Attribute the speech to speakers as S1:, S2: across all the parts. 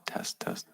S1: Test, test.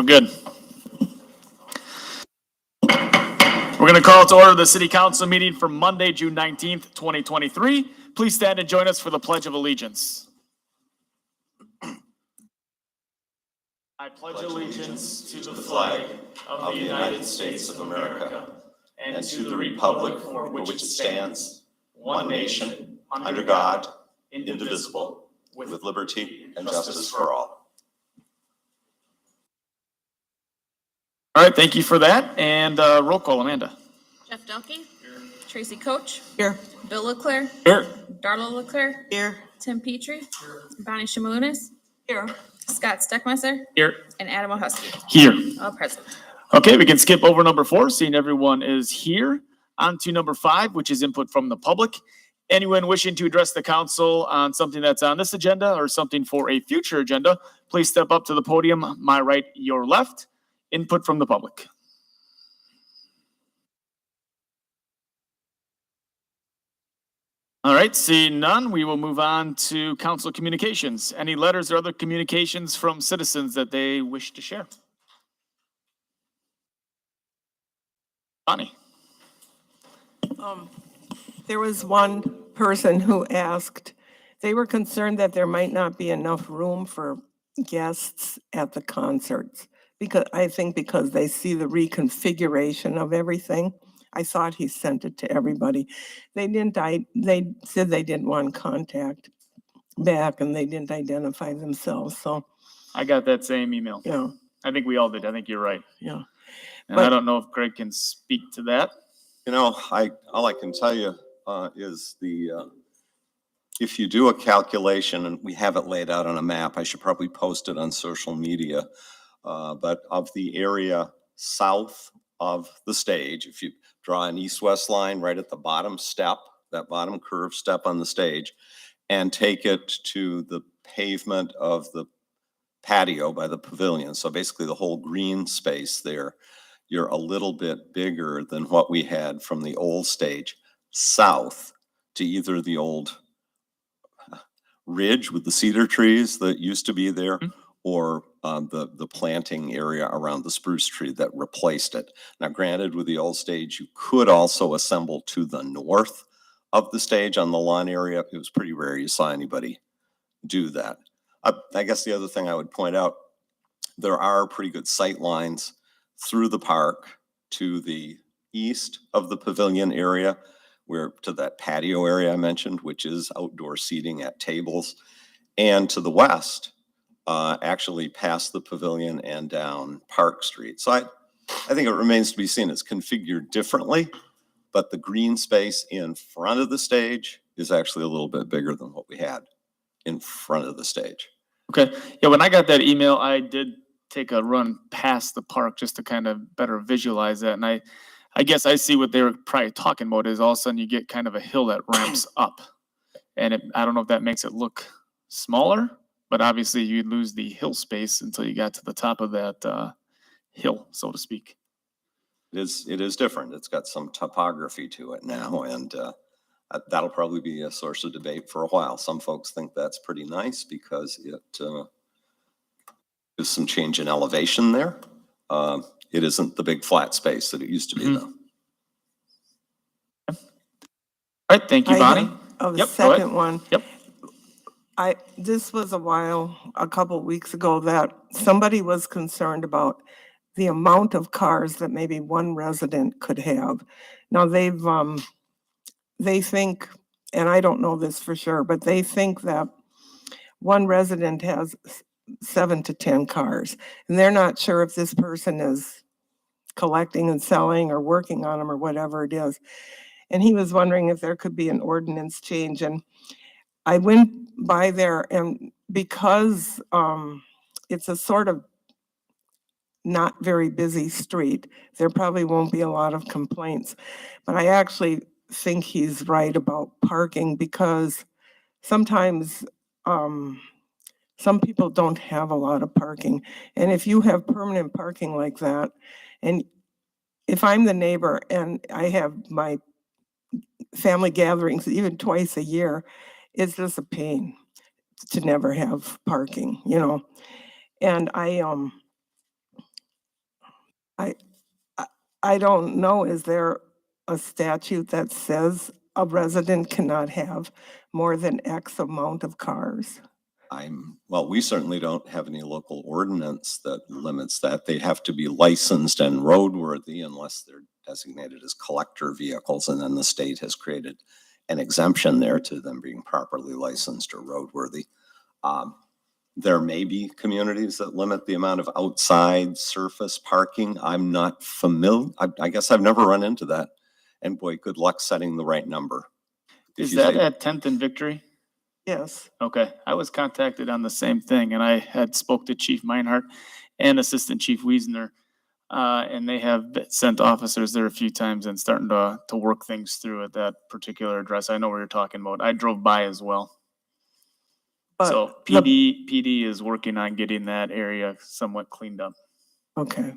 S1: We're good. We're going to call to order the City Council meeting for Monday, June 19th, 2023. Please stand and join us for the Pledge of Allegiance. I pledge allegiance to the flag of the United States of America and to the republic for which it stands, one nation, under God, indivisible, with liberty and justice for all. All right, thank you for that. And roll call, Amanda.
S2: Jeff Delkey. Here. Tracy Coach.
S3: Here.
S2: Bill Leclerc.
S1: Here.
S2: Darla Leclerc.
S3: Here.
S2: Tim Petrie. Here. Bonnie Shimalunas.
S3: Here.
S2: Scott Steckmesser.
S1: Here.
S2: And Adam Ohusky.
S1: Here.
S2: All present.
S1: Okay, we can skip over number 4, seeing everyone is here. On to number 5, which is input from the public. Anyone wishing to address the council on something that's on this agenda or something for a future agenda, please step up to the podium, my right, your left. Input from the public. All right, seeing none, we will move on to council communications. Any letters or other communications from citizens that they wish to share? Bonnie.
S3: There was one person who asked, they were concerned that there might not be enough room for guests at the concerts. Because they see the reconfiguration of everything. I thought he sent it to everybody. They said they didn't want contact back and they didn't identify themselves, so.
S1: I got that same email.
S3: Yeah.
S1: I think we all did. I think you're right.
S3: Yeah.
S1: And I don't know if Greg can speak to that.
S4: You know, all I can tell you is if you do a calculation, and we have it laid out on a map, I should probably post it on social media. But of the area south of the stage, if you draw an east-west line right at the bottom step, that bottom curved step on the stage, and take it to the pavement of the patio by the pavilion, so basically the whole green space there, you're a little bit bigger than what we had from the old stage south to either the old ridge with the cedar trees that used to be there, or the planting area around the spruce tree that replaced it. Now, granted, with the old stage, you could also assemble to the north of the stage on the lawn area. It was pretty rare you saw anybody do that. I guess the other thing I would point out, there are pretty good sight lines through the park to the east of the pavilion area, where to that patio area I mentioned, which is outdoor seating at tables, and to the west, actually past the pavilion and down Park Street. So I think it remains to be seen. It's configured differently, but the green space in front of the stage is actually a little bit bigger than what we had in front of the stage.
S1: Okay. Yeah, when I got that email, I did take a run past the park just to kind of better visualize that. And I guess I see what they were probably talking about is all of a sudden you get kind of a hill that ramps up. And I don't know if that makes it look smaller, but obviously you'd lose the hill space until you got to the top of that hill, so to speak.
S4: It is different. It's got some topography to it now, and that'll probably be a source of debate for a while. Some folks think that's pretty nice because it is some change in elevation there. It isn't the big flat space that it used to be, though.
S1: All right, thank you, Bonnie.
S3: The second one.
S1: Yep.
S3: This was a couple of weeks ago, that somebody was concerned about the amount of cars that maybe one resident could have. Now they think, and I don't know this for sure, but they think that one resident has 7 to 10 cars, and they're not sure if this person is collecting and selling or working on them or whatever it is. And he was wondering if there could be an ordinance change. And I went by there, and because it's a sort of not very busy street, there probably won't be a lot of complaints. But I actually think he's right about parking, because sometimes some people don't have a lot of parking. And if you have permanent parking like that, and if I'm the neighbor and I have my family gatherings even twice a year, it's just a pain to never have parking, you know. And I, I don't know, is there a statute that says a resident cannot have more than X amount of cars?
S4: Well, we certainly don't have any local ordinance that limits that. They have to be licensed and roadworthy unless they're designated as collector vehicles. And then the state has created an exemption there to them being properly licensed or roadworthy. There may be communities that limit the amount of outside surface parking. I'm not familiar. I guess I've never run into that. And boy, good luck setting the right number. If
S1: Is
S4: you
S1: that
S4: say-
S1: at 10th and Victory?
S3: Yes.
S1: Okay, I was contacted on the same thing, and I had spoke to Chief Meinhardt and Assistant Chief Wiesner, and they have sent officers there a few times and starting to work things through at that particular address. I know where you're talking about. I drove by as well. So
S3: But the-
S1: PD is working on getting that area somewhat cleaned up.
S3: Okay.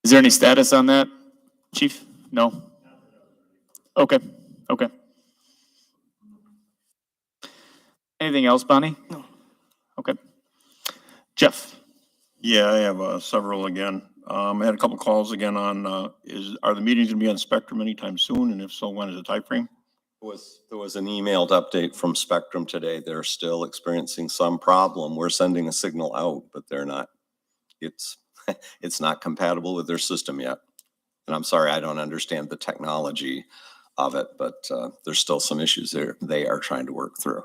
S1: Is there any status on that, Chief? No? Okay, okay. Anything else, Bonnie?
S3: No.
S1: Okay. Jeff?
S5: Yeah, I have several again. I had a couple calls again on, are the meetings gonna be on Spectrum anytime soon? And if so, when is the timeframe?
S4: There was an emailed update from Spectrum today. They're still experiencing some problem. We're sending a signal out, but they're not, it's not compatible with their system yet. And I'm sorry, I don't understand the technology of it, but there's still some issues there they are trying to work through.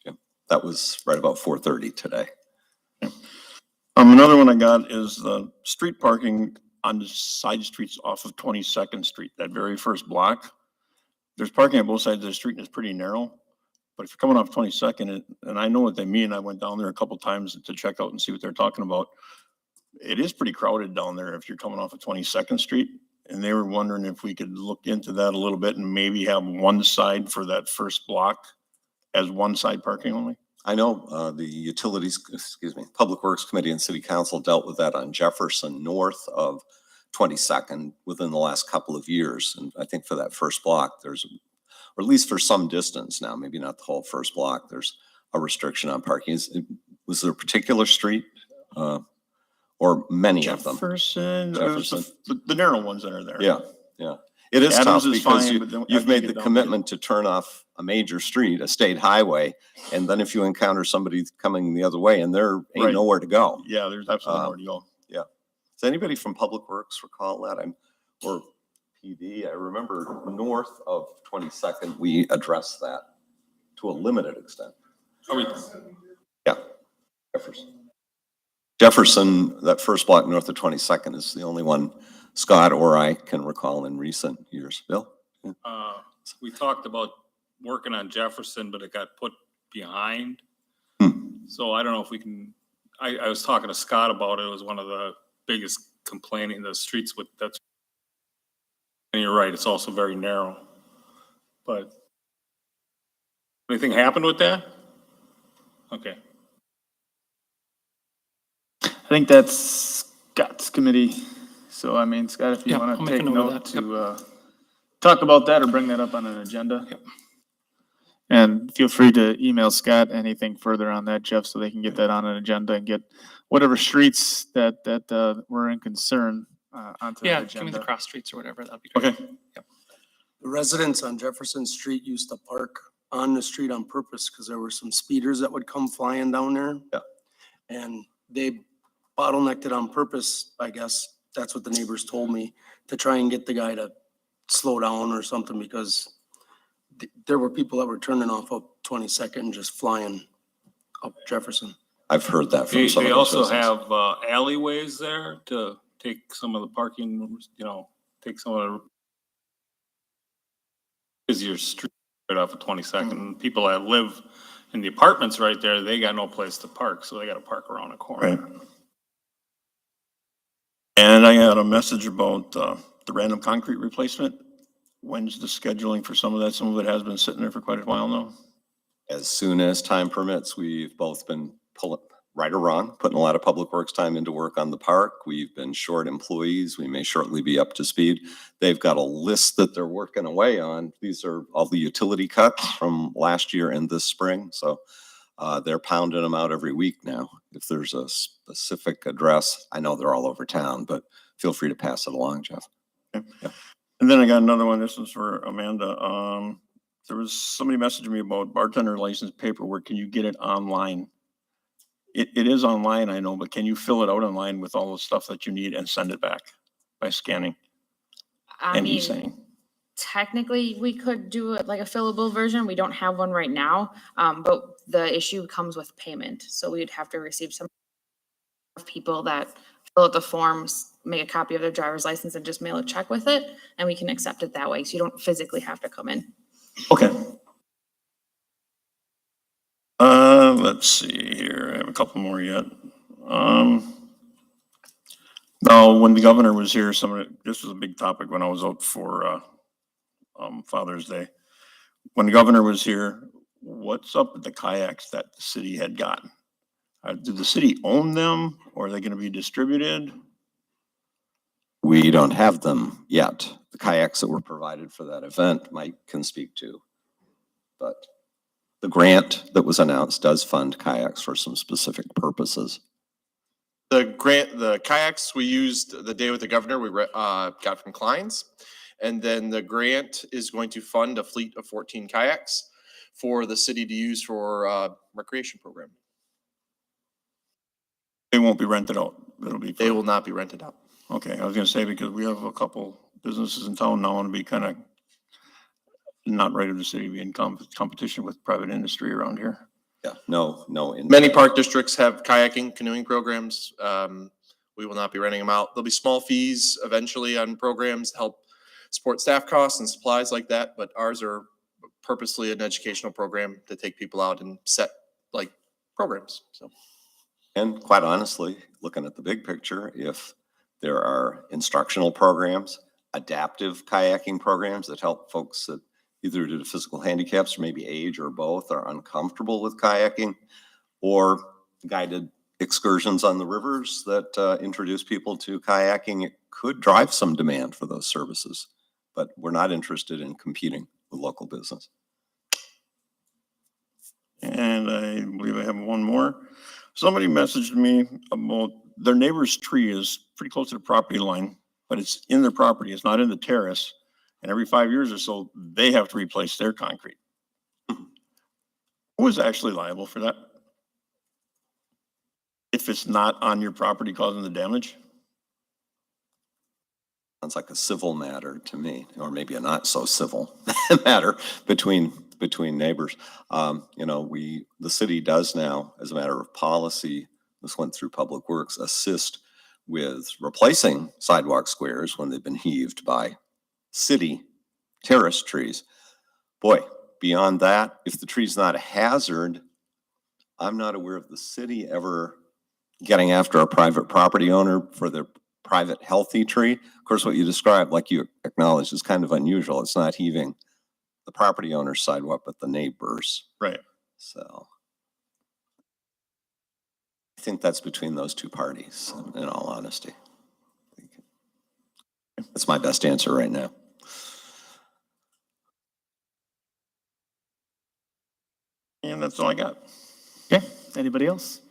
S4: Yeah, that was right about 4:30 today.
S5: Another one I got is the street parking on the side streets off of 22nd Street, that very first block. There's parking on both sides of the street and it's pretty narrow. But if you're coming off 22nd, and I know what they mean, I went down there a couple times to check out and see what they're talking about. It is pretty crowded down there if you're coming off of 22nd Street. And they were wondering if we could look into that a little bit and maybe have one side for that first block as one side parking only.
S4: I know the Public Works Committee and City Council dealt with that on Jefferson north of 22nd within the last couple of years. And I think for that first block, or at least for some distance now, maybe not the whole first block, there's a restriction on parking. Was there a particular street or many of them?
S5: Jefferson,
S4: Jefferson.
S5: the narrow ones that are there.
S4: Yeah, yeah. It is
S5: Adams
S4: tough
S5: is
S4: because
S5: fine, but then
S4: you've
S5: after you
S4: made
S5: get
S4: the
S5: down
S4: commitment to turn off a major street, a state highway, and then if you encounter somebody coming the other way and there ain't
S5: Right.
S4: nowhere to go.
S5: Yeah, there's absolutely nowhere to go.
S4: Does anybody from Public Works recall that? Or PD? I remember north of 22nd, we addressed that to a limited extent. Yeah. Jefferson, that first block north of 22nd is the only one Scott or I can recall in recent years. Bill?
S6: We talked about working on Jefferson, but it got put behind. So I don't know if we can, I was talking to Scott about it. It was one of the biggest complaining, the streets with, that's, and you're right, it's also very narrow. But anything happened with that? Okay.
S1: I think that's Scott's committee. So, I mean, Scott, if you
S7: Yeah,
S1: want
S7: I'll
S1: to
S7: make a
S1: take
S7: note of
S1: note
S7: that.
S1: to talk about that or bring that up on an agenda.
S7: Yep.
S1: And feel free to email Scott anything further on that, Jeff, so they can get that on an agenda and get whatever streets that were in concern onto
S7: Yeah,
S1: the
S7: give me the
S1: agenda.
S7: cross streets or whatever, that'd be great.
S5: Okay.
S8: The residents on Jefferson Street used to park on the street on purpose because there were some speeders that would come flying down there.
S4: Yeah.
S8: And they bottlenecked it on purpose, I guess. That's what the neighbors told me, to try and get the guy to slow down or something because there were people that were turning off up 22nd and just flying up Jefferson.
S4: I've heard that from
S6: They,
S4: some of
S6: they
S4: those
S6: also
S4: residents.
S6: have alleyways there to take some of the parking, take some of the busier street right off of 22nd. People that live in the apartments right there, they got no place to park, so they got to park around a corner.
S5: Right. And I got a message about the random concrete replacement. When's the scheduling for some of that? Some of it has been sitting there for quite a while now.
S4: As soon as time permits, we've both been pulling, right or wrong, putting a lot of public works time into work on the park. We've been short employees. We may shortly be up to speed. They've got a list that they're working away on. These are all the utility cuts from last year and this spring. So They're pounding them out every week now. If there's a specific address, I know they're all over town, but feel free to pass it along, Jeff.
S5: And then I got another one. This is for Amanda. There was somebody messaging me about bartender license paperwork. Can you get it online? It is online, I know, but can you fill it out online with all the stuff that you need and send it back by scanning
S7: I
S5: and
S7: mean,
S5: e-signing?
S7: technically, we could do it like a fillable version. We don't have one right now. But the issue comes with payment. So we'd have to receive some people that fill out the forms, make a copy of their driver's license and just mail a check with it. And we can accept it that way. So you don't physically have to come in.
S5: Okay. Let's see here. I have a couple more yet. Now, when the governor was here, this was a big topic when I was out for, Father's Day. When the governor was here, what's up with the kayaks that the city had gotten? Did the city own them or are they gonna be distributed?
S4: We don't have them yet. The kayaks that were provided for that event, Mike can speak to. But the grant that was announced does fund kayaks for some specific purposes.
S9: The kayaks we used the day with the governor, we got from Kleins. And then the grant is going to fund a fleet of 14 kayaks for the city to use for recreation program.
S5: They won't be rented out. It'll be.
S9: They will not be rented out.
S5: Okay, I was gonna say, because we have a couple businesses in town now and be kind of not right of the city be in competition with private industry around here.
S4: Yeah, no.
S9: Many park districts have kayaking, canoeing programs. We will not be renting them out. There'll be small fees eventually on programs to help support staff costs and supplies like that, but ours are purposely an educational program to take people out and set like programs, so.
S4: And quite honestly, looking at the big picture, if there are instructional programs, adaptive kayaking programs that help folks that either due to physical handicaps or maybe age or both are uncomfortable with kayaking, or guided excursions on the rivers that introduce people to kayaking, it could drive some demand for those services. But we're not interested in competing with local business.
S5: And I believe I have one more. Somebody messaged me about their neighbor's tree is pretty close to the property line, but it's in their property. It's not in the terrace. And every 5 years or so, they have to replace their concrete. Who is actually liable for that? If it's not on your property causing the damage?
S4: Sounds like a civil matter to me, or maybe a not so civil matter between neighbors. The city does now, as a matter of policy, this went through Public Works, assist with replacing sidewalk squares when they've been heaved by city terrace trees. Boy, beyond that, if the tree's not a hazard, I'm not aware of the city ever getting after a private property owner for their private healthy tree. Of course, what you described, like you acknowledged, is kind of unusual. It's not heaving the property owner's sidewalk, but the neighbor's.
S5: Right.
S4: So I think that's between those two parties, in all honesty. That's my best answer right now.
S5: And that's all I got.
S1: Okay, anybody else?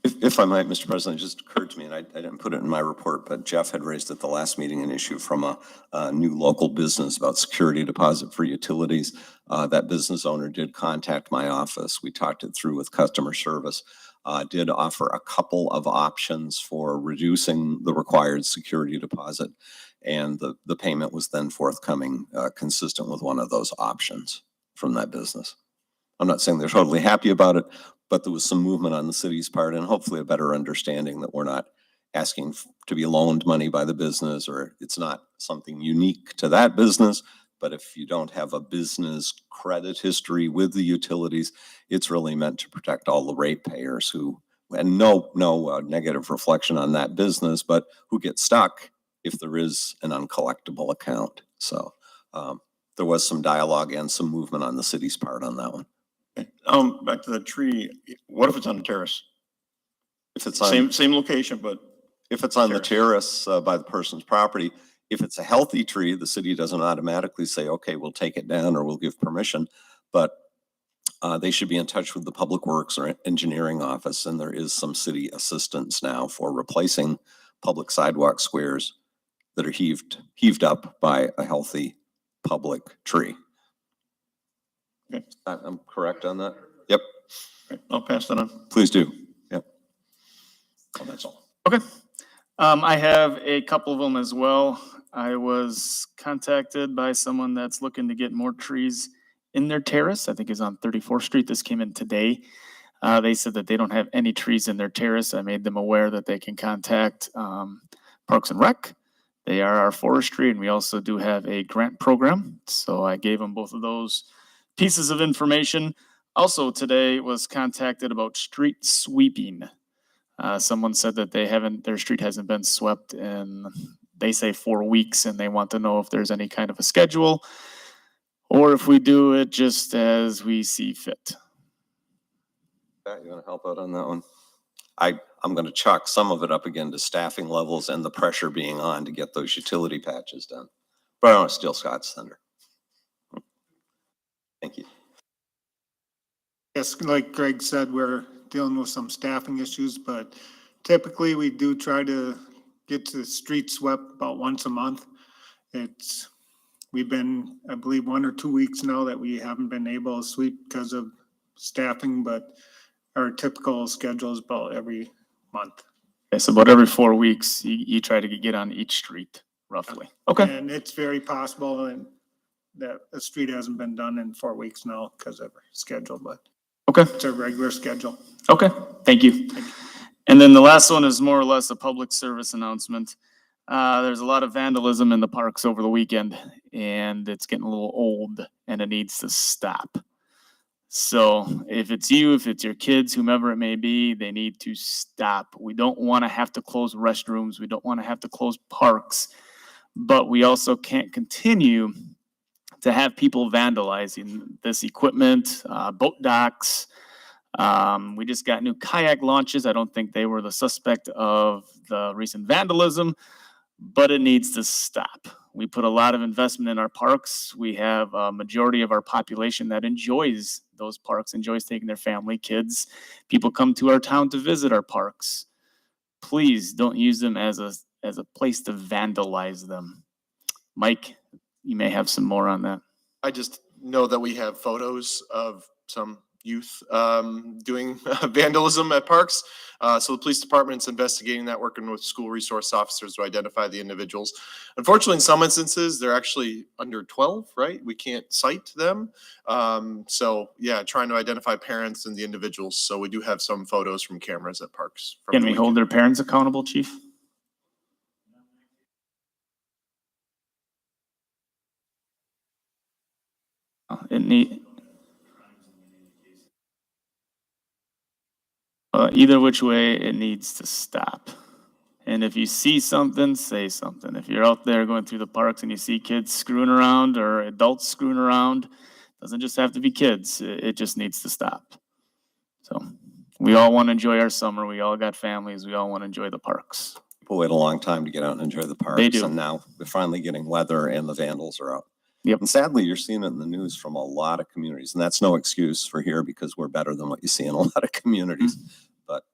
S4: If I might, Mr. President, it just occurred to me, and I didn't put it in my report, but Jeff had raised at the last meeting an issue from a new local business about security deposit for utilities. That business owner did contact my office. We talked it through with customer service, did offer a couple of options for reducing the required security deposit. And the payment was then forthcoming, consistent with one of those options from that business. I'm not saying they're totally happy about it, but there was some movement on the city's part and hopefully a better understanding that we're not asking to be loaned money by the business, or it's not something unique to that business. But if you don't have a business credit history with the utilities, it's really meant to protect all the ratepayers who, and no negative reflection on that business, but who get stuck if there is an uncollectible account. So there was some dialogue and some movement on the city's part on that one.
S5: Back to the tree. What if it's on the terrace?
S4: If it's on,
S5: Same location, but
S4: if it's on the terrace by the person's property, if it's a healthy tree, the city doesn't automatically say, okay, we'll take it down or we'll give permission. But they should be in touch with the Public Works or Engineering Office, and there is some city assistance now for replacing public sidewalk squares that are heaved up by a healthy public tree.
S5: Okay.
S4: I'm correct on that? Yep,
S5: Okay, I'll pass that on.
S4: please do. Yep.
S5: Oh, that's all.
S1: Okay. I have a couple of them as well. I was contacted by someone that's looking to get more trees in their terrace. I think it's on 34th Street. This came in today. They said that they don't have any trees in their terrace. I made them aware that they can contact Parks and Rec. They are our forestry, and we also do have a grant program. So I gave them both of those pieces of information. Also today was contacted about street sweeping. Someone said that their street hasn't been swept in, they say 4 weeks, and they want to know if there's any kind of a schedule or if we do it just as we see fit.
S4: Pat, you want to help out on that one? I'm going to chalk some of it up again to staffing levels and the pressure being on to get those utility patches done. But I don't want to steal Scott's thunder. Thank you.
S10: Yes, like Greg said, we're dealing with some staffing issues, but typically we do try to get to the street swept about once a month. We've been, I believe, 1 or 2 weeks now that we haven't been able to sweep because of staffing, but our typical schedule is about every month.
S1: Okay, so about every 4 weeks, you try to get on each street, roughly. Okay,
S10: And it's very possible that a street hasn't been done in 4 weeks now because of our schedule, but
S1: okay,
S10: it's a regular schedule.
S1: okay, thank you. And then the last one is more or less a public service announcement. There's a lot of vandalism in the parks over the weekend, and it's getting a little old, and it needs to stop. So if it's you, if it's your kids, whomever it may be, they need to stop. We don't want to have to close restrooms. We don't want to have to close parks, but we also can't continue to have people vandalizing this equipment, boat docks. We just got new kayak launches. I don't think they were the suspect of the recent vandalism, but it needs to stop. We put a lot of investment in our parks. We have a majority of our population that enjoys those parks, enjoys taking their family, kids. People come to our town to visit our parks. Please don't use them as a place to vandalize them. Mike, you may have some more on that.
S9: I just know that we have photos of some youth doing vandalism at parks. So the police department's investigating that, working with school resource officers to identify the individuals. Unfortunately, in some instances, they're actually under 12, right? We can't cite them. So yeah, trying to identify parents and the individuals. So we do have some photos from cameras at parks. from
S1: Can
S9: the
S1: we hold
S9: weekend.
S1: their parents accountable, chief? Either which way, it needs to stop. And if you see something, say something. If you're out there going through the parks and you see kids screwing around or adults screwing around, doesn't just have to be kids. It just needs to stop. So we all want to enjoy our summer. We all got families. We all want to enjoy the parks.
S4: People wait a long time to get out and enjoy the parks.
S1: do.
S4: And now we're finally getting weather and the vandals are out.
S1: Yep.
S4: And sadly, you're seeing it in the news from a lot of communities. And that's no excuse for here because we're better than what you see in a lot of communities. But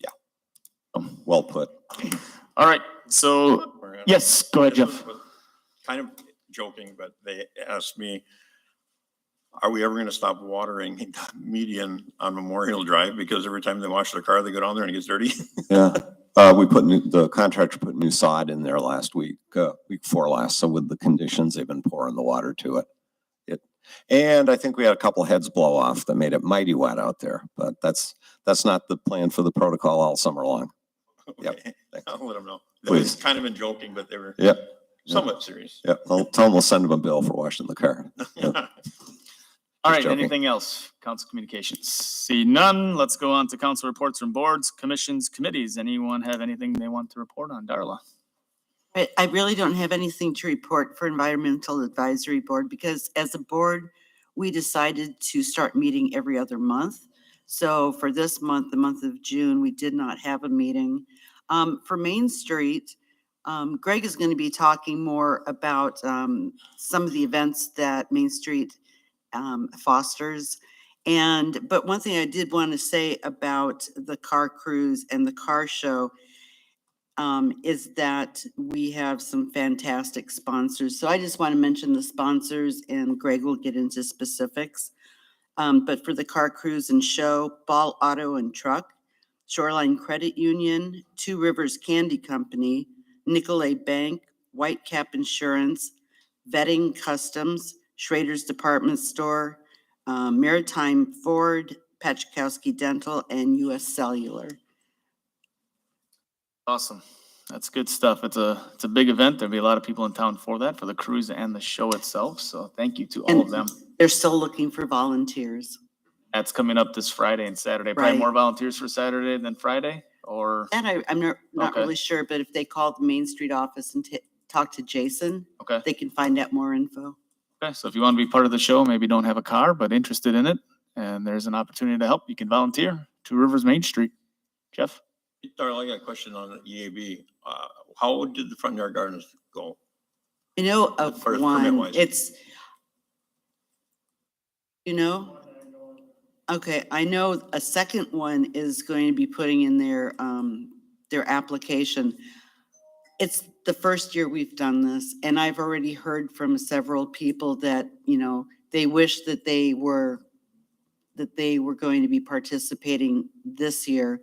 S4: yeah, well put.
S1: All right. So, yes, go ahead,
S5: This
S1: Jeff.
S5: was kind of joking, but they asked me, are we ever going to stop watering the median on Memorial Drive? Because every time they wash their car, they go down there and it gets dirty.
S4: Yeah. The contractor put new sod in there last week, week before last. So with the conditions, they've been pouring the water to it. And I think we had a couple heads blow off that made it mighty wet out there, but that's not the plan for the protocol all summer long. Yep.
S5: Okay, I'll let them know. That
S4: Please.
S5: was kind of been joking, but they were
S4: Yep.
S5: somewhat serious.
S4: Yeah. I'll tell them we'll send them a bill for washing the car.
S1: All right,
S4: joking.
S1: anything else? Council communications? See none. Let's go on to council reports from boards, commissions, committees. Anyone have anything they want to report on? Darla?
S11: I really don't have anything to report for Environmental Advisory Board because as a board, we decided to start meeting every other month. So for this month, the month of June, we did not have a meeting. For Main Street, Greg is going to be talking more about some of the events that Main Street fosters. But one thing I did want to say about the car cruise and the car show is that we have some fantastic sponsors. So I just want to mention the sponsors, and Greg will get into specifics. But for the car cruise and show, Ball Auto and Truck, Shoreline Credit Union, Two Rivers Candy Company, Nicolay Bank, Whitecap Insurance, Vetting Customs, Schrader's Department Store, Maritime Ford, Pachakowski Dental, and US Cellular.
S1: Awesome. That's good stuff. It's a big event. There'll be a lot of people in town for that, for the cruise and the show itself. So thank you to all of them.
S11: They're still looking for volunteers.
S1: That's coming up this Friday and Saturday. Probably
S11: Right.
S1: more volunteers for Saturday than Friday, or,
S11: And I'm not
S1: Okay.
S11: really sure, but if they call the Main Street office and talk to Jason,
S1: okay.
S11: they can find out more info.
S1: Okay, so if you want to be part of the show, maybe don't have a car, but interested in it, and there's an opportunity to help, you can volunteer. Two Rivers Main Street. Jeff?
S5: Darrell, I got a question on the EAB. How did the front yard gardens go?
S11: You know of
S5: far as
S11: one,
S5: permit-wise.
S11: it's, you know? Okay, I know a second one is going to be putting in their application. It's the first year we've done this, and I've already heard from several people that, you know, they wish that they were going to be participating this year,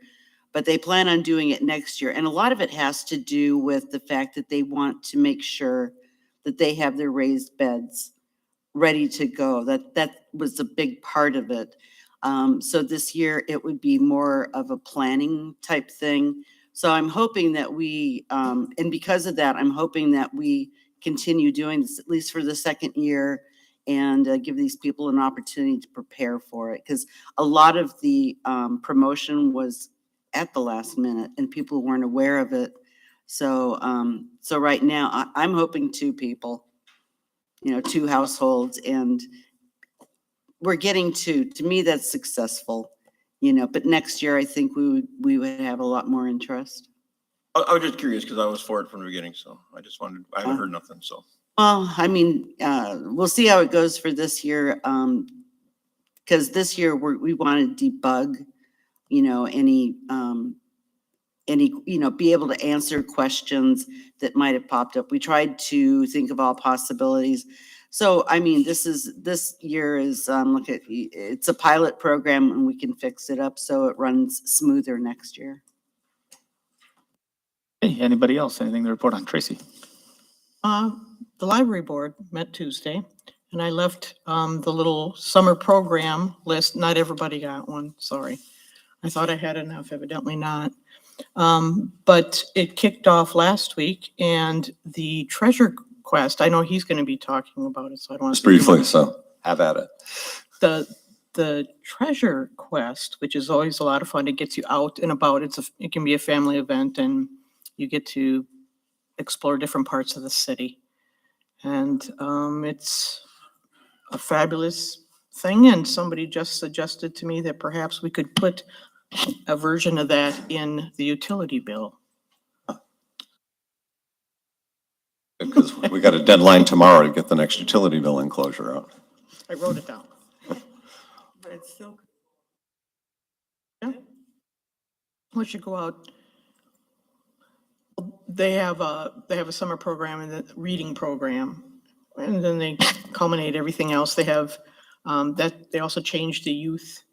S11: but they plan on doing it next year. And a lot of it has to do with the fact that they want to make sure that they have their raised beds ready to go. That was a big part of it. So this year it would be more of a planning type thing. So I'm hoping that we, and because of that, I'm hoping that we continue doing this at least for the second year, and give these people an opportunity to prepare for it. Because a lot of the promotion was at the last minute and people weren't aware of it. So so right now I'm hoping 2 people, you know, 2 households, and we're getting to me, that's successful, you know, but next year I think we would have a lot more interest.
S5: I was just curious because I was for it from the beginning, so I just wanted, I haven't heard nothing, so.
S11: Well, I mean, we'll see how it goes for this year. Because this year we want to debug, you know, any, you know, be able to answer questions that might have popped up. We tried to think of all possibilities. So, I mean, this year is, look at, it's a pilot program and we can fix it up so it runs smoother next year.
S1: Hey, anybody else? Anything to report on? Tracy?
S12: The library board met Tuesday, and I left the little summer program list. Not everybody got one, sorry. I thought I had enough, evidently not. But it kicked off last week, and the treasure quest, I know he's going to be talking about it, so I don't want to.
S4: Just briefly, so have at it.
S12: The treasure quest, which is always a lot of fun, it gets you out and about. It can be a family event, and you get to explore different parts of the city. And it's a fabulous thing, and somebody just suggested to me that perhaps we could put a version of that in the utility bill.
S4: Because we got a deadline tomorrow to get the next utility bill enclosure out.
S12: I wrote it down.
S3: But it's still.
S12: Yeah. We should go out. They have a summer program and a reading program, and then they culminate everything else. They have that they also changed the youth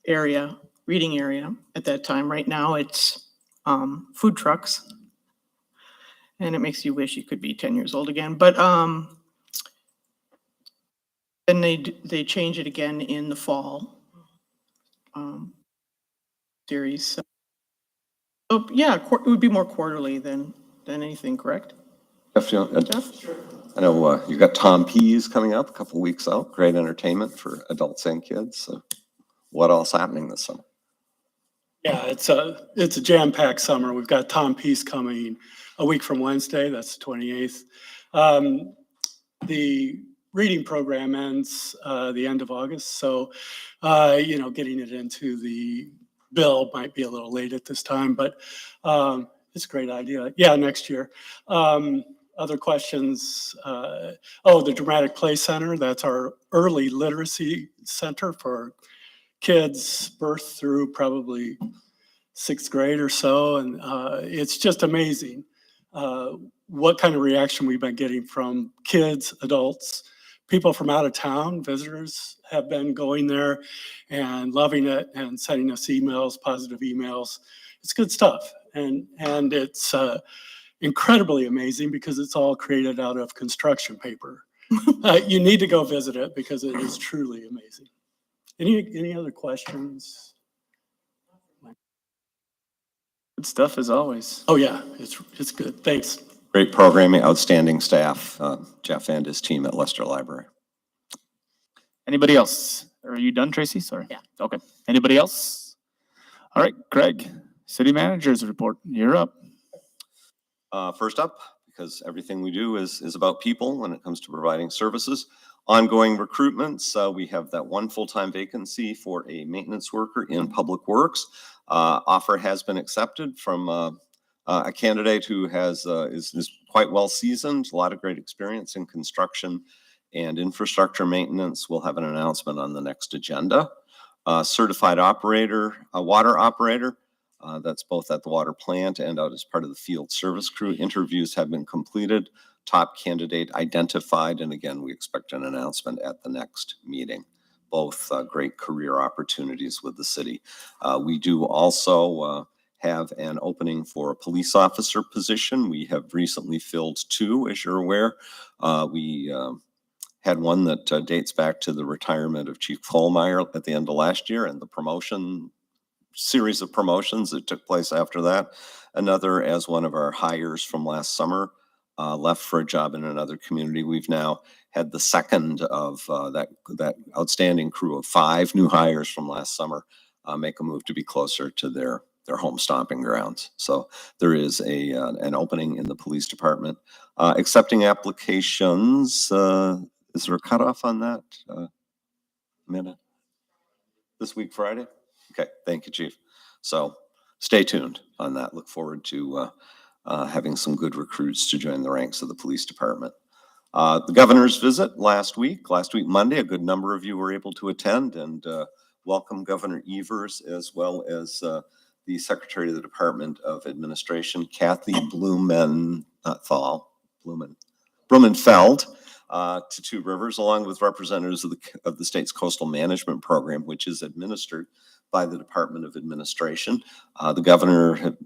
S12: area, reading area at that time. Right now it's food trucks, and it makes you wish you could be 10 years old again. But then they change it again in the fall series. So yeah, it would be more quarterly than anything, correct?
S4: Jeff, I know you got Tom Pease coming up a couple weeks out. Great entertainment for adults and kids. So what else happening this summer?
S13: Yeah, it's a jam-packed summer. We've got Tom Pease coming a week from Wednesday. That's the 28th. The reading program ends the end of August, so you know, getting it into the bill might be a little late at this time, but it's a great idea. Yeah, next year. Other questions? Oh, the Dramatic Play Center, that's our early literacy center for kids birth through probably 6th grade or so. And it's just amazing what kind of reaction we've been getting from kids, adults, people from out of town. Visitors have been going there and loving it and sending us emails, positive emails. It's good stuff. And it's incredibly amazing because it's all created out of construction paper. You need to go visit it because it is truly amazing. Any other questions?
S1: Good stuff as always.
S13: Oh, yeah, it's good. Thanks.
S4: Great programming, outstanding staff, Jeff and his team at Leicester Library.
S1: Anybody else? Are you done, Tracy? Sorry.
S7: Yeah.
S1: Okay. Anybody else? All right, Greg, city manager's report. You're up.
S4: First up, because everything we do is about people when it comes to providing services. Ongoing recruitments, we have that one full-time vacancy for a maintenance worker in Public Works. Offer has been accepted from a candidate who is quite well seasoned, a lot of great experience in construction and infrastructure maintenance. We'll have an announcement on the next agenda. Certified operator, a water operator, that's both at the water plant and out as part of the field service crew. Interviews have been completed. Top candidate identified, and again, we expect an announcement at the next meeting. Both great career opportunities with the city. We do also have an opening for a police officer position. We have recently filled 2, as you're aware. We had one that dates back to the retirement of Chief Kohlmeyer at the end of last year and the series of promotions that took place after that. Another as one of our hires from last summer. Left for a job in another community. We've now had the second of that outstanding crew of 5 new hires from last summer make a move to be closer to their home stomping grounds. So there is an opening in the police department. Accepting applications, is there a cutoff on that, Amanda? This week, Friday? Okay, thank you, Chief. So stay tuned on that. Look forward to having some good recruits to join the ranks of the police department. The governor's visit last week Monday, a good number of you were able to attend and welcome Governor Evers as well as the Secretary of the Department of Administration, Kathy Blumenfeld, to Two Rivers, along with representatives of the state's coastal management program, which is administered by the Department of Administration. The governor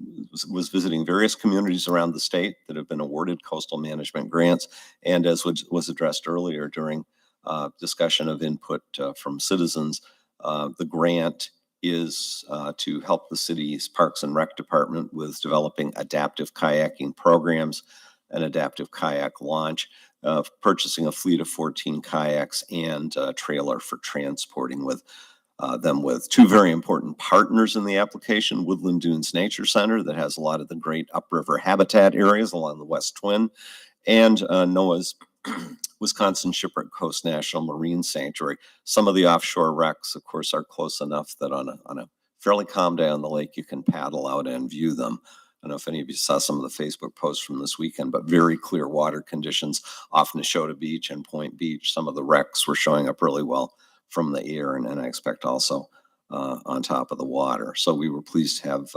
S4: was visiting various communities around the state that have been awarded coastal management grants. And as was addressed earlier during discussion of input from citizens, the grant is to help the city's Parks and Rec Department with developing adaptive kayaking programs, an adaptive kayak launch, purchasing a fleet of 14 kayaks and a trailer for transporting them with 2 very important partners in the application, Woodland Dunes Nature Center that has a lot of the great upriver habitat areas along the West Twin, and NOAA's Wisconsin Shipwreck Coast National Marine Sanctuary. Some of the offshore wrecks, of course, are close enough that on a fairly calm day on the lake, you can paddle out and view them. I don't know if any of you saw some of the Facebook posts from this weekend, but very clear water conditions off Neshota Beach and Point Beach. Some of the wrecks were showing up really well from the air, and I expect also on top of the water. So we were pleased to have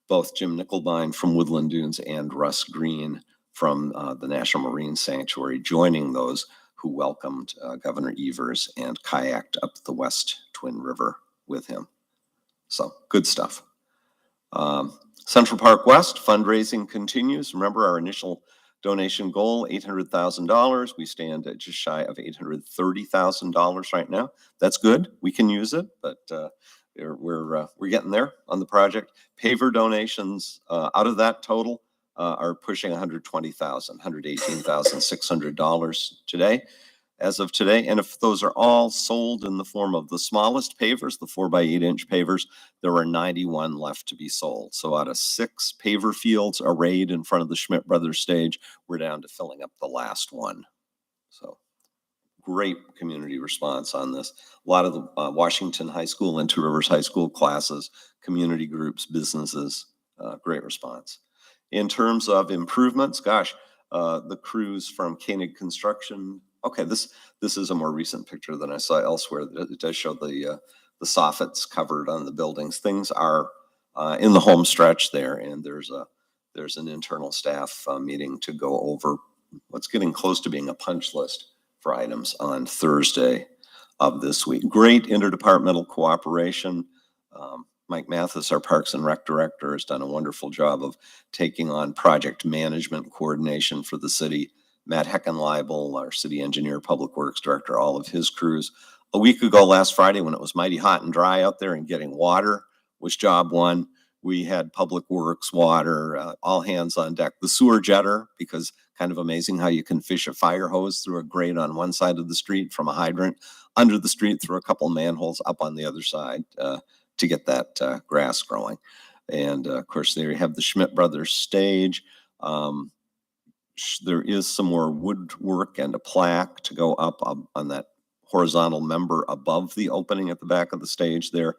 S4: both Jim Nickelbein from Woodland Dunes and Russ Green from the National Marine Sanctuary joining those who welcomed Governor Evers and kayaked up the West Twin River with him. So good stuff. Central Park West fundraising continues. Remember our initial donation goal, $800,000. We stand at just shy of $830,000 right now. That's good. We can use it, but we're getting there on the project. Paver donations out of that total are pushing $118,600 today, as of today. And if those are all sold in the form of the smallest pavers, the 4x8-inch pavers, there are 91 left to be sold. So out of 6 paver fields arrayed in front of the Schmidt Brothers stage, we're down to filling up the last one. So great community response on this. A lot of the Washington High School and Two Rivers High School classes, community groups, businesses, great response. In terms of improvements, gosh, the crews from Koenig Construction. Okay, this is a more recent picture than I saw elsewhere. It does show the soffits covered on the buildings. Things are in the home stretch there, and there's an internal staff meeting to go over what's getting close to being a punch list for items on Thursday of this week. Great interdepartmental cooperation. Mike Mathis, our Parks and Rec Director, has done a wonderful job of taking on project management coordination for the city. Matt Heckenleibel, our City Engineer, Public Works Director, all of his crews. A week ago, last Friday, when it was mighty hot and dry out there and getting water was job one. We had Public Works, water, all hands on deck. The sewer jetter, because kind of amazing how you can fish a fire hose through a grate on one side of the street from a hydrant under the street through a couple manholes up on the other side to get that grass growing. And of course, there you have the Schmidt Brothers stage. There is some more woodwork and a plaque to go up on that horizontal member above the opening at the back of the stage there.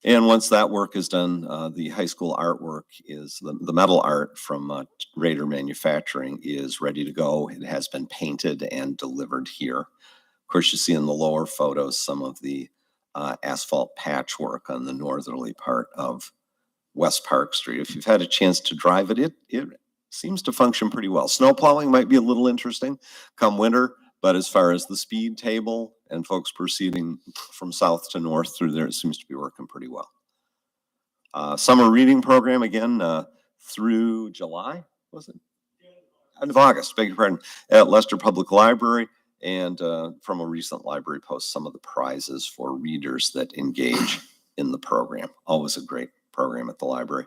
S4: And once that work is done, the high school artwork is the metal art from Raider Manufacturing is ready to go. It has been painted and delivered here. Of course, you see in the lower photos some of the asphalt patchwork on the northerly part of West Park Street. If you've had a chance to drive it, it seems to function pretty well. Snow plowing might be a little interesting come winter, but as far as the speed table and folks proceeding from south to north through there, it seems to be working pretty well. Summer reading program again through July, was it? End of August, beg your pardon, at Leicester Public Library. And from a recent library post, some of the prizes for readers that engage in the program. Always a great program at the library.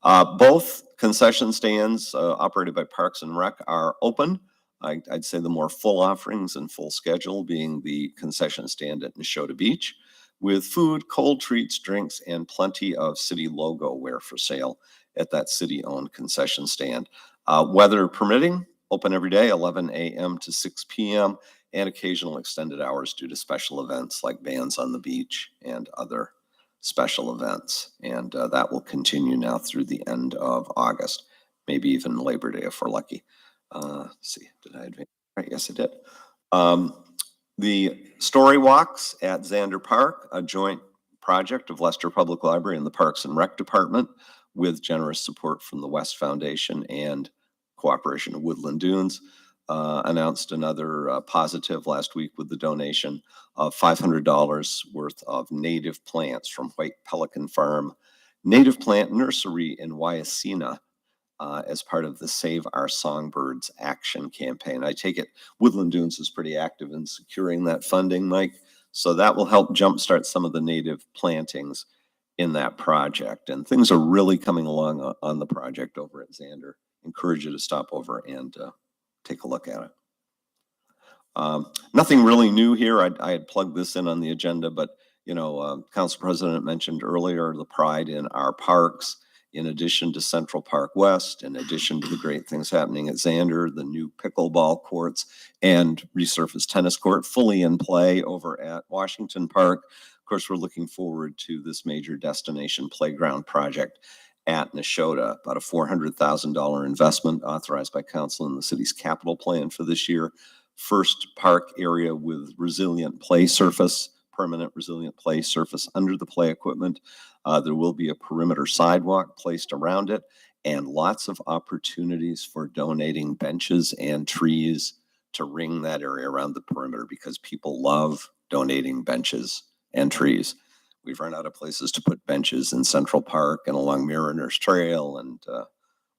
S4: Both concession stands operated by Parks and Rec are open. I'd say the more full offerings and full schedule being the concession stand at Neshota Beach, with food, cold treats, drinks, and plenty of city logo wear for sale at that city-owned concession stand. Weather permitting, open every day, 11 a.m. to 6 p.m., and occasional extended hours due to special events like bands on the beach and other special events. And that will continue now through the end of August, maybe even Labor Day if we're lucky. Let's see, did I advance? Right, yes, I did. The story walks at Zander Park, a joint project of Leicester Public Library and the Parks and Rec Department with generous support from the West Foundation and cooperation of Woodland Dunes. Announced another positive last week with the donation of $500 worth of native plants from White Pelican Farm Native Plant Nursery in Wyacina as part of the Save Our Songbirds Action Campaign. I take it Woodland Dunes is pretty active in securing that funding, Mike. So that will help jumpstart some of the native plantings in that project. And things are really coming along on the project over at Zander. Encourage you to stop over and take a look at it. Nothing really new here. I had plugged this in on the agenda, but you know, Council President mentioned earlier the pride in our parks, in addition to Central Park West, in addition to the great things happening at Zander, the new pickleball courts and resurfaced tennis court fully in play over at Washington Park. Of course, we're looking forward to this major destination playground project at Neshota, about a $400,000 investment authorized by council in the city's capital plan for this year. First park area with resilient play surface, permanent resilient play surface under the play equipment. There will be a perimeter sidewalk placed around it and lots of opportunities for donating benches and trees to ring that area around the perimeter because people love donating benches and trees. We've run out of places to put benches in Central Park and along Mariners Trail and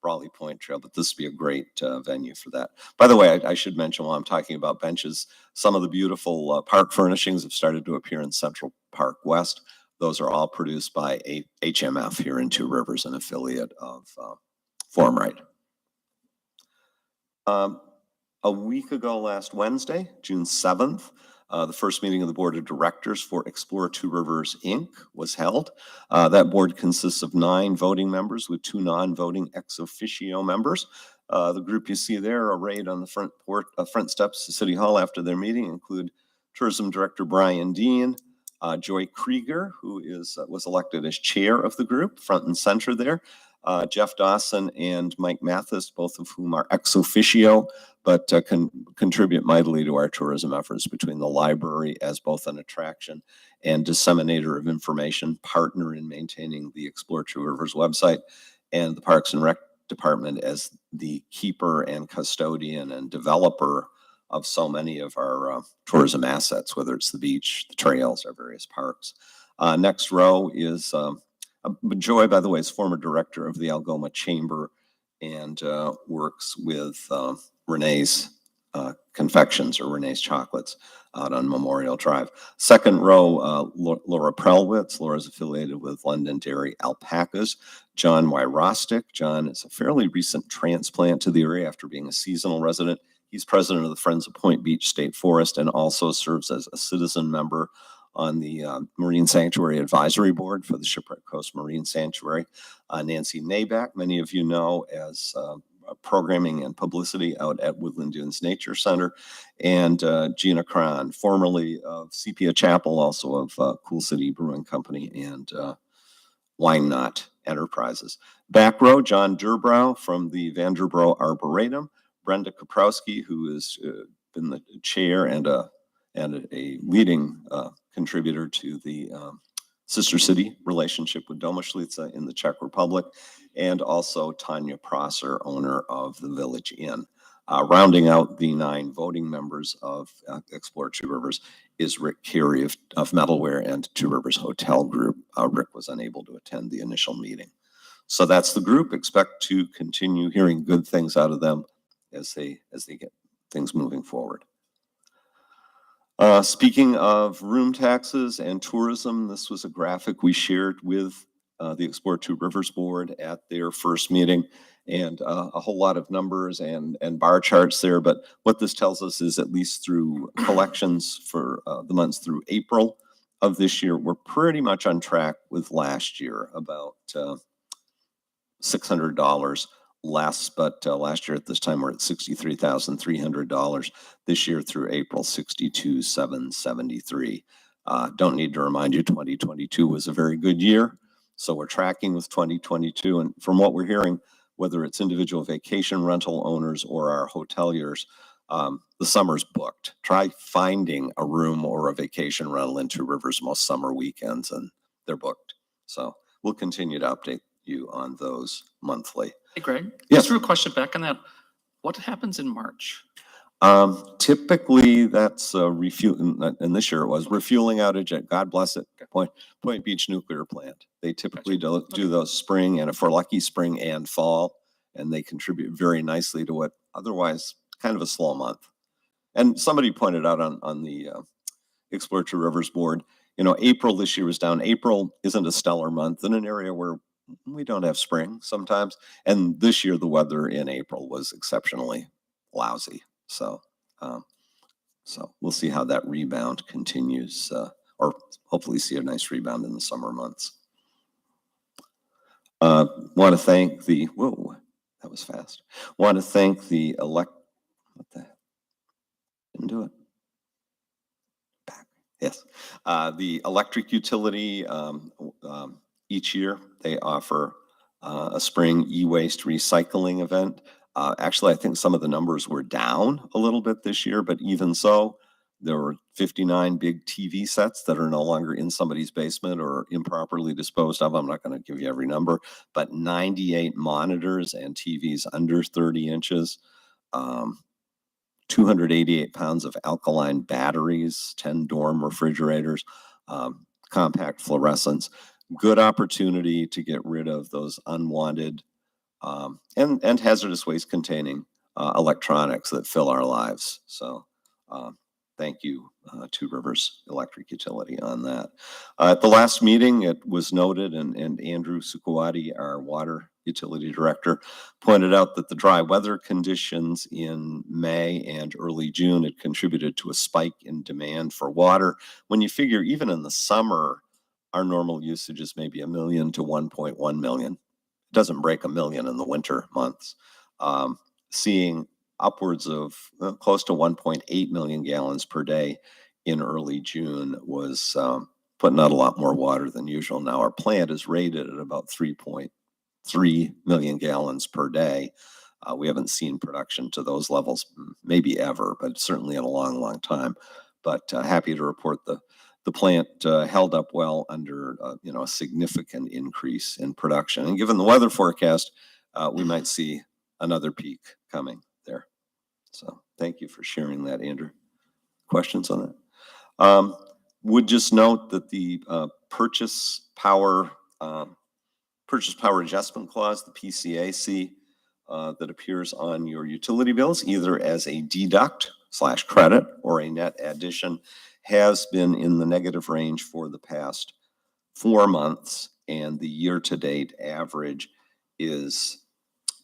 S4: Raleigh Point Trail, but this would be a great venue for that. By the way, I should mention while I'm talking about benches, some of the beautiful park furnishings have started to appear in Central Park West. Those are all produced by HMF here in Two Rivers, an affiliate of Formrite. A week ago last Wednesday, June 7th, the first meeting of the Board of Directors for Explore Two Rivers, Inc. was held. That board consists of 9 voting members with 2 non-voting ex officio members. The group you see there arrayed on the front steps of City Hall after their meeting include Tourism Director Brian Dean, Joy Krieger, who was elected as chair of the group, front and center there, Jeff Dawson and Mike Mathis, both of whom are ex officio, but can contribute mightily to our tourism efforts between the library as both an attraction and disseminator of information, partner in maintaining the Explore Two Rivers website, and the Parks and Rec Department as the keeper and custodian and developer of so many of our tourism assets, whether it's the beach, the trails, our various parks. Next row is Joy, by the way, is former director of the Algoma Chamber and works with Renee's Confections or Renee's Chocolates out on Memorial Drive. Second row, Laura Prelwitz. Laura's affiliated with London Dairy Alpacas. John Wyrostic. John is a fairly recent transplant to the area after being a seasonal resident. He's president of the Friends of Point Beach State Forest and also serves as a citizen member on the Marine Sanctuary Advisory Board for the Shipwreck Coast Marine Sanctuary. Nancy Naback, many of you know as programming and publicity out at Woodland Dunes Nature Center, and Gina Cron, formerly of Sepia Chapel, also of Cool City Brewing Company and Wine Knot Enterprises. Back row, John Durbrow from the Vanderbrough Arboretum. Brenda Kaprowski, who has been the chair and a leading contributor to the sister city relationship with Domažlice in the Czech Republic, and also Tanya Prosser, owner of the Village Inn. Rounding out the 9 voting members of Explore Two Rivers is Rick Carey of Metalware and Two Rivers Hotel Group. Rick was unable to attend the initial meeting. So that's the group. Expect to continue hearing good things out of them as they get things moving forward. Speaking of room taxes and tourism, this was a graphic we shared with the Explore Two Rivers Board at their first meeting, and a whole lot of numbers and bar charts there. But what this tells us is, at least through collections for the months through April of this year, we're pretty much on track with last year, about $600 less, but last year at this time we're at $63,300. This year through April, $62,773. Don't need to remind you, 2022 was a very good year, so we're tracking with 2022. And from what we're hearing, whether it's individual vacation rental owners or our hoteliers, the summer's booked. Try finding a room or a vacation rental in Two Rivers most summer weekends, and they're booked. So we'll continue to update you on those monthly.
S14: Hey, Greg.
S4: Yes.
S14: Just a question back on that. What happens in March?
S4: Typically that's refueling, and this year it was refueling outage at, God bless it, Point Beach Nuclear Plant. They typically do those spring, and if we're lucky, spring and fall, and they contribute very nicely to what otherwise kind of a slow month. And somebody pointed out on the Explore Two Rivers board, you know, April this year was down. April isn't a stellar month in an area where we don't have spring sometimes. And this year, the weather in April was exceptionally lousy. So, so we'll see how that rebound continues, or hopefully see a nice rebound in the summer months. Want to thank the, whoa, that was fast. Want to thank the what the, didn't do it. Back, yes. The electric utility, each year they offer a spring e-waste recycling event. Actually, I think some of the numbers were down a little bit this year, but even so, there were 59 big TV sets that are no longer in somebody's basement or improperly disposed of. I'm not going to give you every number, but 98 monitors and TVs under 30 inches, 288 pounds of alkaline batteries, 10 dorm refrigerators, compact fluorescents. Good opportunity to get rid of those unwanted and hazardous waste containing electronics that fill our lives. So thank you, Two Rivers Electric Utility, on that. At the last meeting, it was noted, and Andrew Sukuwati, our water utility director, pointed out that the dry weather conditions in May and early June had contributed to a spike in demand for water. When you figure even in the summer, our normal usage is maybe 1 million to 1.1 million. It doesn't break 1 million in the winter months. Seeing upwards of close to 1.8 million gallons per day in early June was putting out a lot more water than usual. Now our plant is rated at about 3.2 3 million gallons per day. We haven't seen production to those levels, maybe ever, but certainly in a long, long time. But happy to report the plant held up well under, a significant increase in production. And given the weather forecast, we might see another peak coming there. So thank you for sharing that, Andrew. Questions on that? Would just note that the purchase power adjustment clause, the PCAC, that appears on your utility bills, either as a deduct/credit or a net addition, has been in the negative range for the past 4 months, and the year-to-date average is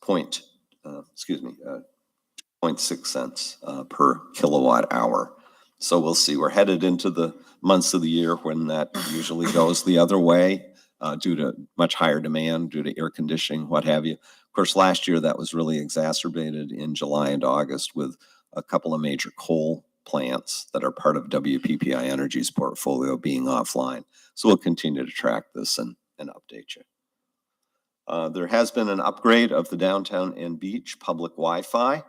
S4: 0.6 cents per kilowatt hour. So we'll see. We're headed into the months of the year when that usually goes the other way due to much higher demand, due to air conditioning, what have you. Of course, last year that was really exacerbated in July and August with a couple of major coal plants that are part of WPPI Energy's portfolio being offline. So we'll continue to track this and update you. There has been an upgrade of the downtown and beach public Wi-Fi.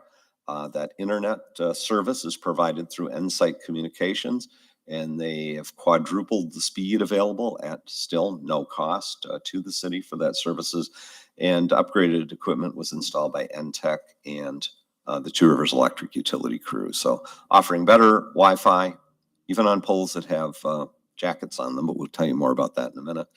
S4: That internet service is provided through Ensight Communications, and they have quadrupled the speed available at still no cost to the city for that services. And upgraded equipment was installed by NTEC and the Two Rivers Electric Utility crew. So offering better Wi-Fi, even on poles that have jackets on them, but we'll tell you more about that in a minute,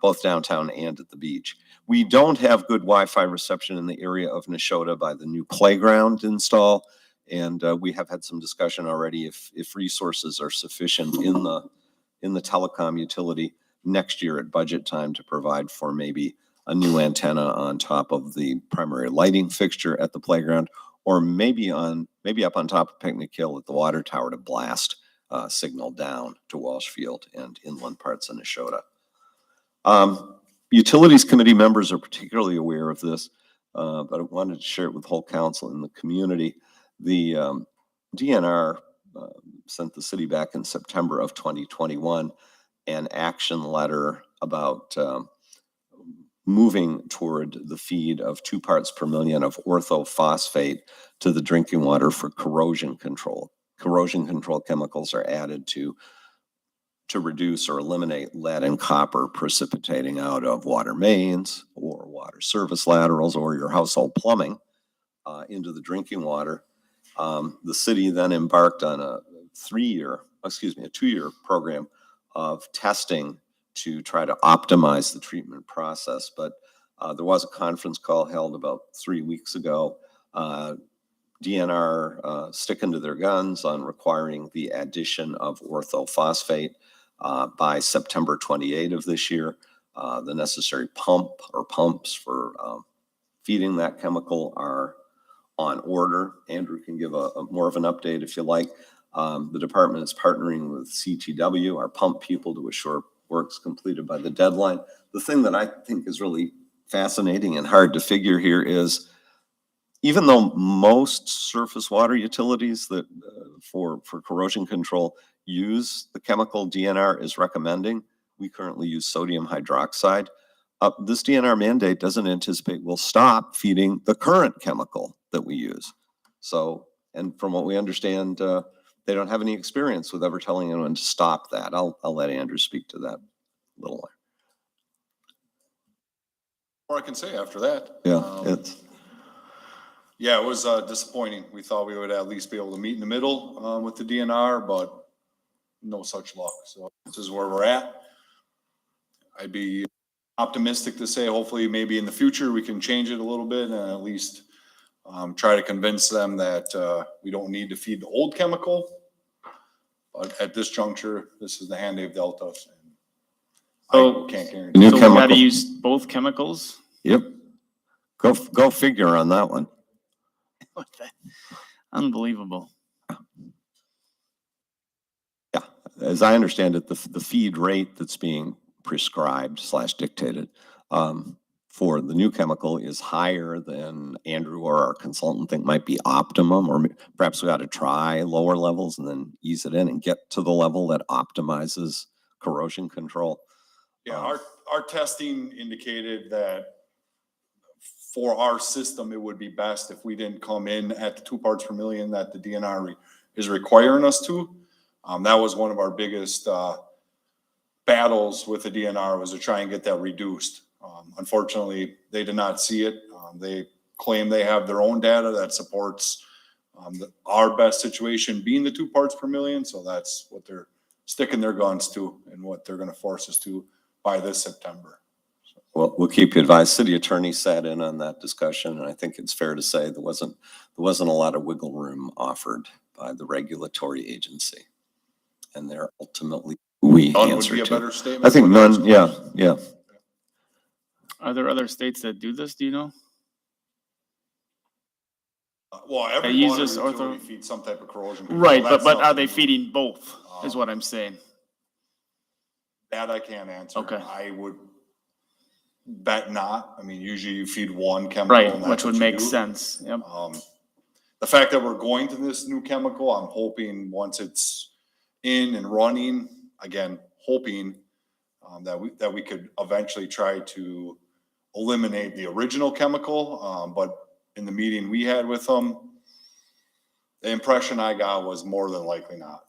S4: both downtown and at the beach. We don't have good Wi-Fi reception in the area of Neshota by the new playground install. And we have had some discussion already if resources are sufficient in the telecom utility next year at budget time to provide for maybe a new antenna on top of the primary lighting fixture at the playground, or maybe up on top of Picnic Hill at the water tower to blast signal down to Walsh Field and inland parts of Neshota. Utilities committee members are particularly aware of this, but I wanted to share it with the whole council and the community. The DNR sent the city back in September of 2021 an action letter about moving toward the feed of 2 parts per million of orthophosphate to the drinking water for corrosion control. Corrosion control chemicals are added to reduce or eliminate lead and copper precipitating out of water mains or water service laterals or your household plumbing into the drinking water. The city then embarked on a 2-year program of testing to try to optimize the treatment process. But there was a conference call held about 3 weeks ago. DNR sticking to their guns on requiring the addition of orthophosphate by September 28 of this year. The necessary pump or pumps for feeding that chemical are on order. Andrew can give a more of an update if you like. The department is partnering with CTW, our pump people, to assure work's completed by the deadline. The thing that I think is really fascinating and hard to figure here is, even though most surface water utilities that for corrosion control use the chemical DNR is recommending, we currently use sodium hydroxide. This DNR mandate doesn't anticipate we'll stop feeding the current chemical that we use. So, and from what we understand, they don't have any experience with ever telling anyone to stop that. I'll let Andrew speak to that a little more.
S15: More I can say after that.
S4: Yeah,
S15: Yeah, it was disappointing. We thought we would at least be able to meet in the middle with the DNR, but no such luck. So this is where we're at. I'd be optimistic to say hopefully maybe in the future we can change it a little bit and at least try to convince them that we don't need to feed the old chemical. But at this juncture, this is the hand they've dealt us. And
S1: So,
S15: I can't guarantee.
S4: New
S1: so we
S4: chemical.
S1: gotta use both chemicals?
S4: Yep. Go figure on that one.
S1: What the- Unbelievable.
S4: Yeah, as I understand it, the feed rate that's being prescribed / dictated for the new chemical is higher than Andrew or our consultant think might be optimum, or perhaps we ought to try lower levels and then ease it in and get to the level that optimizes corrosion control.
S15: Yeah, our testing indicated that for our system, it would be best if we didn't come in at the 2 parts per million that the DNR is requiring us to. That was one of our biggest, battles with the DNR, was to try and get that reduced. Unfortunately, they did not see it. They claim they have their own data that supports our best situation being the 2 parts per million. So that's what they're sticking their guns to and what they're going to force us to by this September.
S4: Well, we'll keep you advised. City attorney sat in on that discussion, and I think it's fair to say there wasn't a lot of wiggle room offered by the regulatory agency. And they're ultimately who we
S15: None would
S4: answer
S15: be a
S4: to.
S15: better statement.
S4: I think
S15: for those
S4: none, yeah,
S15: questions.
S4: yeah.
S1: Are there other states that do this? Do you know?
S15: Well, every
S1: use
S15: water
S1: this
S15: utility
S1: ortho-
S15: feeds some type of corrosion control.
S1: Right,
S15: That's
S1: but are
S15: nothing
S1: they
S15: new.
S1: feeding both, is what I'm saying.
S15: That I can't answer.
S1: Okay.
S15: I would bet not. I mean, usually you feed one chemical.
S1: Right,
S15: and that's
S1: which would
S15: what you
S1: make
S15: do.
S1: sense, yep.
S15: The fact that we're going to this new chemical, I'm hoping once it's in and running, again, hoping that we could eventually try to eliminate the original chemical. But in the meeting we had with them, the impression I got was more than likely not.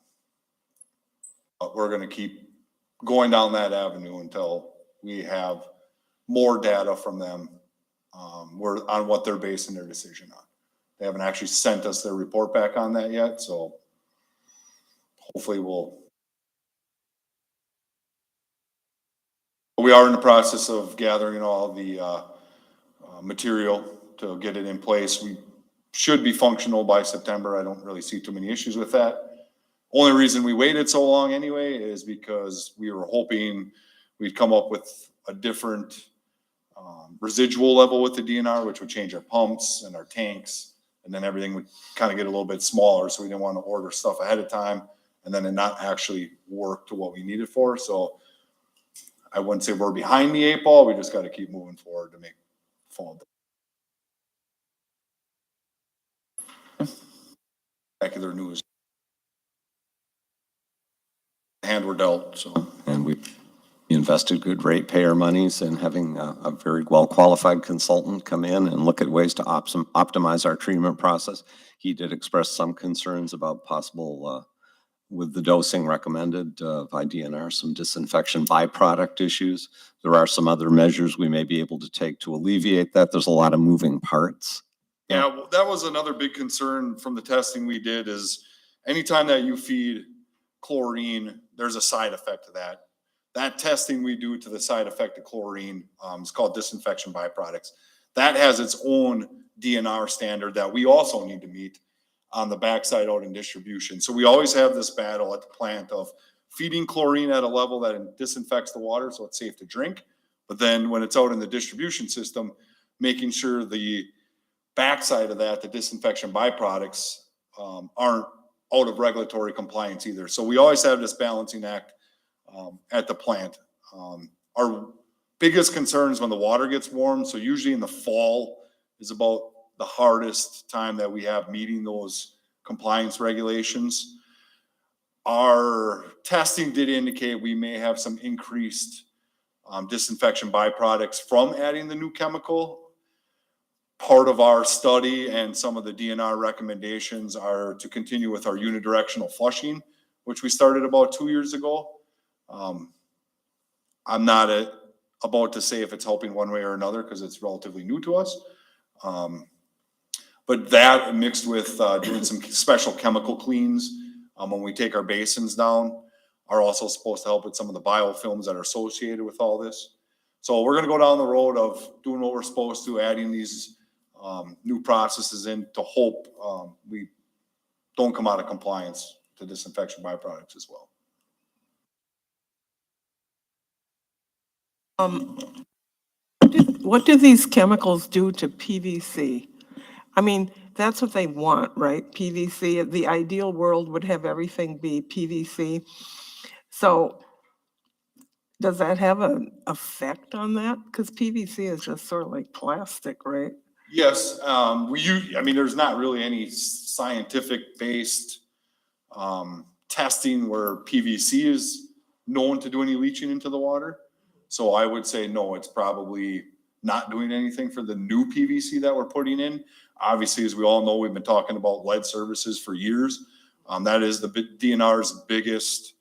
S15: But we're gonna keep going down that avenue until we have more data from them, on what they're basing their decision on. They haven't actually sent us their report back on that yet, so hopefully we are in the process of gathering all the material to get it in place. We should be functional by September. I don't really see too many issues with that. Only reason we waited so long anyway is because we were hoping we'd come up with a different residual level with the DNR, which would change our pumps and our tanks, and then everything would kind of get a little bit smaller. So we didn't want to order stuff ahead of time and then it not actually work to what we need it for. So I wouldn't say we're behind the 8 ball. We just got to keep moving forward to make fall. Spectacular news. Hand we're dealt, so.
S4: And we invested good ratepayer monies in having a very well-qualified consultant come in and look at ways to optimize our treatment process. He did express some concerns about possible, with the dosing recommended by DNR, some disinfection byproduct issues. There are some other measures we may be able to take to alleviate that. There's a lot of moving parts.
S15: Yeah, well, that was another big concern from the testing we did is anytime that you feed chlorine, there's a side effect to that. That testing we do to the side effect of chlorine is called disinfection byproducts. That has its own DNR standard that we also need to meet on the backside out in distribution. So we always have this battle at the plant of feeding chlorine at a level that disinfects the water so it's safe to drink. But then when it's out in the distribution system, making sure the backside of that, the disinfection byproducts aren't out of regulatory compliance either. So we always have this balancing act at the plant. Our biggest concern is when the water gets warm. So usually in the fall is about the hardest time that we have meeting those compliance regulations. Our testing did indicate we may have some increased disinfection byproducts from adding the new chemical. Part of our study and some of the DNR recommendations are to continue with our unidirectional flushing, which we started about 2 years ago. I'm not about to say if it's helping one way or another because it's relatively new to us. But that mixed with doing some special chemical cleans when we take our basins down are also supposed to help with some of the biofilms that are associated with all this. So we're going to go down the road of doing what we're supposed to, adding these new processes in to hope we don't come out of compliance to disinfection byproducts as well.
S3: What do these chemicals do to PVC? I mean, that's what they want, right? PVC, the ideal world would have everything be PVC. So does that have an effect on that? Because PVC is just sort of like plastic, right?
S15: Yes, I mean, there's not really any scientific based testing where PVC is known to do any leaching into the water. So I would say, no, it's probably not doing anything for the new PVC that we're putting in. Obviously, as we all know, we've been talking about lead services for years. That is the DNR's biggest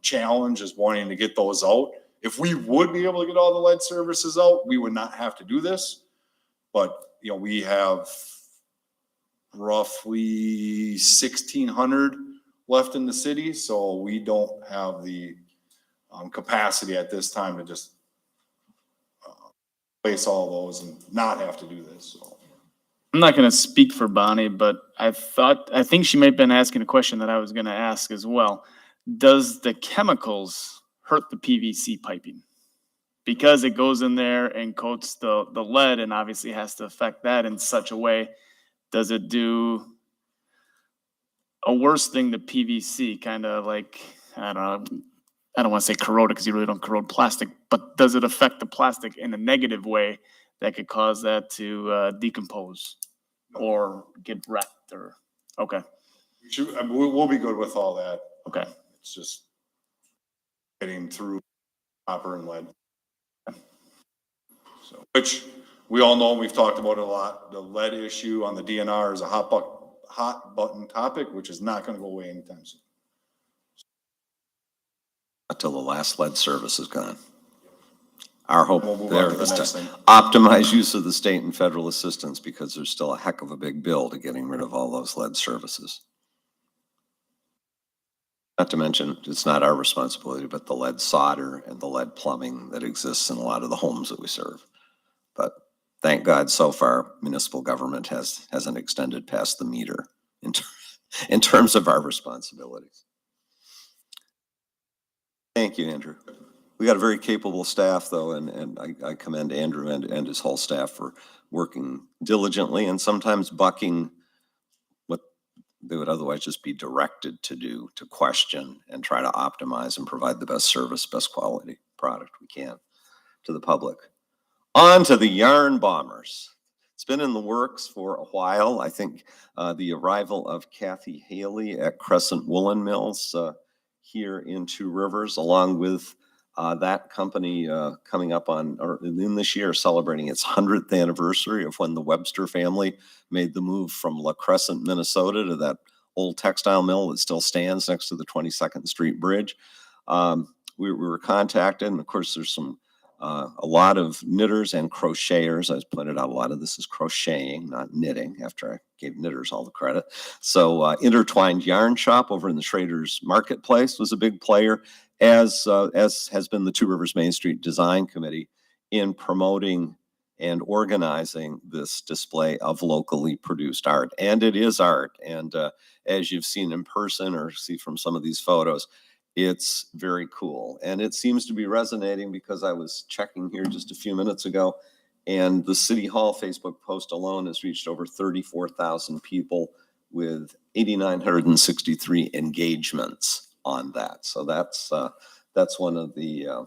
S15: challenge, is wanting to get those out. If we would be able to get all the lead services out, we would not have to do this. But, you know, we have roughly 1,600 left in the city, so we don't have the capacity at this time to just place all those and not have to do this, so.
S1: I'm not gonna speak for Bonnie, but I think she may have been asking a question that I was gonna ask as well. Does the chemicals hurt the PVC piping? Because it goes in there and coats the lead and obviously has to affect that in such a way. Does it do a worse thing to PVC, kind of like, I don't know, I don't want to say corrode it because you really don't corrode plastic, but does it affect the plastic in a negative way that could cause that to decompose or get wrecked or, okay,
S15: We'll be good with all that.
S1: okay.
S15: It's just getting through copper and lead. So, which we all know, and we've talked about it a lot, the lead issue on the DNR is a hot button topic, which is not gonna go away anytime soon.
S4: Until the last lead service is gone. Our hope
S15: We'll move on
S4: there
S15: to the
S4: is
S15: next
S4: to
S15: thing.
S4: optimize use of the state and federal assistance, because there's still a heck of a big bill to getting rid of all those lead services. Not to mention, it's not our responsibility, but the lead solder and the lead plumbing that exists in a lot of the homes that we serve. But thank God, so far, municipal government hasn't extended past the meter in terms of our responsibilities. Thank you, Andrew. We got a very capable staff, though, and I commend Andrew and his whole staff for working diligently and sometimes bucking what they would otherwise just be directed to do, to question and try to optimize and provide the best service, best quality product we can to the public. On to the yarn bombers. It's been in the works for a while. I think the arrival of Kathy Haley at Crescent Woolen Mills here in Two Rivers, along with that company coming up on, or in this year, celebrating its 100th anniversary of when the Webster family made the move from La Crescent, Minnesota to that old textile mill that still stands next to the 22nd Street Bridge. We were contacted, and of course there's some a lot of knitters and crocheters. As pointed out, a lot of this is crocheting, not knitting, after I gave knitters all the credit. So Intertwined Yarn Shop over in the Schrader's Marketplace was a big player, as has been the Two Rivers Main Street Design Committee in promoting and organizing this display of locally produced art. And it is art. And as you've seen in person or see from some of these photos, it's very cool. And it seems to be resonating, because I was checking here just a few minutes ago, and the City Hall Facebook post alone has reached over 34,000 people with 8,963 engagements on that. So that's one of the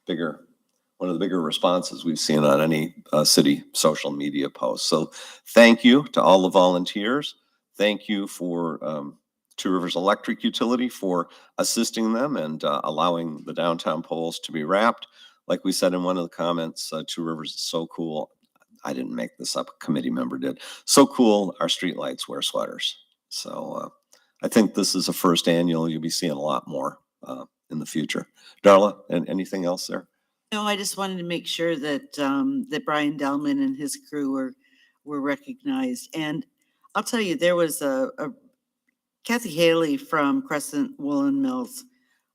S4: bigger responses we've seen on any city social media post. So thank you to all the volunteers. Thank you for Two Rivers Electric Utility for assisting them and allowing the downtown poles to be wrapped. Like we said in one of the comments, Two Rivers is so cool. I didn't make this up, a committee member did. So cool, our streetlights wear sweaters. So I think this is a first annual. You'll be seeing a lot more in the future. Darla, and anything else there?
S11: No, I just wanted to make sure that that Brian Delman and his crew were recognized. And I'll tell you, there was a Kathy Haley from Crescent Woolen Mills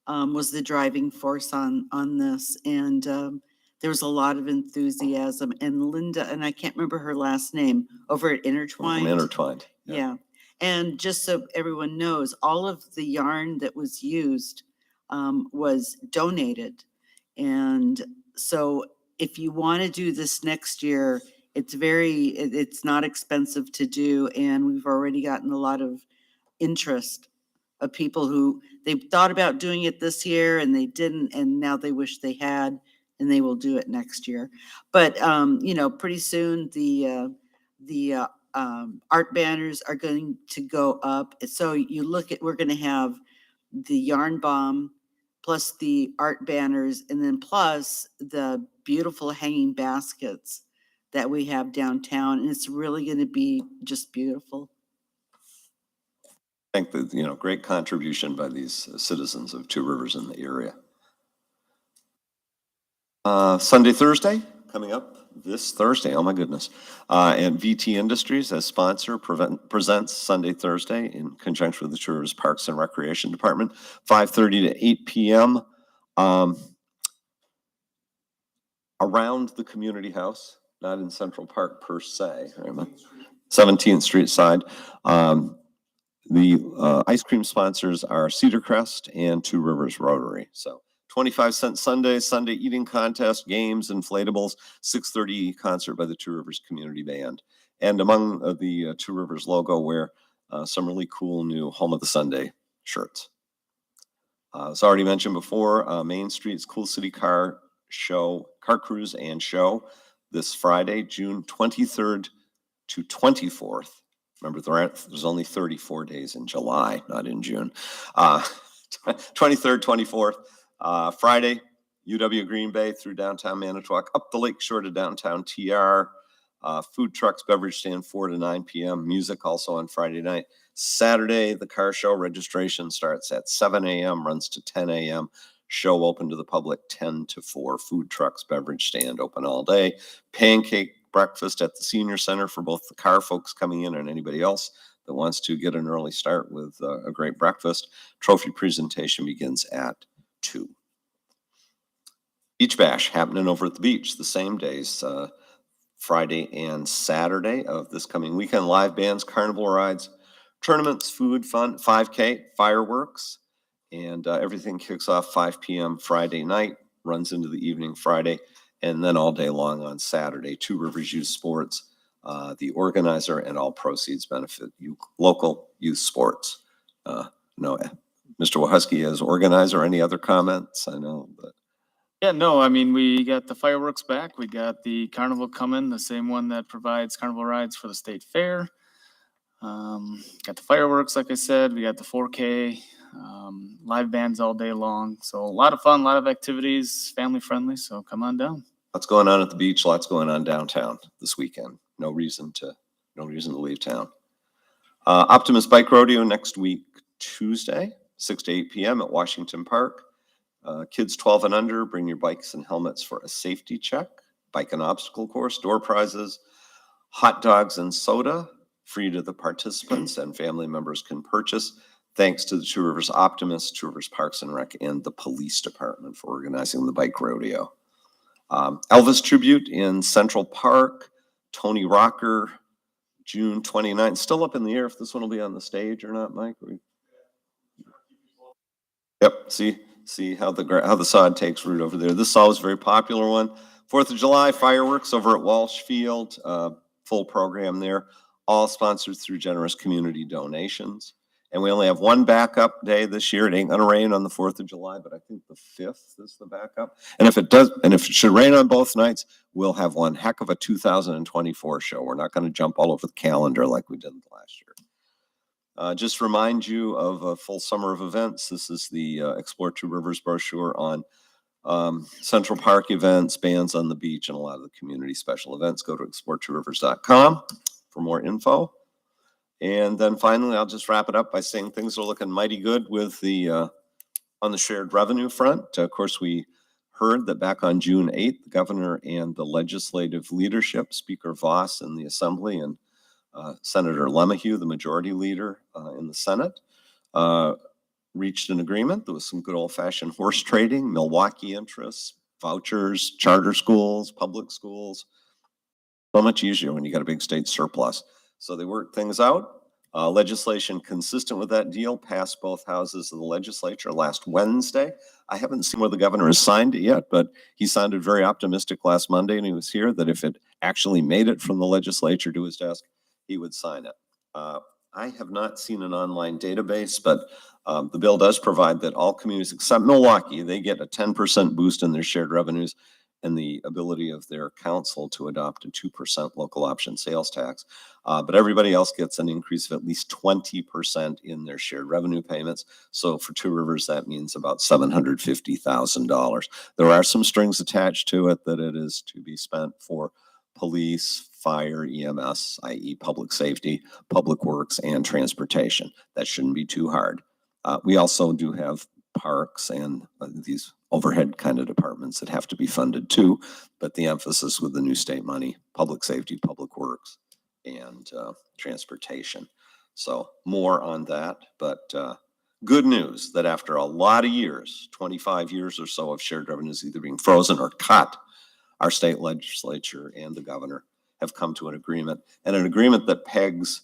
S11: was the driving force on this, and there was a lot of enthusiasm. And Linda, and I can't remember her last name, over at Intertwined.
S4: Intertwined.
S11: Yeah. And just so everyone knows, all of the yarn that was used was donated. And so if you want to do this next year, it's not expensive to do. And we've already gotten a lot of interest of people who they thought about doing it this year and they didn't, and now they wish they had, and they will do it next year. But pretty soon the art banners are going to go up. So we're going to have the Yarn Bomb plus the art banners, and then plus the beautiful hanging baskets that we have downtown. And it's really going to be just beautiful.
S4: I think that, you know, great contribution by these citizens of Two Rivers in the area. Sunday, Thursday, coming up this Thursday, oh my goodness. And VT Industries as sponsor presents Sunday, Thursday in conjunction with the Two Rivers Parks and Recreation Department, 5:30 to 8 p.m. Around the community house, not in Central Park per se, 17th Street side. The ice cream sponsors are Cedar Crest and Two Rivers Rotary. So 25-cent Sunday eating contest, games, inflatables, 6:30 concert by the Two Rivers Community Band. And among the Two Rivers logo, wear some really cool new Home of the Sunday shirts. As already mentioned before, Main Street's Cool City Car Cruise and Show this Friday, June 23rd to 24th. Remember, there's only 34 days in July, not in June. 23rd, 24th, Friday, UW Green Bay through downtown Manitowoc, up the lake shore to downtown TR. Food trucks, beverage stand 4 to 9 p.m. Music also on Friday night. Saturday, the car show registration starts at 7 a.m., runs to 10 a.m. Show open to the public 10 to 4. Food trucks, beverage stand open all day. Pancake breakfast at the senior center for both the car folks coming in and anybody else that wants to get an early start with a great breakfast. Trophy presentation begins at 2. Beach Bash happening over at the beach the same days, Friday and Saturday of this coming weekend. Live bands, carnival rides, tournaments, food, fun, 5K, fireworks, and everything kicks off 5 p.m. Friday night, runs into the evening Friday, and then all day long on Saturday. Two Rivers Youth Sports, the organizer, and all proceeds benefit local youth sports. No, Mr. Wahusky as organizer, any other comments? I know, but.
S1: Yeah, no, I mean, we got the fireworks back. We got the carnival coming, the same one that provides carnival rides for the state fair. Got the fireworks, like I said. We got the 4K, live bands all day long. So a lot of fun, a lot of activities, family friendly. So come on down.
S4: Lots going on at the beach, lots going on downtown this weekend. No reason to leave town. Optimus Bike Rodeo next week, Tuesday, 6 to 8 p.m. at Washington Park. Kids 12 and under, bring your bikes and helmets for a safety check. Bike and obstacle course, door prizes, hot dogs and soda, free to the participants, and family members can purchase. Thanks to the Two Rivers Optimists, Two Rivers Parks and Rec, and the police department for organizing the bike rodeo. Elvis tribute in Central Park, Tony Rocker, June 29th. Still up in the air if this one will be on the stage or not, Mike. Yep, see how the sod takes root over there. This is always a very popular one. 4th of July fireworks over at Walsh Field, full program there, all sponsored through generous community donations. And we only have one backup day this year. It ain't gonna rain on the 4th of July, but I think the 5th is the backup. And if it should rain on both nights, we'll have one heck of a 2024 show. We're not gonna jump all over the calendar like we did last year. Just remind you of a full summer of events. This is the Explore Two Rivers brochure on Central Park events, bands on the beach, and a lot of the community special events. Go to exploretworivers.com for more info. And then finally, I'll just wrap it up by saying things are looking mighty good with the on the shared revenue front. Of course, we heard that back on June 8th, the governor and the legislative leadership, Speaker Voss in the Assembly and Senator Lemahue, the majority leader in the Senate, reached an agreement. There was some good old-fashioned horse trading, Milwaukee interests, vouchers, charter schools, public schools. So much easier when you got a big state surplus. So they worked things out. Legislation consistent with that deal passed both houses of the legislature last Wednesday. I haven't seen where the governor has signed it yet, but he sounded very optimistic last Monday, and he was here that if it actually made it from the legislature to his desk, he would sign it. I have not seen an online database, but the bill does provide that all communities except Milwaukee, they get a 10% boost in their shared revenues. and the ability of their council to adopt a 2% local option sales tax. But everybody else gets an increase of at least 20% in their shared revenue payments. So for Two Rivers, that means about $750,000. There are some strings attached to it that it is to be spent for police, fire, EMS, i.e. public safety, public works, and transportation. That shouldn't be too hard. We also do have parks and these overhead kind of departments that have to be funded too, but the emphasis with the new state money, public safety, public works, and transportation. So more on that, but good news that after a lot of years, 25 years or so of shared revenues either being frozen or cut, our state legislature and the governor have come to an agreement, and an agreement that pegs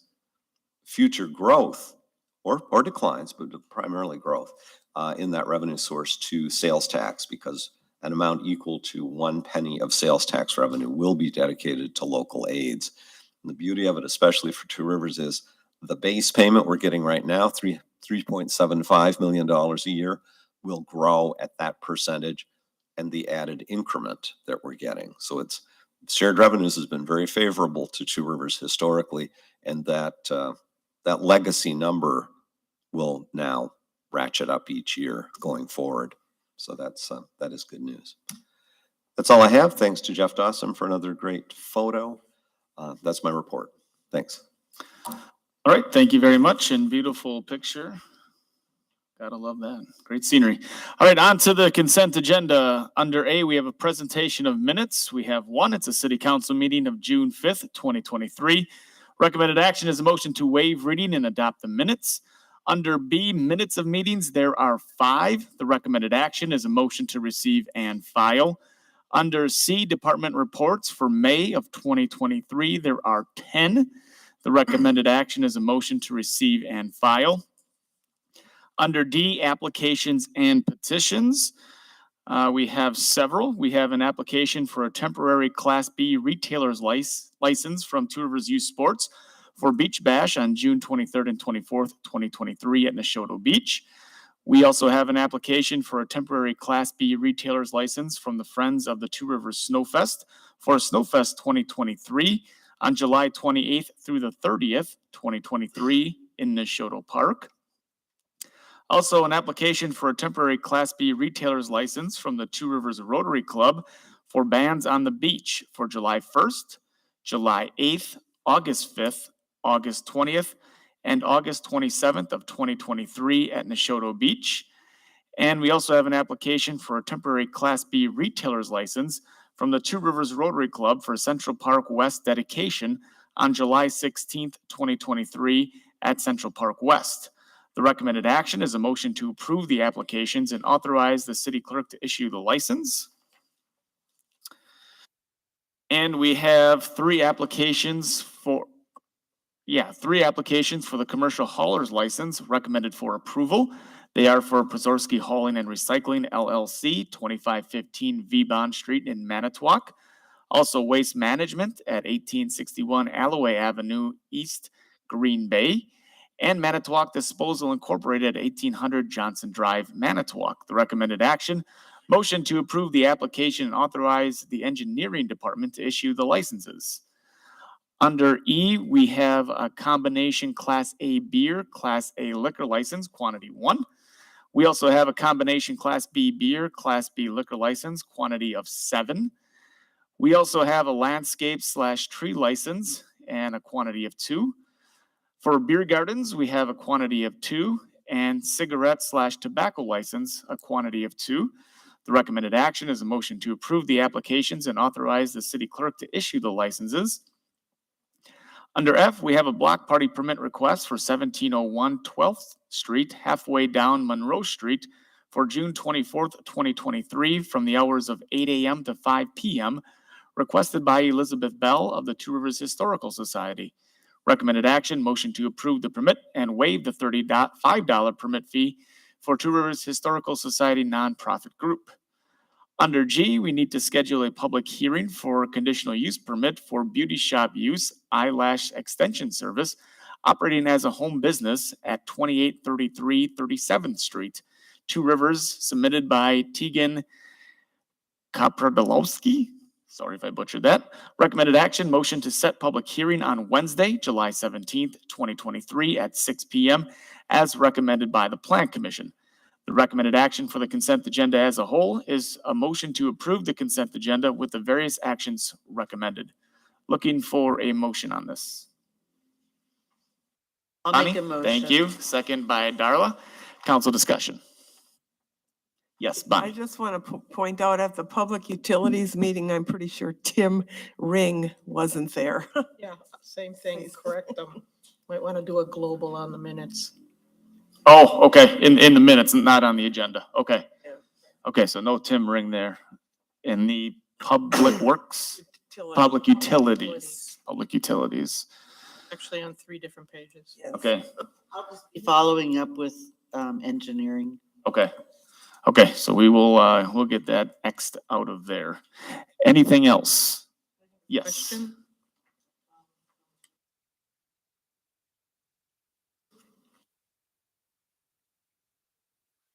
S4: future growth or declines, but primarily growth in that revenue source to sales tax, because an amount equal to 1 penny of sales tax revenue will be dedicated to local aids. And the beauty of it, especially for Two Rivers, is the base payment we're getting right now, $3.75 million a year, will grow at that percentage and the added increment that we're getting. So it's shared revenues has been very favorable to Two Rivers historically, and that that legacy number will now ratchet up each year going forward. So that is good news. That's all I have. Thanks to Jeff Dawson for another great photo. That's my report. Thanks.
S1: All right, thank you very much, and beautiful picture. Gotta love that. Great scenery. All right, on to the consent agenda. Under A, we have a presentation of minutes. We have one. It's a city council meeting of June 5th, 2023. Recommended action is a motion to waive reading and adopt the minutes. Under B, minutes of meetings, there are 5. The recommended action is a motion to receive and file. Under C, department reports for May of 2023, there are 10. The recommended action is a motion to receive and file. Under D, applications and petitions, we have several. We have an application for a temporary Class B retailer's license from Two Rivers Youth Sports for Beach Bash on June 23rd and 24th, 2023 at Neshoto Beach. We also have an application for a temporary Class B retailer's license from the Friends of the Two Rivers Snowfest for Snowfest 2023 on July 28th through the 30th, 2023 in Neshoto Park. Also, an application for a temporary Class B retailer's license from the Two Rivers Rotary Club for bands on the beach for July 1st, July 8th, August 5th, August 20th, and August 27th of 2023 at Neshoto Beach. And we also have an application for a temporary Class B retailer's license from the Two Rivers Rotary Club for Central Park West dedication on July 16th, 2023 at Central Park West. The recommended action is a motion to approve the applications and authorize the city clerk to issue the license. And we have 3 applications for the commercial hauler's license recommended for approval. They are for Prozorski Hauling and Recycling LLC, 2515 V Bond Street in Manitowoc. Also Waste Management at 1861 Alloway Avenue East, Green Bay. And Manitowoc Disposal Incorporated at 1800 Johnson Drive, Manitowoc. The recommended action, motion to approve the application and authorize the engineering department to issue the licenses. Under E, we have a combination Class A beer, Class A liquor license, quantity 1. We also have a combination Class B beer, Class B liquor license, quantity of 7. We also have a landscape/tree license and a quantity of 2. For beer gardens, we have a quantity of 2, and cigarette/tobacco license, a quantity of 2. The recommended action is a motion to approve the applications and authorize the city clerk to issue the licenses. Under F, we have a block party permit request for 1701 12th Street, halfway down Monroe Street for June 24th, 2023, from the hours of 8 a.m. to 5 p.m., requested by Elizabeth Bell of the Two Rivers Historical Society. Recommended action, motion to approve the permit and waive the $35 permit fee for Two Rivers Historical Society nonprofit group. Under G, we need to schedule a public hearing for a conditional use permit for beauty shop use eyelash extension service operating as a home business at 2833 37th Street, Two Rivers, submitted by Tegan Kapradolowski. Sorry if I butchered that. Recommended action, motion to set public hearing on Wednesday, July 17th, 2023 at 6 p.m. as recommended by the Plan Commission. The recommended action for the consent agenda as a whole is a motion to approve the consent agenda with the various actions recommended. Looking for a motion on this.
S11: I'll make
S1: Bonnie,
S11: a motion.
S1: thank you. Second by Darla. Council discussion. Yes,
S3: I
S1: Bonnie.
S3: just want to point out at the Public Utilities meeting, I'm pretty sure Tim Ring wasn't there.
S12: Yeah, same thing, correct them. Might want to do a global on the minutes.
S1: Oh, okay, in the minutes, not on the agenda. Okay.
S3: Yeah.
S1: Okay, so no Tim Ring there. In the Public Works, Public Utilities, Public Utilities.
S12: Actually on 3 different pages.
S3: Yes.
S1: Okay,
S11: I'll just be following up with engineering.
S1: okay. Okay, so we will, we'll get that X'd out of there. Anything else? Yes.
S12: Question?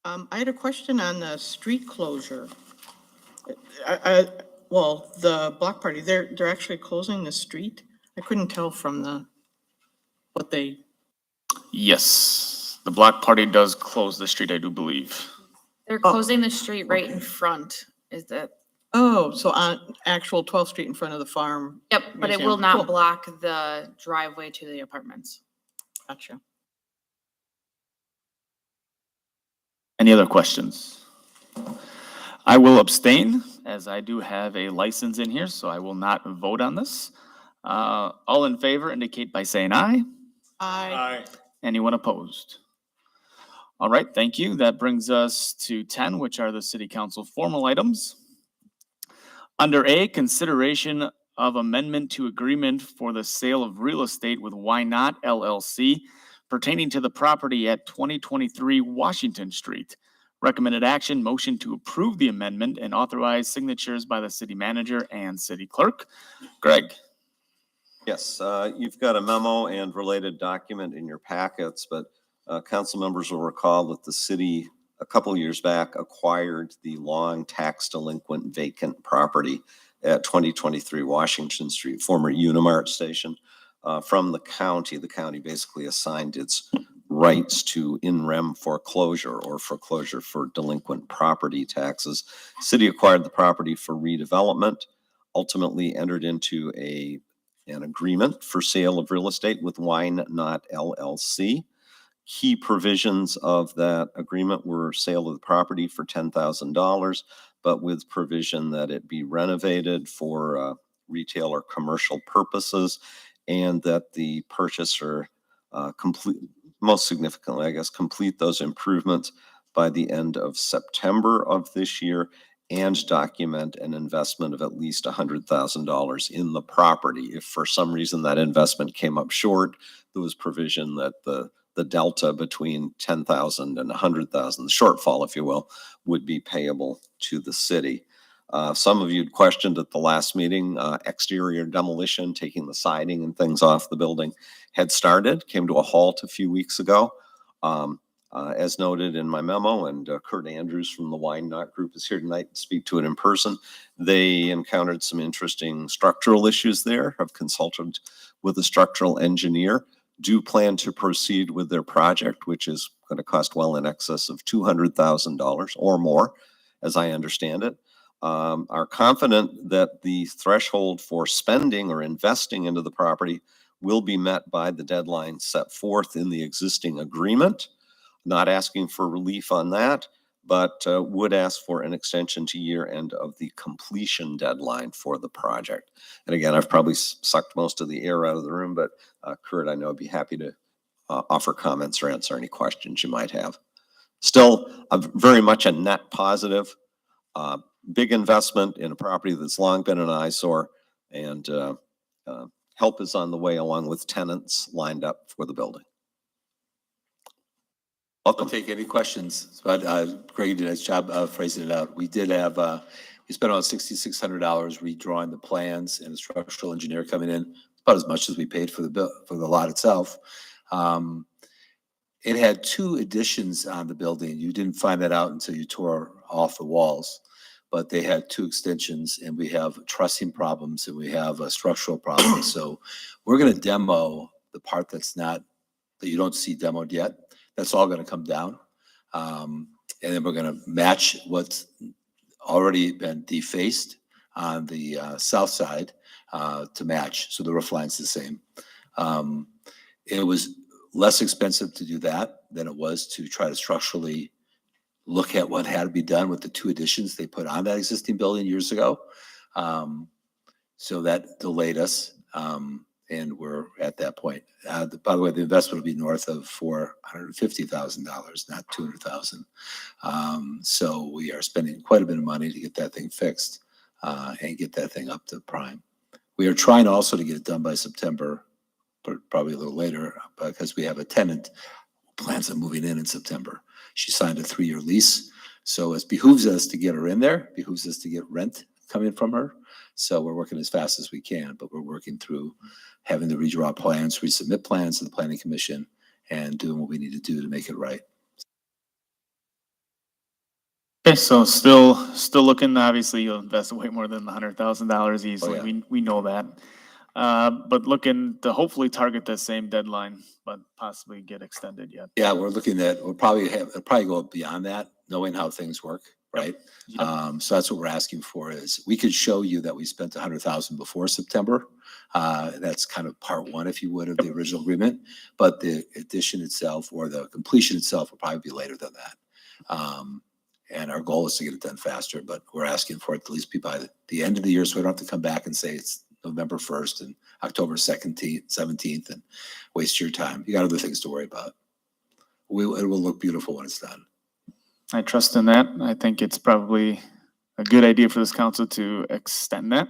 S12: I had a question on the street closure. Well, the block party, they're actually closing the street? I couldn't tell from what they,
S1: Yes, the block party does close the street, I do believe.
S7: They're closing the street right in front. Is that?
S12: so on actual 12th Street in front of the farm.
S7: Yep, but it
S12: Museum.
S7: will not
S12: Cool.
S7: block the driveway to the apartments.
S12: Gotcha.
S1: Any other questions? I will abstain, as I do have a license in here, so I will not vote on this. All in favor indicate by saying aye.
S12: Aye.
S1: Anyone opposed? All right, thank you. That brings us to 10, which are the city council formal items. Under A, consideration of amendment to agreement for the sale of real estate with Why Not LLC pertaining to the property at 2023 Washington Street. Recommended action, motion to approve the amendment and authorize signatures by the city manager and city clerk. Greg.
S4: Yes, you've got a memo and related document in your packets, but council members will recall that the city, a couple years back, acquired the long tax delinquent vacant property at 2023 Washington Street, former Unimart station, from the county. The county basically assigned its rights to in rem foreclosure or foreclosure for delinquent property taxes. City acquired the property for redevelopment, ultimately entered into an agreement for sale of real estate with Why Not LLC. Key provisions of that agreement were sale of the property for $10,000, but with provision that it be renovated for retail or commercial purposes, and that the purchaser most significantly, I guess, complete those improvements by the end of September of this year and document an investment of at least $100,000 in the property. If for some reason that investment came up short, there was provision that the delta between 10,000 and 100,000, the shortfall, if you will, would be payable to the city. Some of you had questioned at the last meeting, exterior demolition, taking the siding and things off the building had started, came to a halt a few weeks ago. As noted in my memo, and Kurt Andrews from the Why Not Group is here tonight to speak to it in person. They encountered some interesting structural issues there, have consulted with a structural engineer, do plan to proceed with their project, which is going to cost well in excess of $200,000 or more, as I understand it. Are confident that the threshold for spending or investing into the property will be met by the deadline set forth in the existing agreement. Not asking for relief on that, but would ask for an extension to year end of the completion deadline for the project. And again, I've probably sucked most of the air out of the room, but Kurt, I know I'd be happy to offer comments or answer any questions you might have. Still, very much a net positive. Big investment in a property that's long been an eyesore, and help is on the way along with tenants lined up for the building.
S16: I'll take any questions, but Greg did a nice job phrasing it out. We did have, we spent about $6,600 redrawing the plans and a structural engineer coming in. It's about as much as we paid for the lot itself. It had 2 additions on the building. You didn't find that out until you tore off the walls. but they had two extensions and we have trussing problems and we have structural problems. So we're gonna demo the part that's not, that you don't see demoed yet. That's all gonna come down. And then we're gonna match what's already been defaced on the south side to match, so the roof line's the same. It was less expensive to do that than it was to try to structurally look at what had to be done with the two additions they put on that existing building years ago. So that delayed us, and we're at that point. By the way, the investment will be north of $450,000, not $200,000. So we are spending quite a bit of money to get that thing fixed and get that thing up to prime. We are trying also to get it done by September, but probably a little later, because we have a tenant who plans on moving in September. She signed a 3-year lease, so it behooves us to get her in there, behooves us to get rent coming from her. So we're working as fast as we can, but we're working through having to redraw plans, resubmit plans to the planning commission, and doing what we need to do to make it right.
S1: Okay, so still looking, obviously you'll invest way more than the $100,000 easily.
S16: Oh, yeah.
S1: We know that. But looking to hopefully target the same deadline, but possibly get extended yet.
S16: Yeah, we'll probably go beyond that, knowing how things work, right?
S1: Yep.
S16: So that's what we're asking for is we could show you that we spent 100,000 before September. That's kind of part one, if you would, of the original agreement. But the addition itself or the completion itself will probably be later than that. And our goal is to get it done faster, but we're asking for it to at least be by the end of the year, so we don't have to come back and say it's November 1st and October 17th and waste your time. You got other things to worry about. It will look beautiful when it's done.
S1: I trust in that. I think it's probably a good idea for this council to extend that.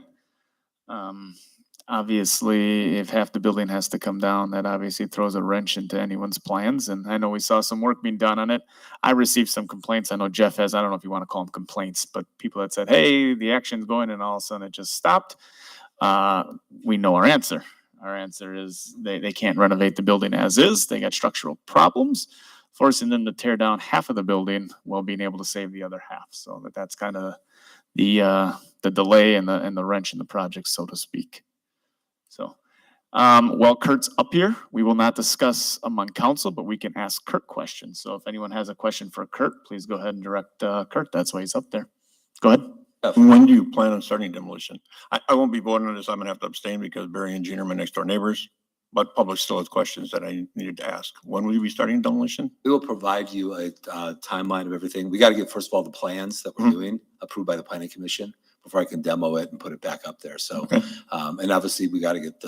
S1: Obviously, if half the building has to come down, that obviously throws a wrench into anyone's plans. And I know we saw some work being done on it. I received some complaints. I know Jeff has, I don't know if you want to call them complaints, but people that said, hey, the action's going, and all of a sudden it just stopped. We know our answer. Our answer is they can't renovate the building as is. They got structural problems, forcing them to tear down half of the building while being able to save the other half. So that's kind of the delay and the wrench in the project, so to speak. So, while Kurt's up here, we will not discuss among council, but we can ask Kurt questions. So if anyone has a question for Kurt, please go ahead and direct Kurt. That's why he's up there. Go ahead.
S5: When do you plan on starting demolition? I won't be voting on this. I'm gonna have to abstain because Barry and Gene are my next door neighbors. But public still has questions that I needed to ask. When will you be starting demolition?
S16: We will provide you a timeline of everything. We got to get, first of all, the plans that we're doing approved by the planning commission before I can demo it and put it back up there. So, and obviously we got to get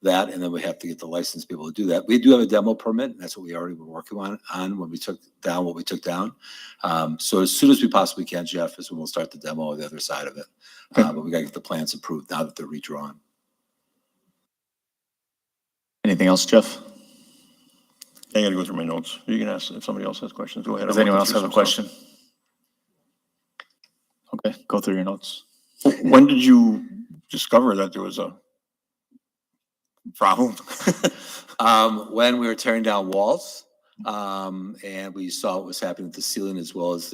S16: that, and then we have to get the license to be able to do that. We do have a demo permit, and that's what we already were working on when we took down what we took down. So as soon as we possibly can, Jeff, is when we'll start the demo of the other side of it. But we got to get the plans approved now that they're redrawn.
S1: Anything else, Jeff?
S5: I gotta go through my notes. You can ask if somebody else has questions. Go ahead.
S1: Does anyone else have a question? Okay, go through your notes.
S5: When did you discover that there was a problem?
S16: When we were tearing down walls, and we saw what was happening with the ceiling as well as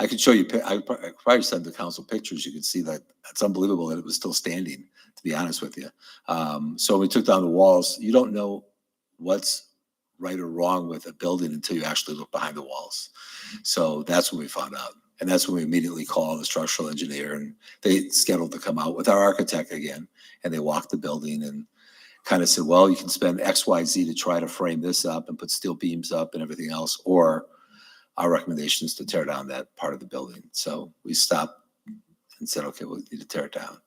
S16: I could show you, I probably sent the council pictures. You could see that it's unbelievable that it was still standing, to be honest with you. So when we took down the walls, you don't know what's right or wrong with a building until you actually look behind the walls. So that's when we found out. And that's when we immediately called the structural engineer, and they scheduled to come out with our architect again. And they walked the building and kind of said, well, you can spend X, Y, Z to try to frame this up and put steel beams up and everything else, or our recommendation is to tear down that part of the building. So we stopped and said, okay, we need to tear it down.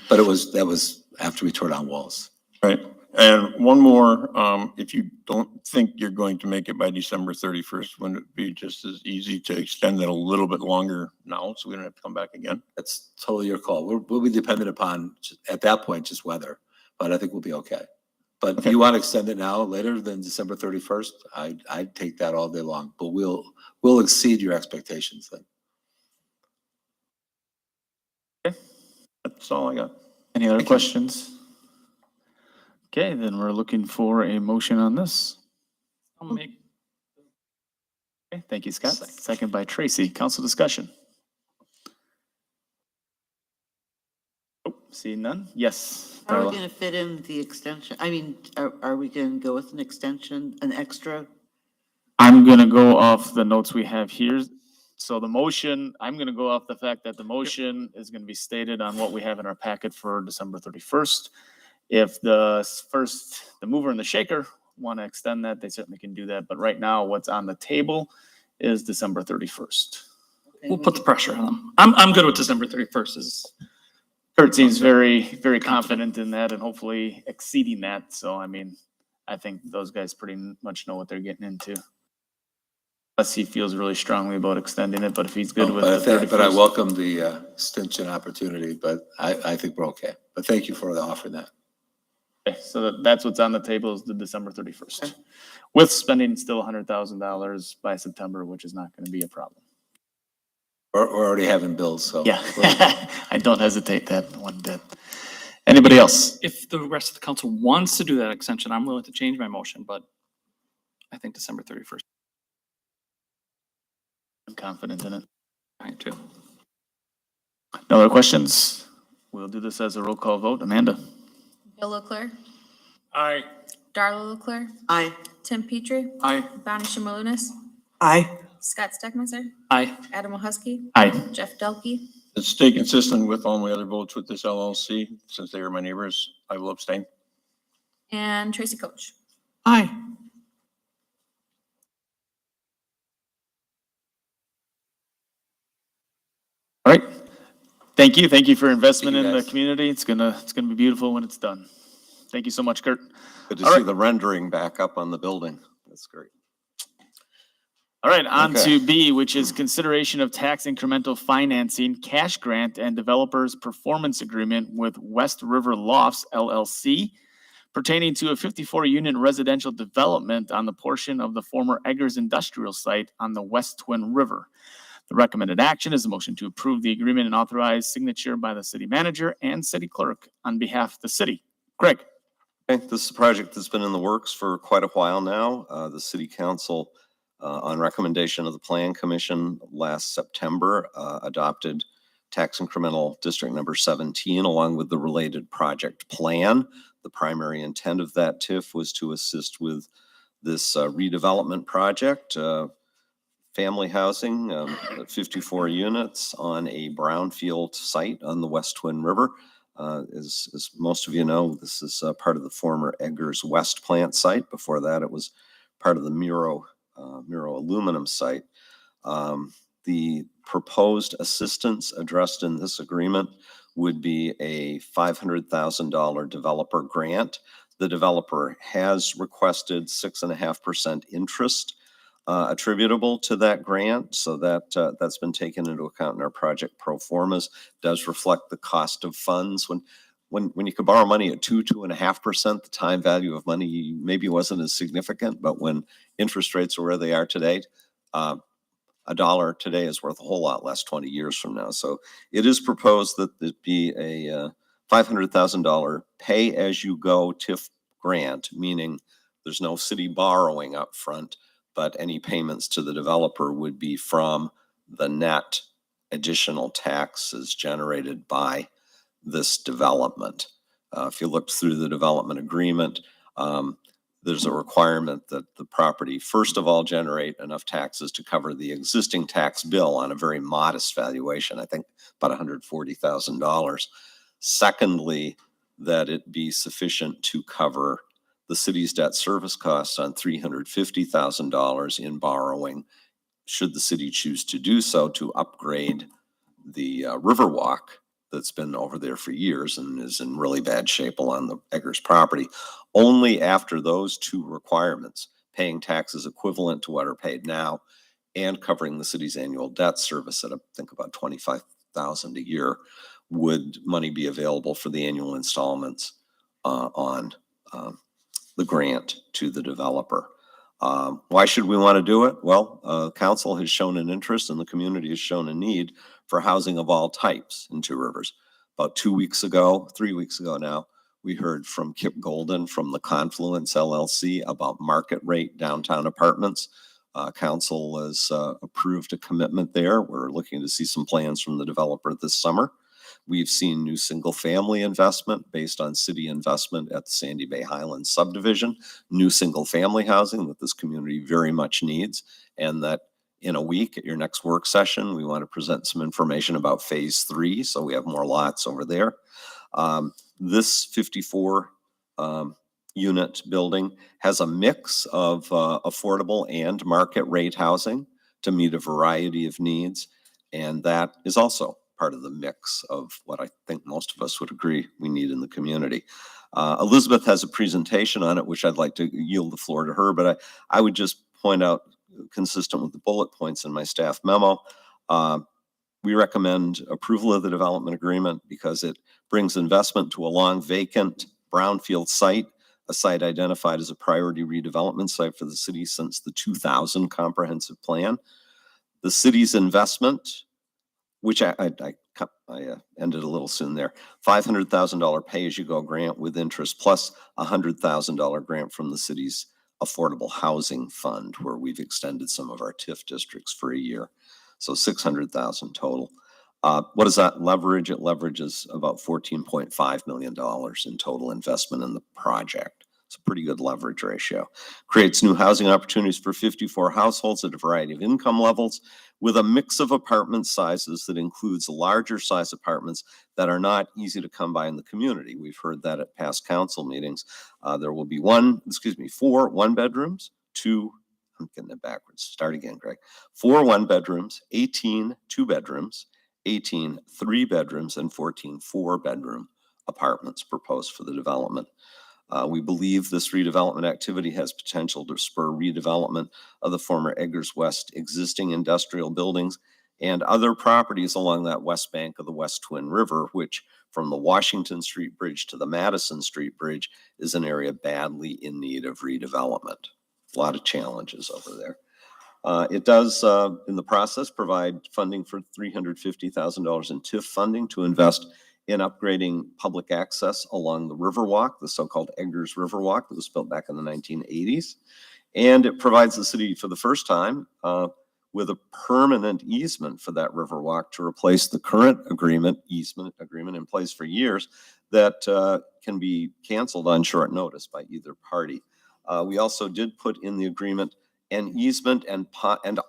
S16: But that was after we tore down walls.
S5: Right. And one more, if you don't think you're going to make it by December 31st, wouldn't it be just as easy to extend it a little bit longer now so we don't have to come back again?
S16: That's totally your call. We'll be dependent upon, at that point, just weather, but I think we'll be okay. But if you want to extend it now later than December 31st, I'd take that all day long, but we'll exceed your expectations then.
S1: Okay.
S5: That's all I got.
S1: Any other questions? Okay, then we're looking for a motion on this.
S14: I'll make.
S1: Okay, thank you, Scott. Second by Tracy. Council discussion. See none? Yes,
S11: How are we
S1: Darla.
S11: gonna fit in the extension? I mean, are we gonna go with an extension, an extra?
S1: I'm gonna go off the notes we have here. So the motion, I'm gonna go off the fact that the motion is gonna be stated on what we have in our packet for December 31st. If the mover and the shaker want to extend that, they certainly can do that. But right now, what's on the table is December 31st.
S14: We'll put the pressure on them. I'm good with December 31st is,
S1: Kurt seems very, very confident in that and hopefully exceeding that. So, I mean, I think those guys pretty much know what they're getting into. Unless he feels really strongly about extending it, but if he's good with the
S16: But I
S1: 31st.
S16: welcome the extension opportunity, but I think we're okay. But thank you for offering that.
S1: Okay, so that's what's on the table is the December 31st. With spending still $100,000 by September, which is not going to be a problem.
S16: We're already having bills, so.
S1: Yeah, I don't hesitate that one bit. Anybody else?
S14: if the rest of the council wants to do that extension, I'm willing to change my motion, but I think December 31st.
S1: I'm confident in it.
S14: I too.
S1: No other questions? We'll do this as a roll call vote. Amanda?
S2: Bill Leclerc,
S6: Aye.
S2: Darla Leclerc,
S11: Aye.
S2: Tim Petrie,
S14: Aye.
S2: Bonnie Shimalunas,
S3: Aye.
S2: Scott Steckmeister,
S14: Aye.
S2: Adam Husky,
S1: Aye.
S2: Jeff Delkey,
S5: To stay consistent with all my other votes with this LLC, since they are my neighbors, I will abstain.
S2: and Tracy Coach.
S12: Aye.
S1: All right. Thank you. Thank you for investment
S16: Thank you,
S1: in the
S16: guys.
S1: community. It's gonna be beautiful when it's done. Thank you so much, Kurt.
S4: Good to
S1: All
S4: see
S1: right.
S4: the rendering back up on the building. That's great.
S1: All right, on
S4: Okay.
S1: to B, which is consideration of tax incremental financing, cash grant, and developers performance agreement with West River Lofts LLC pertaining to a 54-unit residential development on the portion of the former Eggers Industrial Site on the West Twin River. The recommended action is a motion to approve the agreement and authorize signature by the city manager and city clerk on behalf of the city. Greg?
S4: Okay, this is a project that's been in the works for quite a while now. The city council, on recommendation of the Plan Commission last September, adopted tax incremental district number 17 along with the related project plan. The primary intent of that TIF was to assist with this redevelopment project, family housing, 54 units on a brownfield site on the West Twin River. As most of you know, this is part of the former Eggers West plant site. Before that, it was part of the Muro aluminum site. The proposed assistance addressed in this agreement would be a $500,000 developer grant. The developer has requested 6.5% interest attributable to that grant. So that's been taken into account in our project pro formas, does reflect the cost of funds. When you could borrow money at 2.5%, the time value of money maybe wasn't as significant, but when interest rates are where they are today, a dollar today is worth a whole lot less 20 years from now. So it is proposed that it be a $500,000 pay-as-you-go TIF grant, meaning there's no city borrowing up front, but any payments to the developer would be from the net additional taxes generated by this development. If you looked through the development agreement, there's a requirement that the property, first of all, generate enough taxes to cover the existing tax bill on a very modest valuation, I think about $140,000. Secondly, that it be sufficient to cover the city's debt service costs on $350,000 in borrowing, should the city choose to do so, to upgrade the Riverwalk that's been over there for years and is in really bad shape along the Eggers property. Only after those two requirements, paying taxes equivalent to what are paid now and covering the city's annual debt service at I think about $25,000 a year, would money be available for the annual installments on the grant to the developer. Why should we want to do it? Well, council has shown an interest and the community has shown a need for housing of all types in Two Rivers. About 3 weeks ago now, we heard from Kip Golden from the Confluence LLC about market rate downtown apartments. Council has approved a commitment there. We're looking to see some plans from the developer this summer. We've seen new single-family investment based on city investment at the Sandy Bay Highlands subdivision, new single-family housing that this community very much needs, and that in a week at your next work session, we want to present some information about phase 3, so we have more lots over there. This 54 unit building has a mix of affordable and market rate housing to meet a variety of needs, and that is also part of the mix of what I think most of us would agree we need in the community. Elizabeth has a presentation on it, which I'd like to yield the floor to her, but I would just point out, consistent with the bullet points in my staff memo, we recommend approval of the development agreement because it brings investment to a long vacant brownfield site, a site identified as a priority redevelopment site for the city since the 2000 comprehensive plan. The city's investment, which I ended a little soon there, $500,000 pay-as-you-go grant with interest plus a $100,000 grant from the city's affordable housing fund, where we've extended some of our TIF districts for a year. So 600,000 total. What does that leverage? It leverages about $14.5 million in total investment in the project. It's a pretty good leverage ratio. Creates new housing opportunities for 54 households at a variety of income levels with a mix of apartment sizes that includes larger size apartments that are not easy to come by in the community. We've heard that at past council meetings. There will be 4 one-bedrooms, 2, I'm getting it backwards, start again, Greg. 4 one-bedrooms, 18 two-bedrooms, 18 3-bedrooms, and 14 4-bedroom apartments proposed for the development. We believe this redevelopment activity has potential to spur redevelopment of the former Eggers West existing industrial buildings and other properties along that west bank of the West Twin River, which from the Washington Street Bridge to the Madison Street Bridge is an area badly in need of redevelopment. A lot of challenges over there. It does, in the process, provide funding for $350,000 in TIF funding to invest in upgrading public access along the Riverwalk, the so-called Eggers Riverwalk that was built back in the 1980s. And it provides the city for the first time with a permanent easement for that Riverwalk to replace the current easement agreement in place for years that can be canceled on short notice by either party. We also did put in the agreement an easement and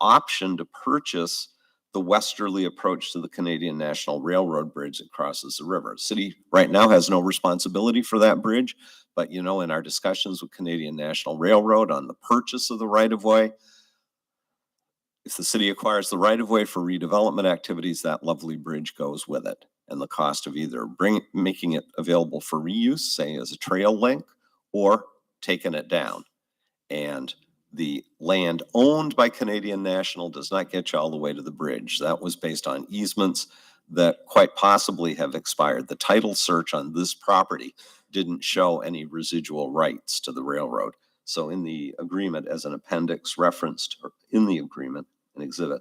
S4: option to purchase the westerly approach to the Canadian National Railroad bridge that crosses the river. City right now has no responsibility for that bridge, but in our discussions with Canadian National Railroad on the purchase of the right-of-way, if the city acquires the right-of-way for redevelopment activities, that lovely bridge goes with it. And the cost of either making it available for reuse, say as a trail link, or taking it down. And the land owned by Canadian National does not get you all the way to the bridge. That was based on easements that quite possibly have expired. The title search on this property didn't show any residual rights to the railroad. So in the agreement, as an appendix referenced, or in the agreement, an exhibit,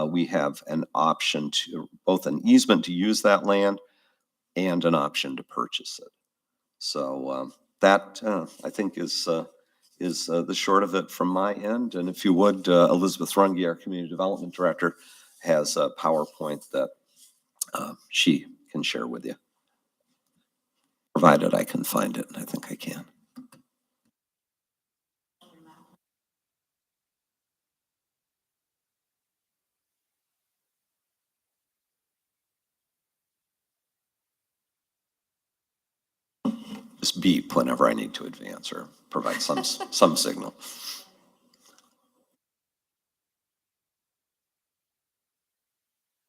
S4: we have an option to, both an easement to use that land and an option to purchase it. So that I think is the short of it from my end. And if you would, Elizabeth Runge, our Community Development Director, has a PowerPoint that she can share with you. Provided I can find it, and I think I can. Just beep whenever I need to advance or provide some signal.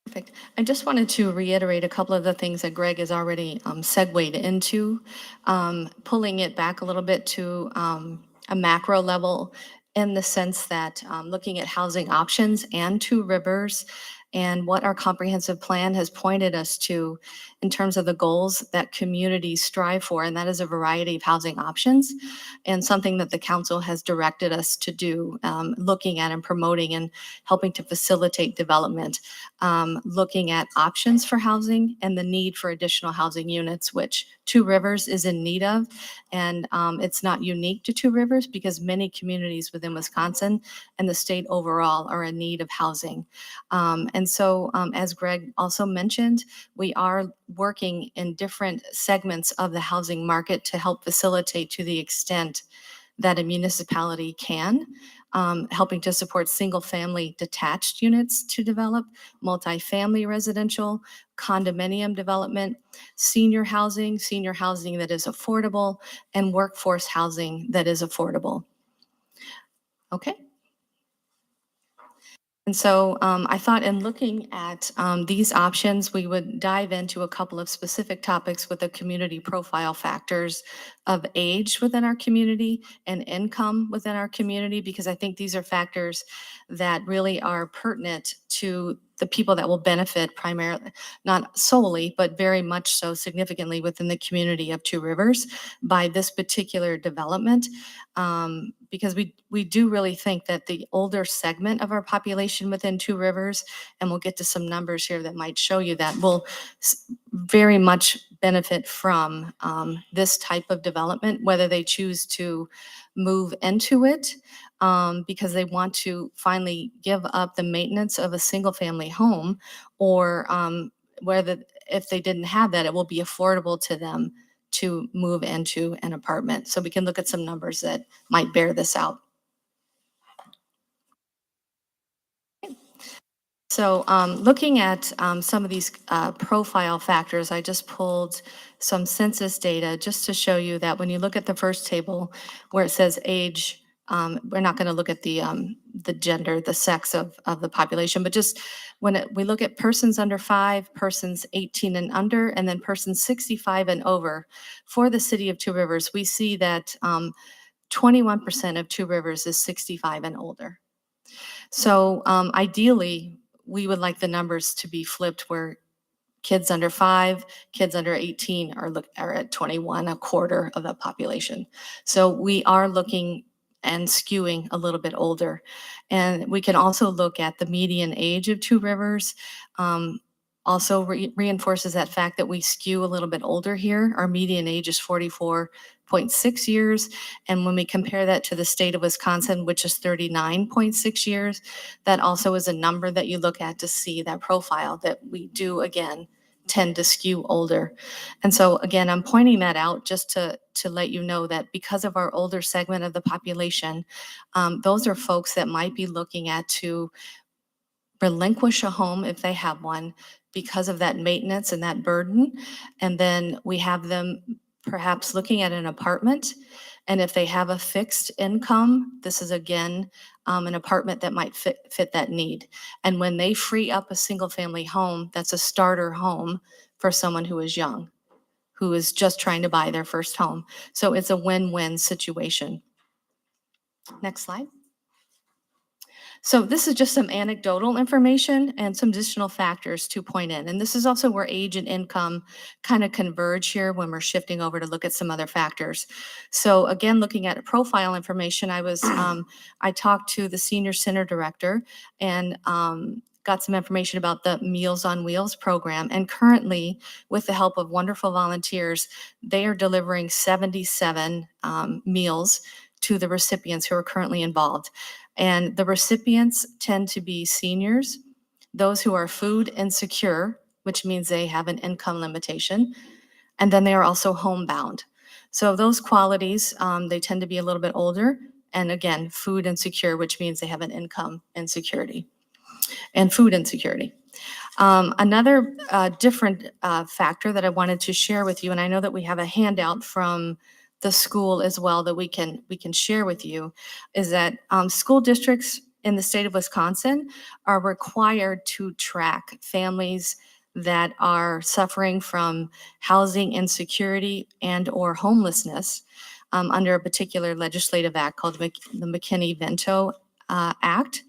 S17: Perfect. I just wanted to reiterate a couple of the things that Greg has already segued into, pulling it back a little bit to a macro level in the sense that looking at housing options and Two Rivers and what our comprehensive plan has pointed us to in terms of the goals that communities strive for, and that is a variety of housing options and something that the council has directed us to do, looking at and promoting and helping to facilitate development, looking at options for housing and the need for additional housing units, which Two Rivers is in need of. And it's not unique to Two Rivers because many communities within Wisconsin and the state overall are in need of housing. And so, as Greg also mentioned, we are working in different segments of the housing market to help facilitate to the extent that a municipality can, helping to support single-family detached units to develop, multifamily residential, condominium development, senior housing that is affordable, and workforce housing that is affordable. Okay. And so I thought in looking at these options, we would dive into a couple of specific topics with the community profile factors of age within our community and income within our community, because I think these are factors that really are pertinent to the people that will benefit primarily, not solely, but very much so significantly within the community of Two Rivers by this particular development. Because we do really think that the older segment of our population within Two Rivers, and we'll get to some numbers here that might show you that, will very much benefit from this type of development, whether they choose to move into it because they want to finally give up the maintenance of a single-family home, or whether if they didn't have that, it will be affordable to them to move into an apartment. So we can look at some numbers that might bear this out. So looking at some of these profile factors, I just pulled some census data just to show you that when you look at the first table where it says age, we're not going to look at the gender, the sex of the population, but just when we look at persons under 5, persons 18 and under, and then persons 65 and over for the city of Two Rivers, we see that 21% of Two Rivers is 65 and older. So ideally, we would like the numbers to be flipped where kids under 5, kids under 18 are at 21, a quarter of the population. So we are looking and skewing a little bit older. And we can also look at the median age of Two Rivers. Also reinforces that fact that we skew a little bit older here. Our median age is 44.6 years. And when we compare that to the state of Wisconsin, which is 39.6 years, that also is a number that you look at to see that profile that we do, again, tend to skew older. And so again, I'm pointing that out just to let you know that because of our older segment of the population, those are folks that might be looking at to relinquish a home if they have one because of that maintenance and that burden. And then we have them perhaps looking at an apartment. And if they have a fixed income, this is again an apartment that might fit that need. And when they free up a single family home, that's a starter home for someone who is young, who is just trying to buy their first home. So it's a win-win situation. Next slide. So this is just some anecdotal information and some additional factors to point in. And this is also where age and income kind of converge here when we're shifting over to look at some other factors. So again, looking at profile information, I talked to the senior center director and got some information about the Meals on Wheels program. And currently, with the help of wonderful volunteers, they are delivering 77 meals to the recipients who are currently involved. And the recipients tend to be seniors, those who are food insecure, which means they have an income limitation, and then they are also homebound. So those qualities, they tend to be a little bit older, and again, food insecure, which means they have an income insecurity and food insecurity. Another different factor that I wanted to share with you, and I know that we have a handout from the school as well that we can share with you, is that school districts in the state of Wisconsin are required to track families that are suffering from housing insecurity and or homelessness under a particular legislative act called the McKinney-Vento Act.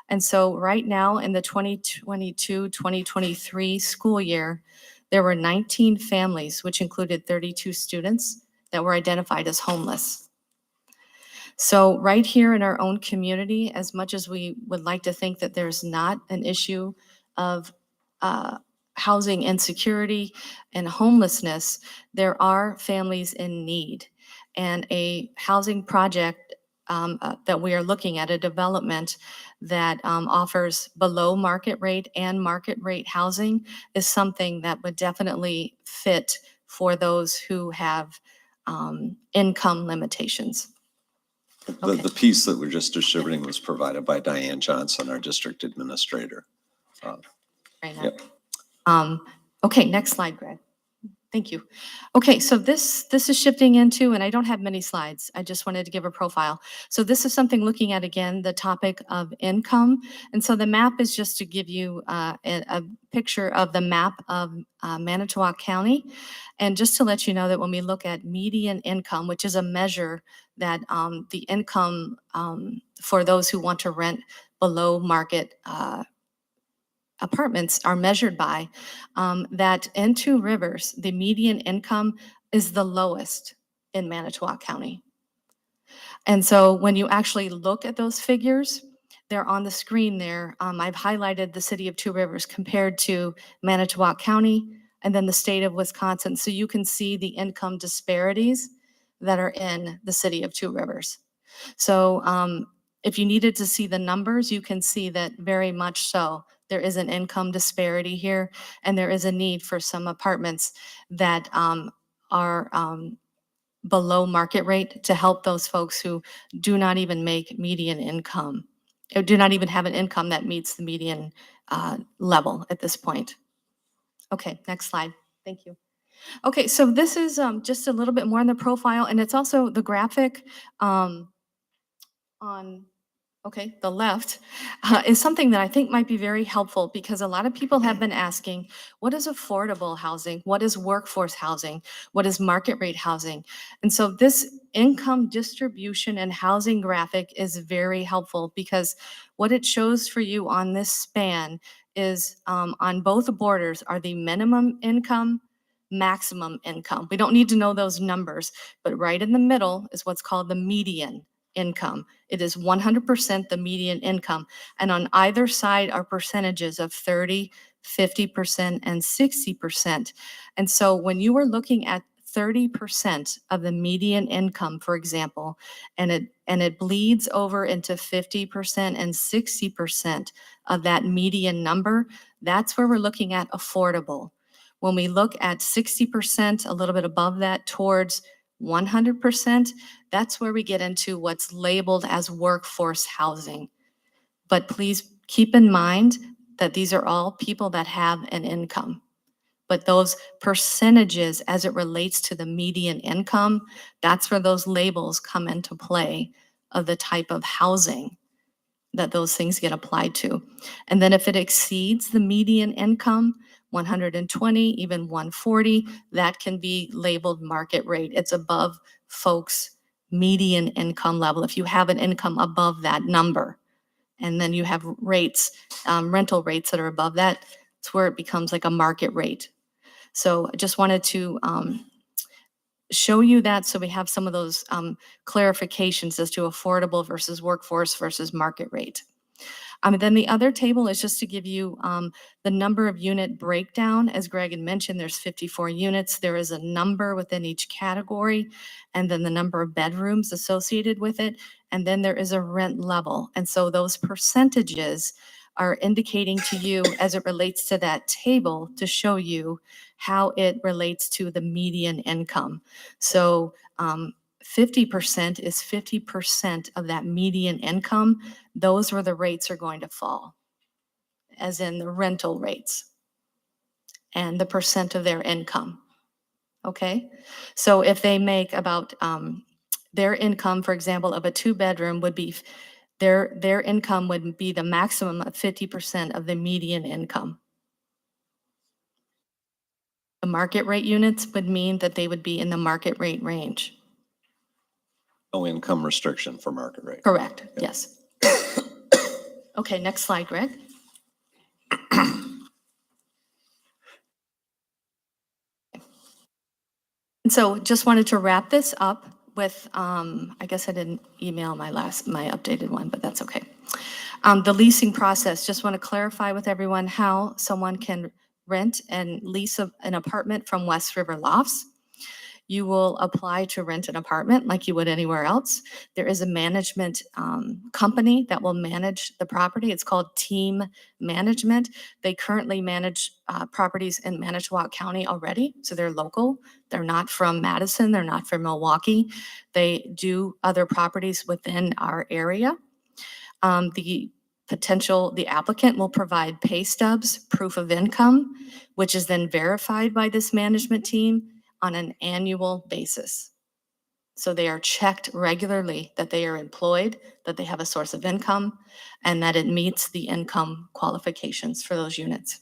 S17: And so right now in the 2022-2023 school year, there were 19 families, which included 32 students, that were identified as homeless. So right here in our own community, as much as we would like to think that there's not an issue of housing insecurity and homelessness, there are families in need. And a housing project that we are looking at, a development that offers below market rate and market rate housing, is something that would definitely fit for those who have income limitations.
S4: The piece that we're just distributing was provided by Diane Johnson, our district administrator.
S17: Right now.
S4: Yep.
S17: Okay, next slide, Greg. Thank you. Okay, so this is shifting into, and I don't have many slides. I just wanted to give a profile. So this is something looking at, again, the topic of income. And so the map is just to give you a picture of the map of Manitowoc County. And just to let you know that when we look at median income, which is a measure that the income for those who want to rent below market apartments are measured by, that in Two Rivers, the median income is the lowest in Manitowoc County. And so when you actually look at those figures, they're on the screen there. I've highlighted the city of Two Rivers compared to Manitowoc County and then the state of Wisconsin. So you can see the income disparities that are in the city of Two Rivers. So if you needed to see the numbers, you can see that very much so. There is an income disparity here, and there is a need for some apartments that are below market rate to help those folks who do not even make median income, or do not even have an income that meets the median level at this point. Okay, next slide. Thank you. Okay, so this is just a little bit more in the profile, and it's also the graphic on the left is something that I think might be very helpful, because a lot of people have been asking, what is affordable housing? What is workforce housing? What is market rate housing? And so this income distribution and housing graphic is very helpful, because what it shows for you on this span is on both borders are the minimum income, maximum income. We don't need to know those numbers, but right in the middle is what's called the median income. It is 100% the median income. And on either side are percentages of 30, 50%, and 60%. And so when you are looking at 30% of the median income, for example, and it bleeds over into 50% and 60% of that median number, that's where we're looking at affordable. When we look at 60%, a little bit above that, towards 100%, that's where we get into what's labeled as workforce housing. But please keep in mind that these are all people that have an income. But those percentages as it relates to the median income, that's where those labels come into play of the type of housing that those things get applied to. And then if it exceeds the median income, 120, even 140, that can be labeled market rate. It's above folks' median income level if you have an income above that number. And then you have rates, rental rates that are above that. It's where it becomes like a market rate. So I just wanted to show you that so we have some of those clarifications as to affordable versus workforce versus market rate. And then the other table is just to give you the number of unit breakdown. As Greg had mentioned, there's 54 units. There is a number within each category, and then the number of bedrooms associated with it. And then there is a rent level. And so those percentages are indicating to you as it relates to that table to show you how it relates to the median income. So 50% is 50% of that median income. Those where the rates are going to fall, as in the rental rates and the percent of their income. Okay, so if they make about their income, for example, of a 2-bedroom would be their income would be the maximum of 50% of the median income. The market rate units would mean that they would be in the market rate range.
S4: No income restriction for market rate.
S17: Correct, yes. Okay, next slide, Greg. And so just wanted to wrap this up with, I guess I didn't email my updated one, but that's okay. The leasing process, just want to clarify with everyone how someone can rent and lease an apartment from West River Lofts. You will apply to rent an apartment like you would anywhere else. There is a management company that will manage the property. It's called Team Management. They currently manage properties in Manitowoc County already, so they're local. They're not from Madison, they're not from Milwaukee. They do other properties within our area. The applicant will provide pay stubs, proof of income, which is then verified by this management team on an annual basis. So they are checked regularly that they are employed, that they have a source of income, and that it meets the income qualifications for those units.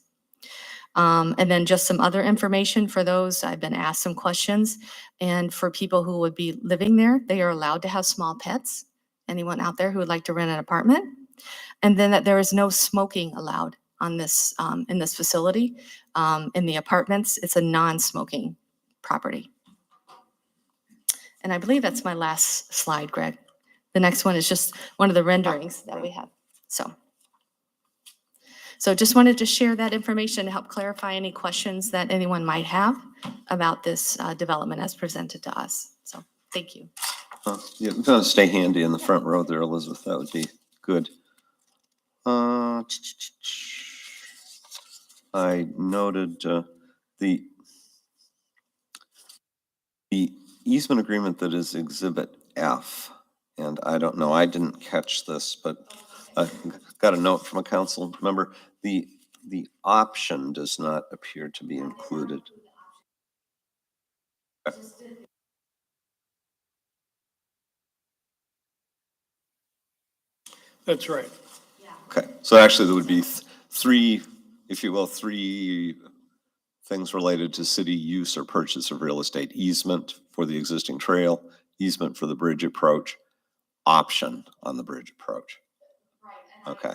S17: And then just some other information for those, I've been asked some questions. And for people who would be living there, they are allowed to have small pets. Anyone out there who would like to rent an apartment? And then that there is no smoking allowed on this, in this facility. In the apartments, it's a non-smoking property. And I believe that's my last slide, Greg. The next one is just one of the renderings that we have. So just wanted to share that information to help clarify any questions that anyone might have about this development as presented to us. So thank you.
S4: Yeah, if you want to stay handy in the front row there, Elizabeth, that would be good. I noted the easement agreement that is Exhibit F, and I don't know, I didn't catch this, but I got a note from a council member. The option does not appear to be included.
S10: That's right.
S4: Okay, so actually there would be three, if you will, three things related to city use or purchase of real estate: easement for the existing trail, easement for the bridge approach, option on the bridge approach. Okay.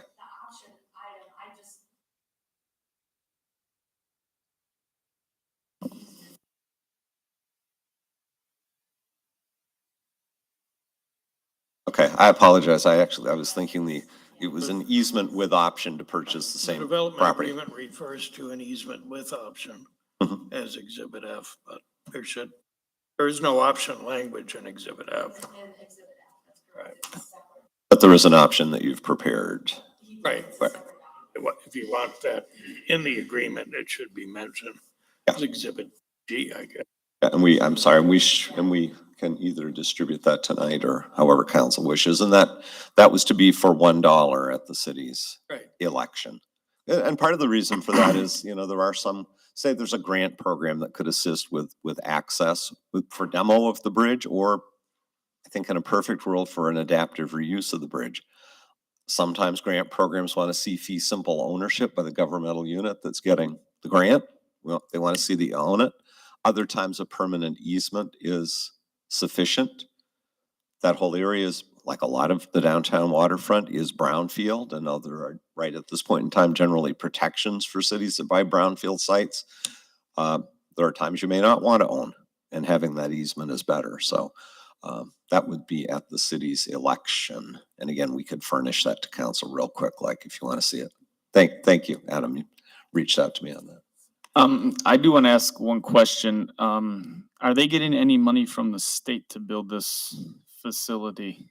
S4: Okay, I apologize. I was thinking it was an easement with option to purchase the same
S10: Development
S4: property.
S10: agreement refers to an easement with option
S4: Mhm.
S10: as Exhibit F, but there is no option language in Exhibit F. Right.
S4: But there is an option that you've prepared.
S10: Right.
S4: Right.
S10: If you want that in the agreement, it should be mentioned as Exhibit G, I guess.
S4: Yeah, and I'm sorry, we can either distribute that tonight or however council wishes. And that was to be for $1 at the city's
S10: Right.
S4: election. And part of the reason for that is, there are some, say there's a grant program that could assist with access for demo of the bridge, or I think in a perfect world for an adaptive reuse of the bridge. Sometimes grant programs want to see fee simple ownership by the governmental unit that's getting the grant. Well, they want to see the own it. Other times a permanent easement is sufficient. That whole area is, like a lot of the downtown waterfront, is brownfield. And there are, right at this point in time, generally protections for cities that buy brownfield sites. There are times you may not want to own, and having that easement is better. So that would be at the city's election. And again, we could furnish that to council real quick, like if you want to see it. Thank you, Adam. You reached out to me on that.
S1: I do want to ask one question. Are they getting any money from the state to build this facility?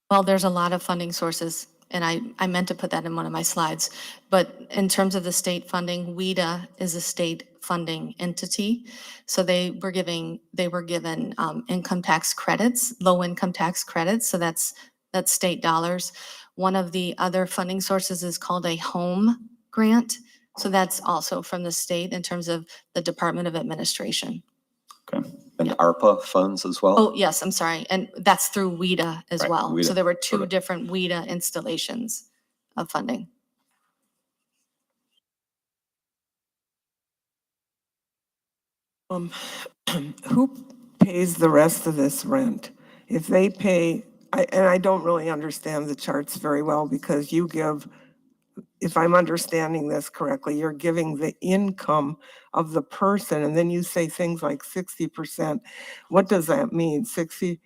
S17: Well, there's a lot of funding sources, and I meant to put that in one of my slides. But in terms of the state funding, WIDA is a state funding entity. So they were given income tax credits, low income tax credits. So that's state dollars. One of the other funding sources is called a home grant. So that's also from the state in terms of the Department of Administration.
S4: Okay. And ARPA funds as well?
S17: Oh, yes, I'm sorry. And that's through WIDA as
S4: Right,
S17: well.
S4: WIDA.
S17: So there were two
S4: Okay.
S17: different WIDA installations of funding.
S3: Who pays the rest of this rent? If they pay, and I don't really understand the charts very well, because you give, if I'm understanding this correctly, you're giving the income of the person, and then you say things like 60%. What does that mean? 60%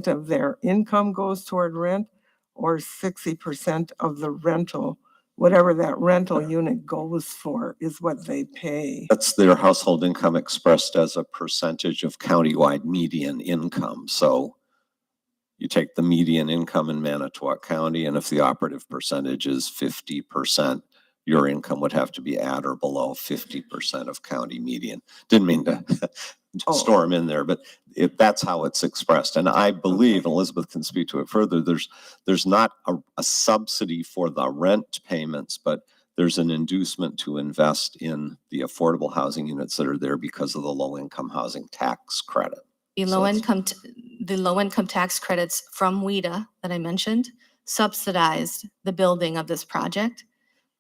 S3: of their income goes toward rent, or 60% of the rental whatever that rental unit goes for is what they pay.
S4: That's their household income expressed as a percentage of countywide median income. So you take the median income in Manitowoc County, and if the operative percentage is 50%, your income would have to be at or below 50% of county median. Didn't mean to storm in there, but that's how it's expressed. And I believe, Elizabeth can speak to it further, there's not a subsidy for the rent payments, but there's an inducement to invest in the affordable housing units that are there because of the low-income housing tax credit.
S17: The low-income tax credits from WIDA that I mentioned subsidized the building of this project.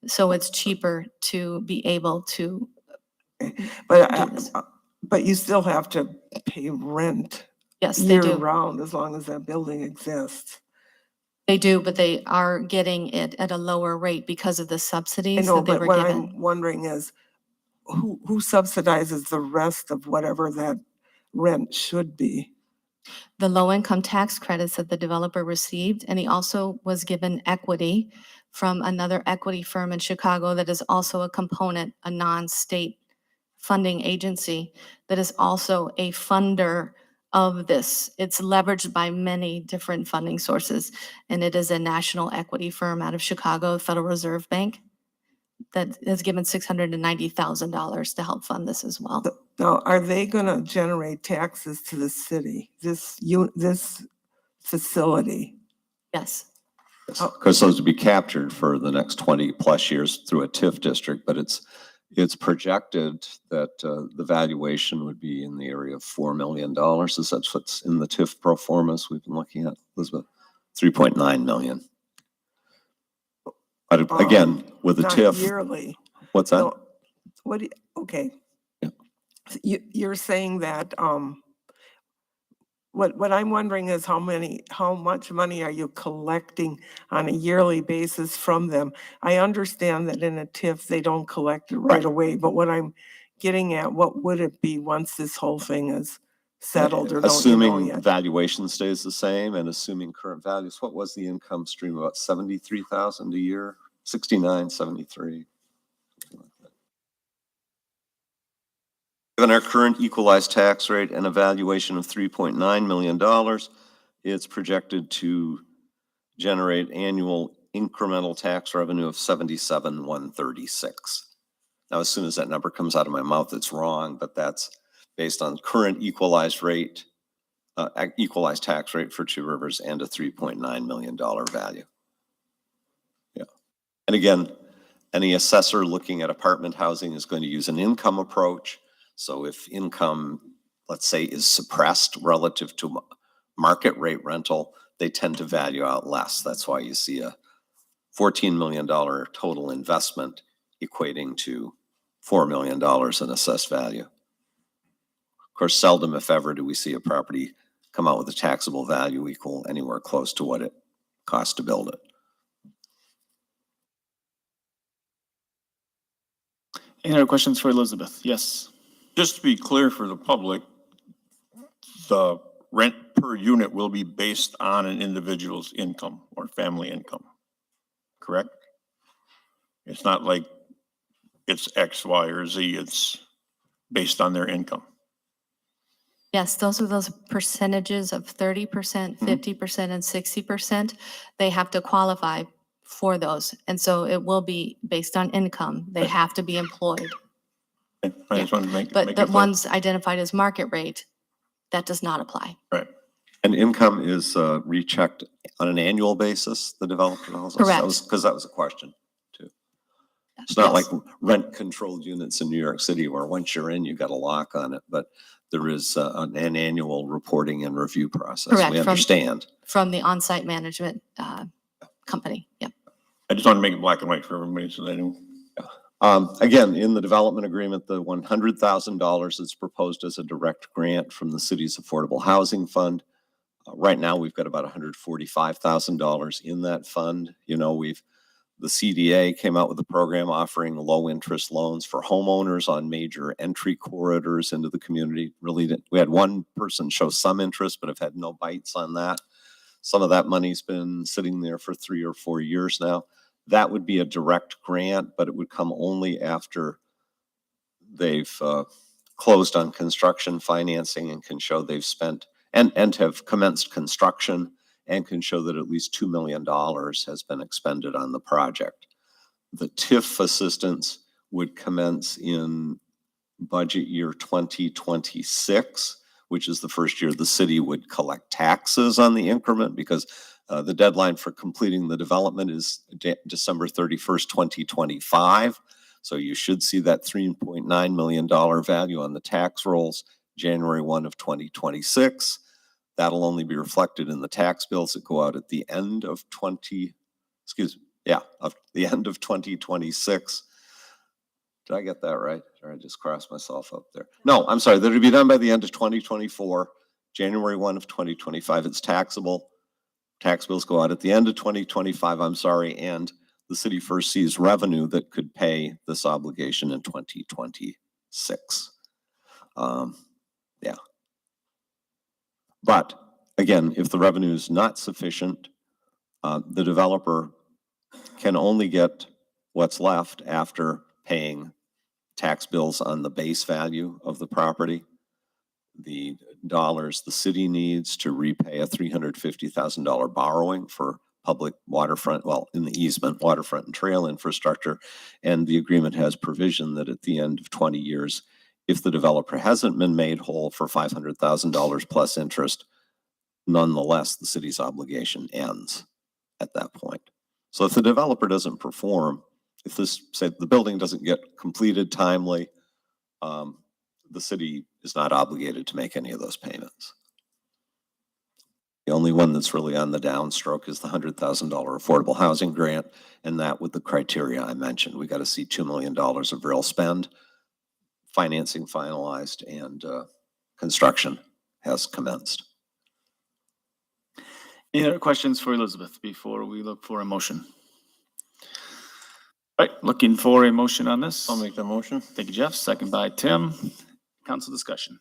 S17: So it's cheaper to be able to
S3: But you still have to pay rent
S17: Yes, they do.
S3: year-round as long as that building exists.
S17: They do, but they are getting it at a lower rate because of the
S3: I
S17: subsidies
S3: know,
S17: that they
S3: but
S17: were
S3: what
S17: given.
S3: I'm wondering is who subsidizes the rest of whatever that rent should be?
S17: The low-income tax credits that the developer received, and he also was given equity from another equity firm in Chicago that is also a component, a non-state funding agency that is also a funder of this. It's leveraged by many different funding sources, and it is a national equity firm out of Chicago, Federal Reserve Bank, that has given $690,000 to help fund this as well.
S3: Now, are they gonna generate taxes to the city, this facility?
S17: Yes.
S4: Because those would be captured for the next 20+ years through a TIF district, but it's projected that the valuation would be in the area of $4 million. Is that what's in the TIF pro formas we've been looking at, Elizabeth? 3.9 million. But again, with the
S3: Not
S4: TIF.
S3: yearly.
S4: What's that?
S3: So, okay.
S4: Yeah.
S3: So you're saying that, what I'm wondering is how much money are you collecting on a yearly basis from them? I understand that in a TIF, they don't collect it right away, but what I'm getting at, what would it be once this whole thing is settled, or don't you know
S4: Assuming
S3: yet?
S4: valuation stays the same and assuming current values, what was the income stream? About 73,000 a year, 69, 73. Given our current equalized tax rate and a valuation of $3.9 million, it's projected to generate annual incremental tax revenue of $77,136. Now, as soon as that number comes out of my mouth, it's wrong, but that's based on current equalized rate, equalized tax rate for Two Rivers and a $3.9 million value. Yeah. And again, any assessor looking at apartment housing is going to use an income approach. So if income, let's say, is suppressed relative to market rate rental, they tend to value out less. That's why you see a $14 million total investment equating to $4 million in assessed value. Of course, seldom, if ever, do we see a property come out with a taxable value equal anywhere close to what it costs to build it.
S1: Any other questions for Elizabeth? Yes.
S5: Just to be clear for the public, the rent per unit will be based on an individual's income or family income, correct? It's not like it's X, Y, or Z, it's based on their income.
S17: Yes, those are those percentages of 30%, 50%, and 60%. They have to qualify for those. And so it will be based on income. They have to be employed.
S5: I just wanted to make
S17: But
S5: it
S17: the
S5: clear.
S17: ones identified as market rate, that does not apply.
S5: Right.
S4: And income is rechecked on an annual basis, the developer tells us?
S17: Correct.
S4: Because that was a question too. It's not like rent controlled units in New York City where once you're in, you got a lock on it, but there is an annual reporting and review process.
S17: Correct.
S4: We understand.
S17: From the on-site management company, yep.
S5: I just want to make it black and white for everybody so they know.
S4: Again, in the development agreement, the $100,000 is proposed as a direct grant from the city's Affordable Housing Fund. Right now, we've got about $145,000 in that fund. You know, the CDA came out with a program offering low interest loans for homeowners on major entry corridors into the community. We had one person show some interest, but have had no bites on that. Some of that money's been sitting there for 3 or 4 years now. That would be a direct grant, but it would come only after they've closed on construction financing and can show they've spent and have commenced construction and can show that at least $2 million has been expended on the project. The TIF assistance would commence in budget year 2026, which is the first year the city would collect taxes on the increment, because the deadline for completing the development is December 31st, 2025. So you should see that $3.9 million value on the tax rolls January 1 of 2026. That'll only be reflected in the tax bills that go out at the end of the end of 2026. Did I get that right? Or I just crossed myself up there? No, I'm sorry. That'll be done by the end of 2024, January 1 of 2025. It's taxable. Tax bills go out at the end of 2025, I'm sorry, and the city first sees revenue that could pay this obligation in 2026. Yeah. But again, if the revenue is not sufficient, the developer can only get what's left after paying tax bills on the base value of the property. The dollars the city needs to repay a $350,000 borrowing for public waterfront, well, in the easement, waterfront and trail infrastructure. And the agreement has provision that at the end of 20 years, if the developer hasn't been made whole for $500,000 plus interest, nonetheless, the city's obligation ends at that point. So if the developer doesn't perform, if this, say, the building doesn't get completed timely, the city is not obligated to make any of those payments. The only one that's really on the downstroke is the $100,000 affordable housing grant, and that with the criteria I mentioned. We got to see $2 million of real spend, financing finalized, and construction has commenced.
S1: Any other questions for Elizabeth before we look for a motion? All right, looking for a motion on this.
S5: I'll make the motion.
S1: Thank you, Jeff. Second by Tim. Council discussion.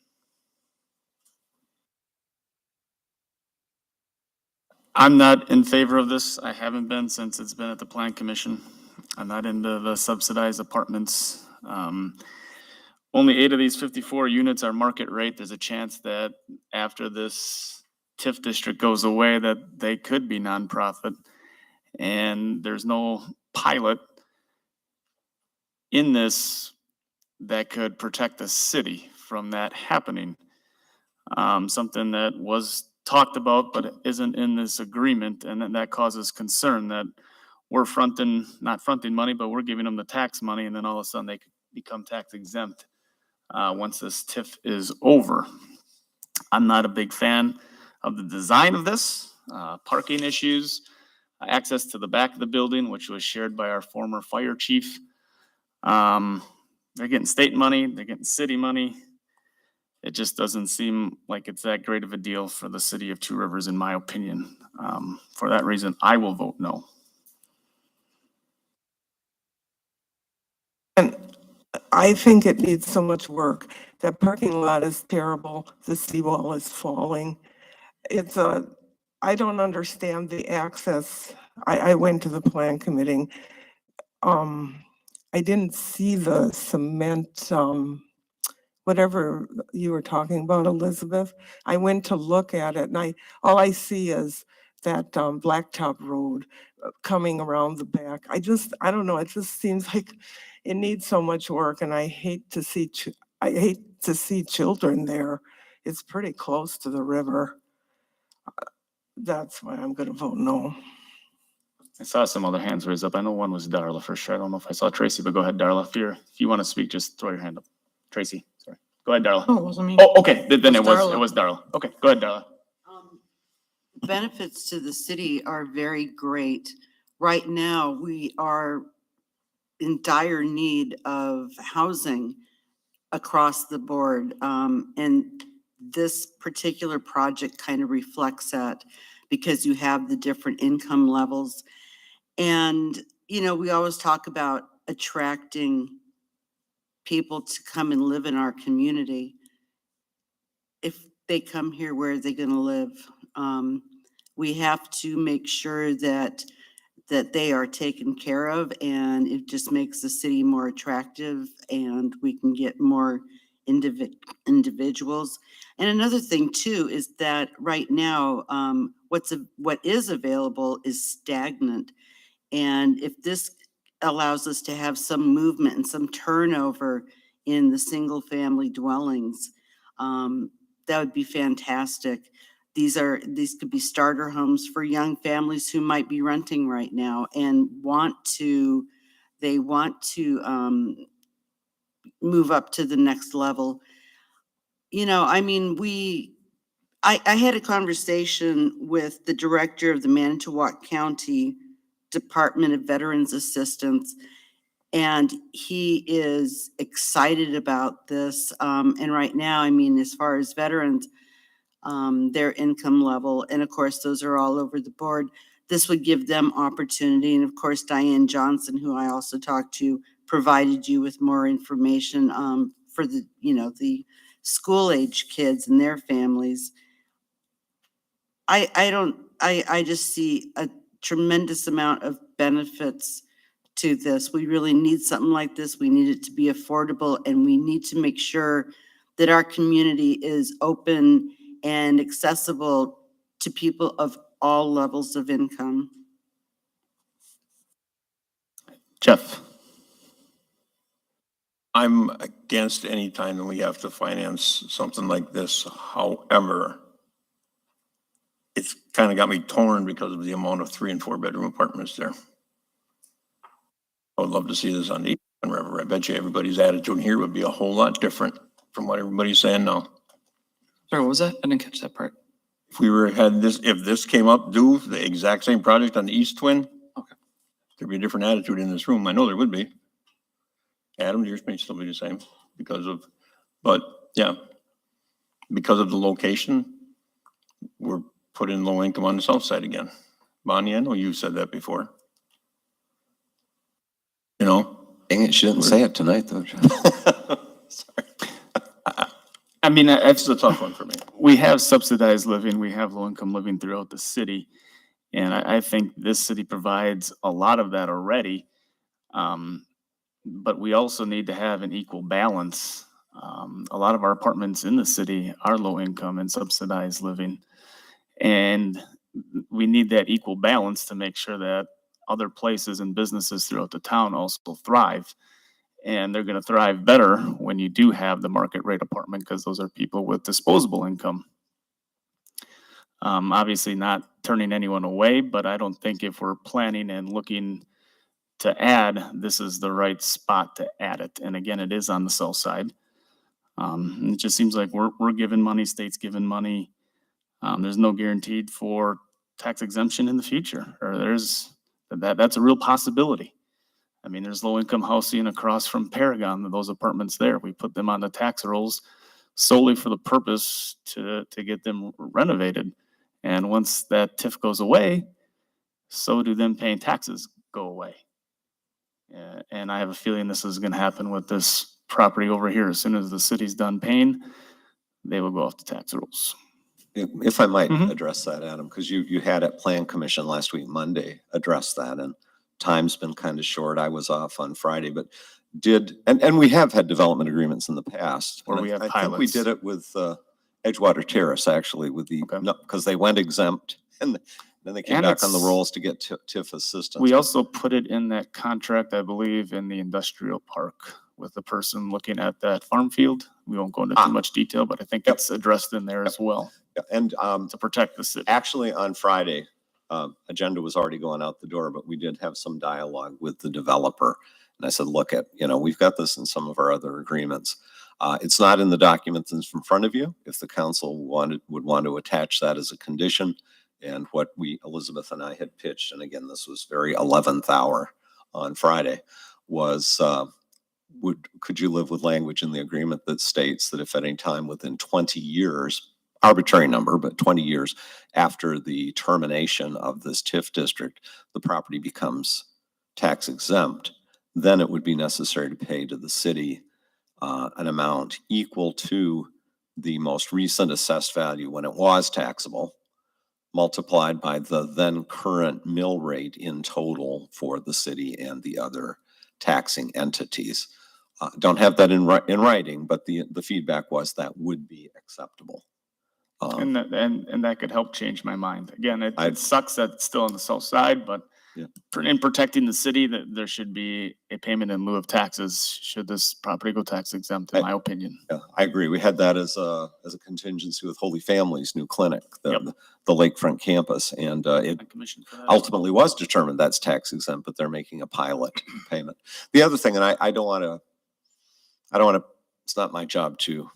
S1: I'm not in favor of this. I haven't been since it's been at the Plan Commission. I'm not into the subsidized apartments. Only 8 of these 54 units are market rate. There's a chance that after this TIF district goes away that they could be nonprofit. And there's no pilot in this that could protect the city from that happening. Something that was talked about but isn't in this agreement, and then that causes concern that we're not fronting money, but we're giving them the tax money, and then all of a sudden they could become tax exempt once this TIF is over. I'm not a big fan of the design of this, parking issues, access to the back of the building, which was shared by our former fire chief. They're getting state money, they're getting city money. It just doesn't seem like it's that great of a deal for the city of Two Rivers, in my opinion. For that reason, I will vote no.
S3: And I think it needs so much work. That parking lot is terrible. The seawall is falling. I don't understand the access. I went to the plan committee. I didn't see the cement, whatever you were talking about, Elizabeth. I went to look at it, and all I see is that blacktop road coming around the back. I don't know. It just seems like it needs so much work, and I hate to see children there. It's pretty close to the river. That's why I'm going to vote no.
S1: I saw some other hands raised up. I know one was Darla for sure. I don't know if I saw Tracy, but go ahead, Darla. If you want to speak, just throw your hand up. Tracy, sorry. Go ahead, Darla.
S12: Oh, it wasn't me.
S1: Oh, okay. Then it
S12: Darla.
S1: was Darla. Okay, go ahead, Darla.
S11: Benefits to the city are very great. Right now, we are in dire need of housing across the board. And this particular project kind of reflects that because you have the different income levels. And, we always talk about attracting people to come and live in our community. If they come here, where are they going to live? We have to make sure that that they are taken care of, and it just makes the city more attractive, and we can get more individuals. And another thing too is that right now, what is available is stagnant. And if this allows us to have some movement and some turnover in the single-family dwellings, that would be fantastic. These could be starter homes for young families who might be renting right now and want to move up to the next level. You know, I mean, I had a conversation with the director of the Manitowoc County Department of Veterans Assistance, and he is excited about this. And right now, I mean, as far as veterans, their income level, and of course, those are all over the board. This would give them opportunity. And of course, Diane Johnson, who I also talked to, provided you with more information for the, the school age kids and their families. I just see a tremendous amount of benefits to this. We really need something like this. We need it to be affordable, and we need to make sure that our community is open and accessible to people of all levels of income.
S1: Jeff?
S5: I'm against any time that we have to finance something like this. However, it's kind of got me torn because of the amount of 3 and 4 bedroom apartments there. I would love to see this on the Eastern River. I bet you everybody's attitude here would be a whole lot different from what everybody's saying now.
S14: Sorry, what was that? I didn't catch that part.
S5: If this came up, do the exact same project on the East Twin.
S14: Okay.
S5: There'd be a different attitude in this room. I know there would be. Adam, yours may still be the same because of the location, we're putting low income on the south side again. Bonnie, I know you said that before. You know?
S4: Dang it, she didn't say it tonight though.
S5: Sorry. I mean, it's a tough one for me.
S1: We have subsidized living, we have low-income living throughout the city. And I think this city provides a lot of that already. But we also need to have an equal balance. A lot of our apartments in the city are low income and subsidized living. And we need that equal balance to make sure that other places and businesses throughout the town also thrive. And they're going to thrive better when you do have the market rate apartment, because those are people with disposable income. Obviously not turning anyone away, but I don't think if we're planning and looking to add, this is the right spot to add it. And again, it is on the south side. It just seems like we're giving money, state's giving money. There's no guaranteed for tax exemption in the future, or that's a real possibility. I mean, there's low income housing across from Paragon, those apartments there. We put them on the tax rolls solely for the purpose to get them renovated. And once that TIF goes away, so do them paying taxes go away. And I have a feeling this is going to happen with this property over here. As soon as the city's done paying, they will go off the tax rolls.
S4: If I might address that, Adam, because you had at Plan Commission last week, Monday, address that, and time's been kind of short. I was off on Friday, but and we have had development agreements in the past.
S1: Or we have
S4: I think we
S1: pilots.
S4: did it with Edgewater Terrace, actually, with because they went exempt, and then they came
S1: And
S4: back on the
S1: it's-
S4: rolls to get TIF assistance.
S1: We also put it in that contract, I believe, in the industrial park with the person looking at that farm field. We won't go into too much detail, but I think it's addressed in there as well.
S4: Yeah, and
S1: to protect the city.
S4: actually, on Friday, agenda was already going out the door, but we did have some dialogue with the developer. And I said, look we've got this in some of our other agreements. It's not in the document that's in front of you. If the council would want to attach that as a condition, and what Elizabeth and I had pitched, and again, this was very 11th hour on Friday, was could you live with language in the agreement that states that if at any time within 20 years, arbitrary number, but 20 years after the termination of this TIF district, the property becomes tax exempt, then it would be necessary to pay to the city an amount equal to the most recent assessed value when it was taxable, multiplied by the then current mill rate in total for the city and the other taxing entities. Don't have that in writing, but the feedback was that would be acceptable.
S1: And that could help change my mind. Again, it sucks that it's still on the south side, but
S4: Yeah.
S1: in protecting the city, that there should be a payment in lieu of taxes should this property go tax exempt, in my opinion.
S4: Yeah, I agree. We had that as a contingency with Holy Family's new clinic, the lakefront campus, and it
S1: Commission for that.
S4: ultimately was determined that's tax exempt, but they're making a pilot payment. The other thing, and I don't want to, it's not my job to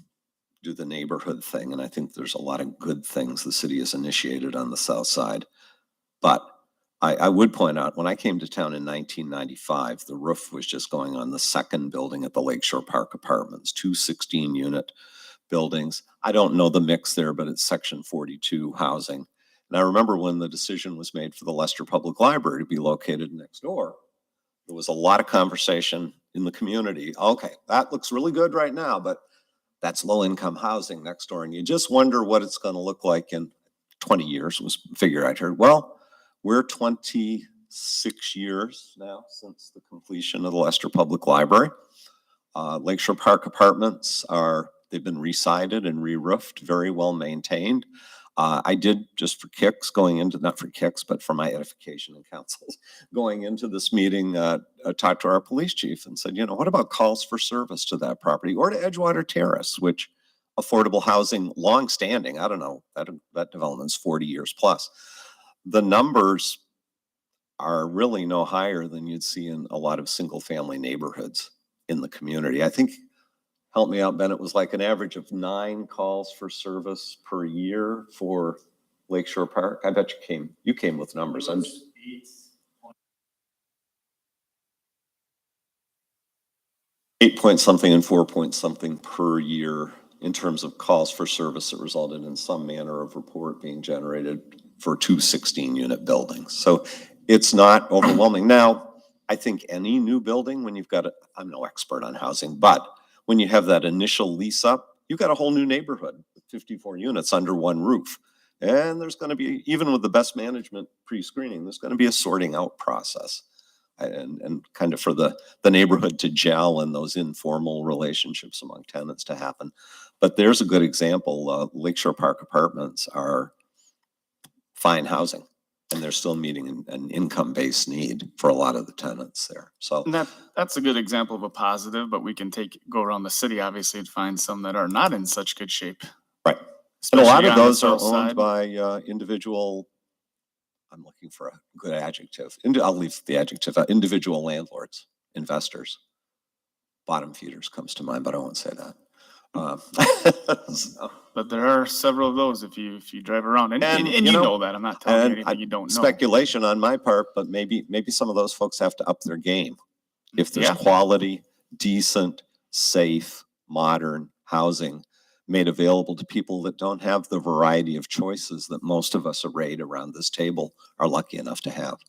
S4: do the neighborhood thing, and I think there's a lot of good things the city has initiated on the south side. But I would point out, when I came to town in 1995, the roof was just going on the second building at the Lakeshore Park Apartments, 2 16-unit buildings. I don't know the mix there, but it's Section 42 housing. And I remember when the decision was made for the Leicester Public Library to be located next door, there was a lot of conversation in the community. Okay, that looks really good right now, but that's low-income housing next door. And you just wonder what it's going to look like in 20 years was a figure I'd heard. Well, we're 26 years now since the completion of the Leicester Public Library. Lakeshore Park Apartments they've been re-sided and re-roofed, very well maintained. I did, just for kicks, not for kicks, but for my edification and counsels, going into this meeting, talked to our police chief and said, what about calls for service to that property or to Edgewater Terrace, which affordable housing, long-standing, I don't know, that development's 40 years plus. The numbers are really no higher than you'd see in a lot of single-family neighborhoods in the community. I think, help me out, Ben, it was like an average of 9 calls for service per year for Lakeshore Park. I bet you came with numbers. I'm just 8 point something and 4 point something per year in terms of calls for service that resulted in some manner of report being generated for 2 16-unit buildings. So it's not overwhelming. Now, I think any new building, when you've got I'm no expert on housing, but when you have that initial lease up, you've got a whole new neighborhood with 54 units under one roof. And there's going to be, even with the best management pre-screening, there's going to be a sorting out process and kind of for the neighborhood to gel and those informal relationships among tenants to happen. But there's a good example. Lakeshore Park Apartments are fine housing, and they're still meeting an income-based need for a lot of the tenants there. So
S1: And that's a good example of a positive, but we can go around the city, obviously, and find some that are not in such good shape.
S4: right. And a lot
S1: especially
S4: of
S1: on the
S4: those are
S1: south
S4: owned
S1: side.
S4: by individual, I'm looking for a good adjective. I'll leave the adjective, individual landlords, investors. Bottom feeders comes to mind, but I won't say that. So,
S1: But there are several of those if you drive around, and
S4: And,
S1: you
S4: you know,
S1: know that. I'm not telling you
S4: and
S1: anything you don't know.
S4: speculation on my part, but maybe some of those folks have to up their game. If there's
S1: Yeah.
S4: quality, decent, safe, modern housing made available to people that don't have the variety of choices that most of us arrayed around this table are lucky enough to have.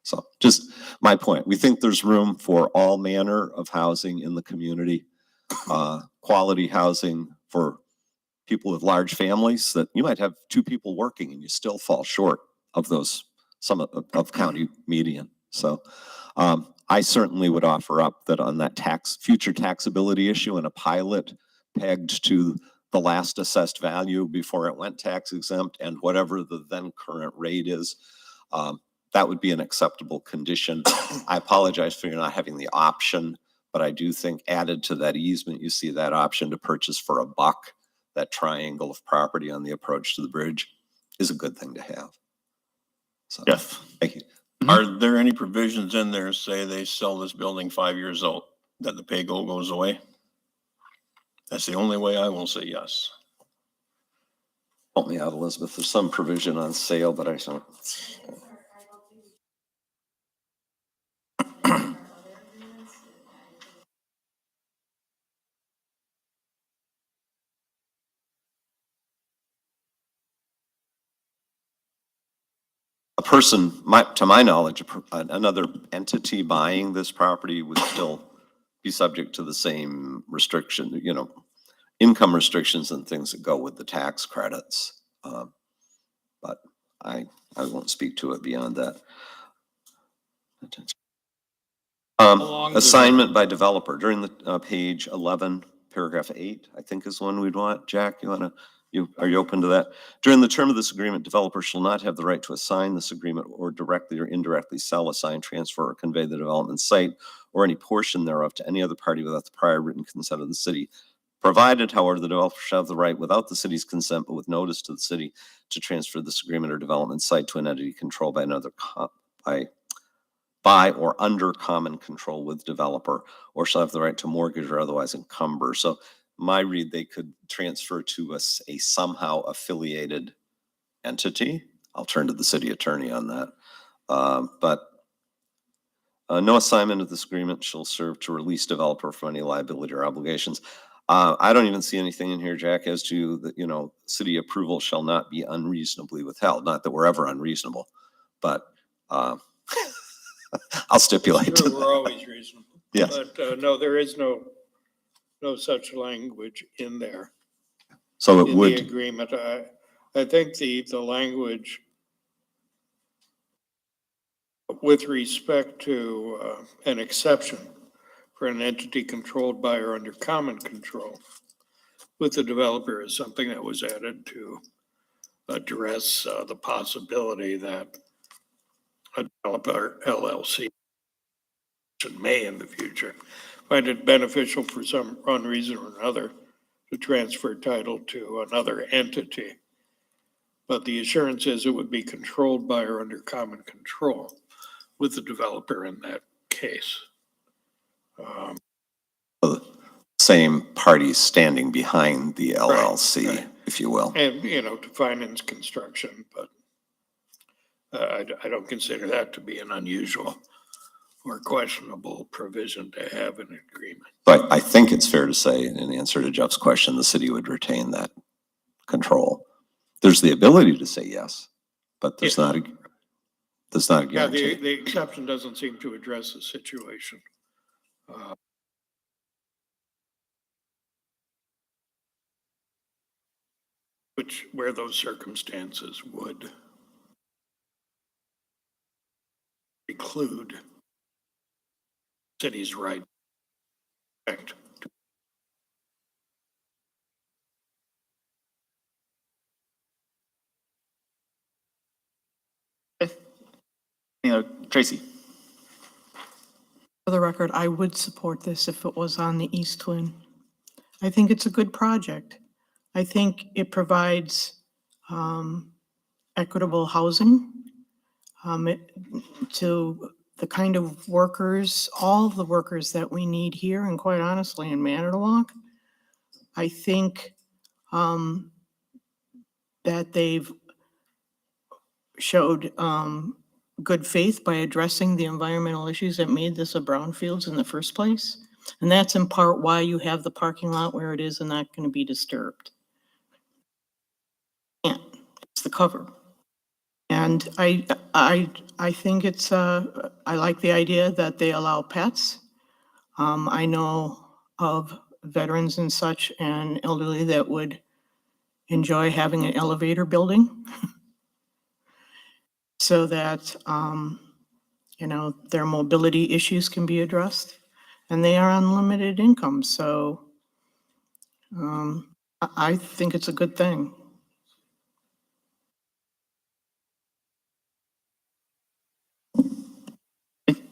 S4: So just my point, we think there's room for all manner of housing in the community, quality housing for people with large families that you might have 2 people working and you still fall short of those, some of county median. So I certainly would offer up that on that future taxability issue and a pilot pegged to the last assessed value before it went tax exempt and whatever the then current rate is, that would be an acceptable condition. I apologize for you not having the option, but I do think added to that easement, you see that option to purchase for $1. That triangle of property on the approach to the bridge is a good thing to have. So,
S1: Yes.
S4: thank you.
S5: Are there any provisions in there, say they sell this building 5 years old, that the pay-go goes away? That's the only way I will say yes.
S4: Help me out, Elizabeth. There's some provision on sale, but I don't. A person, to my knowledge, another entity buying this property would still be subject to the same restriction, income restrictions and things that go with the tax credits. But I I won't speak to it beyond that.
S14: long does it-
S4: Assignment by developer during the, page 11, paragraph 8, I think is one we'd want. Jack, are you open to that? During the term of this agreement, developer shall not have the right to assign this agreement or directly or indirectly sell, assign, transfer, or convey the development site or any portion thereof to any other party without the prior written consent of the city. Provided, however, the developer shall have the right without the city's consent, but with notice to the city to transfer this agreement or development site to an entity controlled by another by or under common control with developer, or shall have the right to mortgage or otherwise encumber. So my read, they could transfer to us a somehow affiliated entity. I'll turn to the city attorney on that. But no assignment of this agreement shall serve to release developer from any liability or obligations. I don't even see anything in here, Jack, as to the, city approval shall not be unreasonably withheld. Not that we're ever unreasonable, but I'll stipulate to
S18: Sure,
S4: that.
S18: we're always reasonable.
S4: Yes.
S18: But, no, there is no such language in there.
S4: So it
S18: In the
S4: would,
S18: agreement, I think the language with respect to, an exception for an entity controlled by or under common control with the developer is something that was added to address, the possibility that a developer LLC may in the future find it beneficial for some one reason or another to transfer title to another entity. But the assurance is it would be controlled by or under common control with the developer in that case.
S4: same parties standing behind the LLC,
S18: right.
S4: if you will.
S18: And, to finance construction, but I don't consider that to be an unusual or questionable provision to have in an agreement.
S4: But I think it's fair to say, in answer to Jeff's question, the city would retain that control. There's the ability to say yes, but there's not a
S18: Yeah,
S4: guarantee.
S18: the exception doesn't seem to address the situation. Where those circumstances would preclude city's right.
S1: Tracy?
S12: For the record, I would support this if it was on the East Twin. I think it's a good project. I think it provides equitable housing to the kind of workers, all the workers that we need here, and quite honestly, in Manitowoc. I think that they've showed good faith by addressing the environmental issues that made this a brownfields in the first place. And that's in part why you have the parking lot where it is and not going to be disturbed. And it's the cover. And I think it's, I like the idea that they allow pets. I know of veterans and such and elderly that would enjoy having an elevator building so that, their mobility issues can be addressed. And they are on limited income, so I think it's a good thing.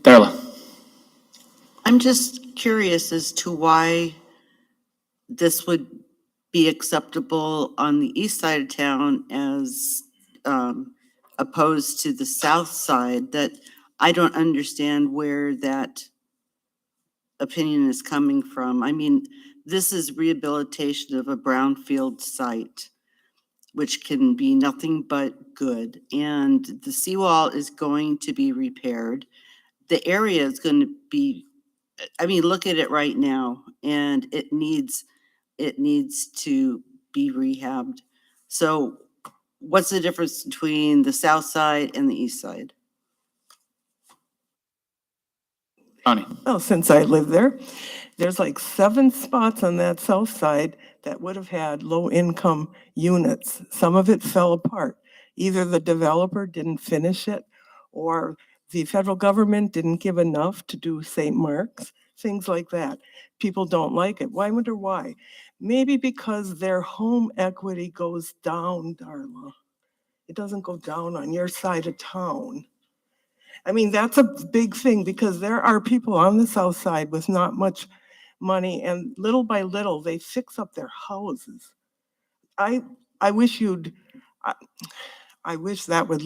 S1: Darla?
S11: I'm just curious as to why this would be acceptable on the east side of town as opposed to the south side. That I don't understand where that opinion is coming from. I mean, this is rehabilitation of a brownfield site, which can be nothing but good. And the seawall is going to be repaired. The area is going to be, look at it right now, and it needs to be rehabbed. So what's the difference between the south side and the east side?
S3: Well, since I live there, there's like 7 spots on that south side that would have had low-income units. Some of it fell apart. Either the developer didn't finish it, or the federal government didn't give enough to do St. Mark's, things like that. People don't like it. Why? I wonder why. Maybe because their home equity goes down, Darla. It doesn't go down on your side of town. I mean, that's a big thing because there are people on the south side with not much money, and little by little, they fix up their houses. I wish I wish that would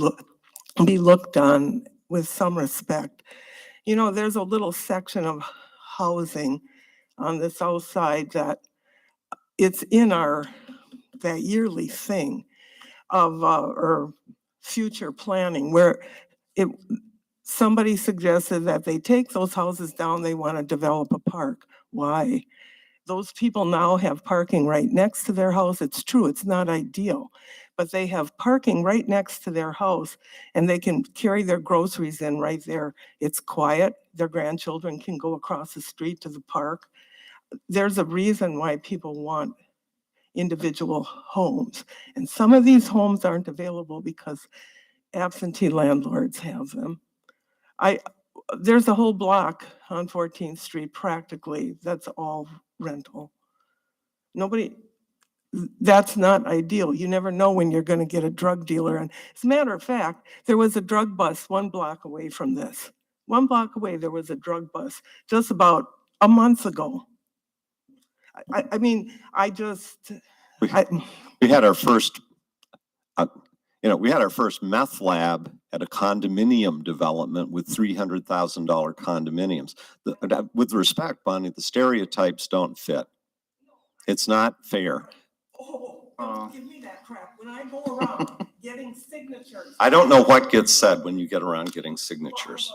S3: be looked on with some respect. You know, there's a little section of housing on the south side that it's in that yearly thing of, or future planning where somebody suggested that they take those houses down, they want to develop a park. Why? Those people now have parking right next to their house. It's true, it's not ideal, but they have parking right next to their house and they can carry their groceries in right there. It's quiet. Their grandchildren can go across the street to the park. There's a reason why people want individual homes. And some of these homes aren't available because absentee landlords have them. There's a whole block on 14th Street practically that's all rental. That's not ideal. You never know when you're going to get a drug dealer. And as a matter of fact, there was a drug bust 1 block away from this. 1 block away, there was a drug bust just about a month ago. I mean,
S4: We had our first, we had our first meth lab at a condominium development with $300,000 condominiums. With respect, Bonnie, the stereotypes don't fit. It's not fair.
S3: Don't give me that crap. When I go around getting signatures.
S4: I don't know what gets said when you get around getting signatures.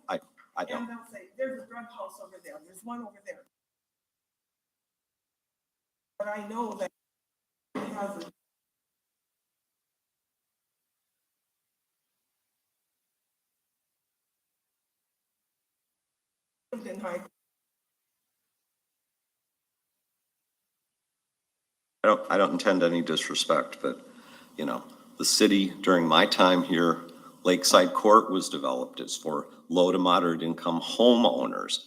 S4: I don't.
S3: And they'll say, there's a drug house over there. There's one over there. But I know that it has a in high.
S4: I don't intend any disrespect, but, the city during my time here, Lakeside Court was developed. It's for low to moderate income homeowners,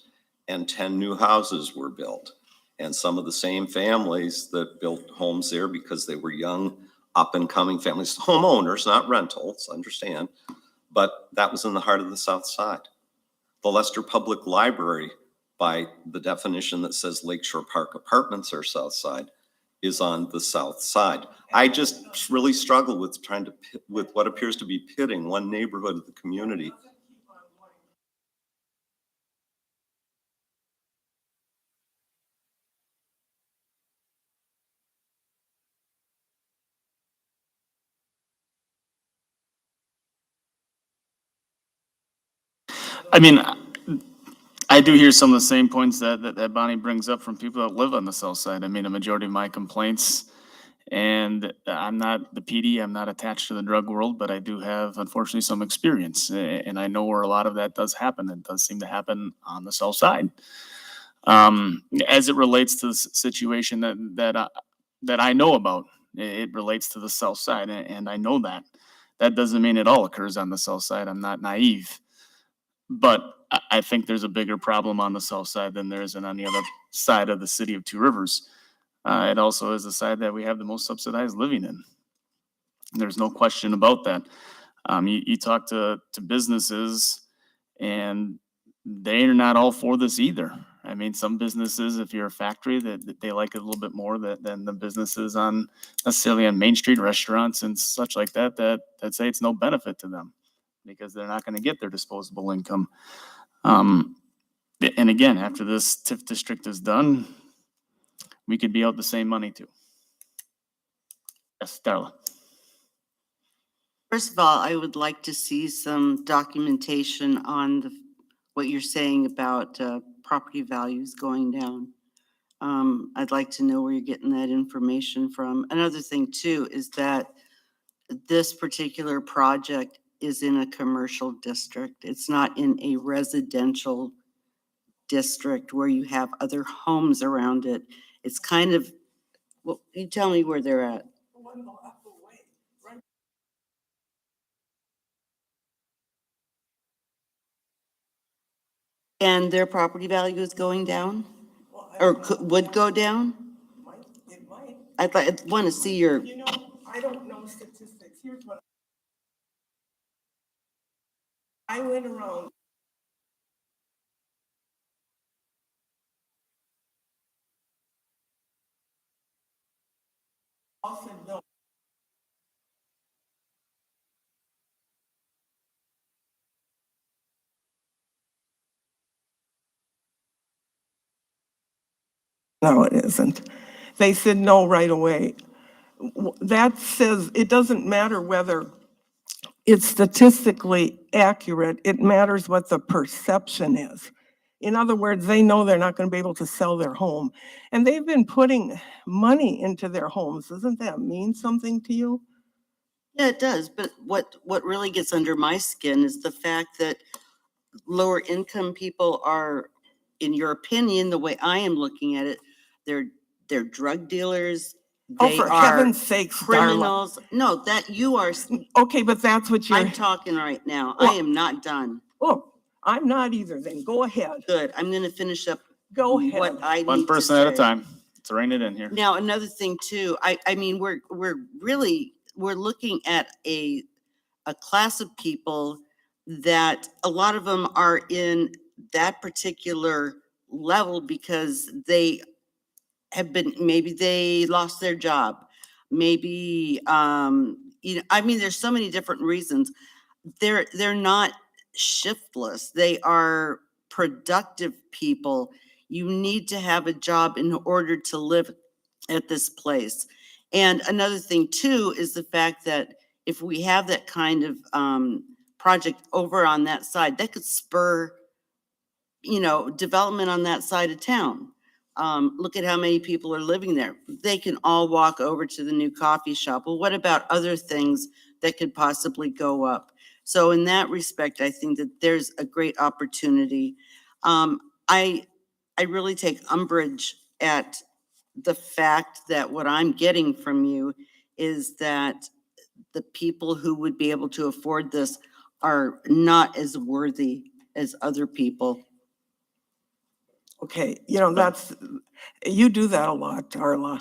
S4: and 10 new houses were built. And some of the same families that built homes there because they were young, up and coming families, homeowners, not rentals, understand, but that was in the heart of the South Side. The Lester Public Library, by the definition that says Lakeshore Park Apartments are South Side, is on the south side. I just really struggle with trying to with what appears to be pitting one neighborhood of the community.
S1: I mean, I do hear some of the same points that Bonnie brings up from people that live on the south side. I mean, a majority of my complaints, and I'm not the PD, I'm not attached to the drug world, but I do have, unfortunately, some experience. And I know where a lot of that does happen. It does seem to happen on the south side. As it relates to the situation that I know about, it relates to the south side, and I know that. That doesn't mean it all occurs on the south side. I'm not naive. But I think there's a bigger problem on the south side than there is on the other side of the city of Two Rivers. It also is the side that we have the most subsidized living in. There's no question about that. You talk to businesses, and they're not all for this either. I mean, some businesses, if you're a factory, that they like it a little bit more than the businesses on necessarily on Main Street, restaurants and such like that say it's no benefit to them, because they're not going to get their disposable income. And again, after this TIF district is done, we could be out the same money too. Yes, Darla.
S11: First of all, I would like to see some documentation on what you're saying about property values going down. I'd like to know where you're getting that information from. Another thing too is that this particular project is in a commercial district. It's not in a residential district where you have other homes around it. It's kind of, well, you tell me where they're at. And their property value is going down? Or would go down?
S3: It might.
S11: I'd want to see your,
S3: You know, I don't know statistics. Here's what. I went around. All said no. No, it isn't. They said no right away. That says, it doesn't matter whether it's statistically accurate, it matters what the perception is. In other words, they know they're not going to be able to sell their home. And they've been putting money into their homes. Doesn't that mean something to you?
S11: yeah, it does. But what really gets under my skin is the fact that lower income people are, in your opinion, the way I am looking at it, they're drug dealers.
S3: Oh,
S11: They
S3: for
S11: are
S3: heaven's sakes, Darla.
S11: criminals. No, that you are,
S3: Okay, but that's what you're,
S11: I'm talking right now. I am not done.
S3: oh, I'm not either then. Go ahead.
S11: Good. I'm going to finish up
S3: Go
S11: what
S3: ahead.
S11: I need to say.
S1: One person at a time. Let's rein it in here.
S11: Now, another thing too, I mean, we're looking at a class of people that a lot of them are in that particular level because they have been, maybe they lost their job. Maybe, you know, I mean, there's so many different reasons. They're not shiftless. They are productive people. You need to have a job in order to live at this place. And another thing too is the fact that if we have that kind of project over on that side, that could spur, you know, development on that side of town. Look at how many people are living there. They can all walk over to the new coffee shop. Well, what about other things that could possibly go up? So in that respect, I think that there's a great opportunity. I really take umbrage at the fact that what I'm getting from you is that the people who would be able to afford this are not as worthy as other people.
S3: Okay, you know, you do that a lot, Darla.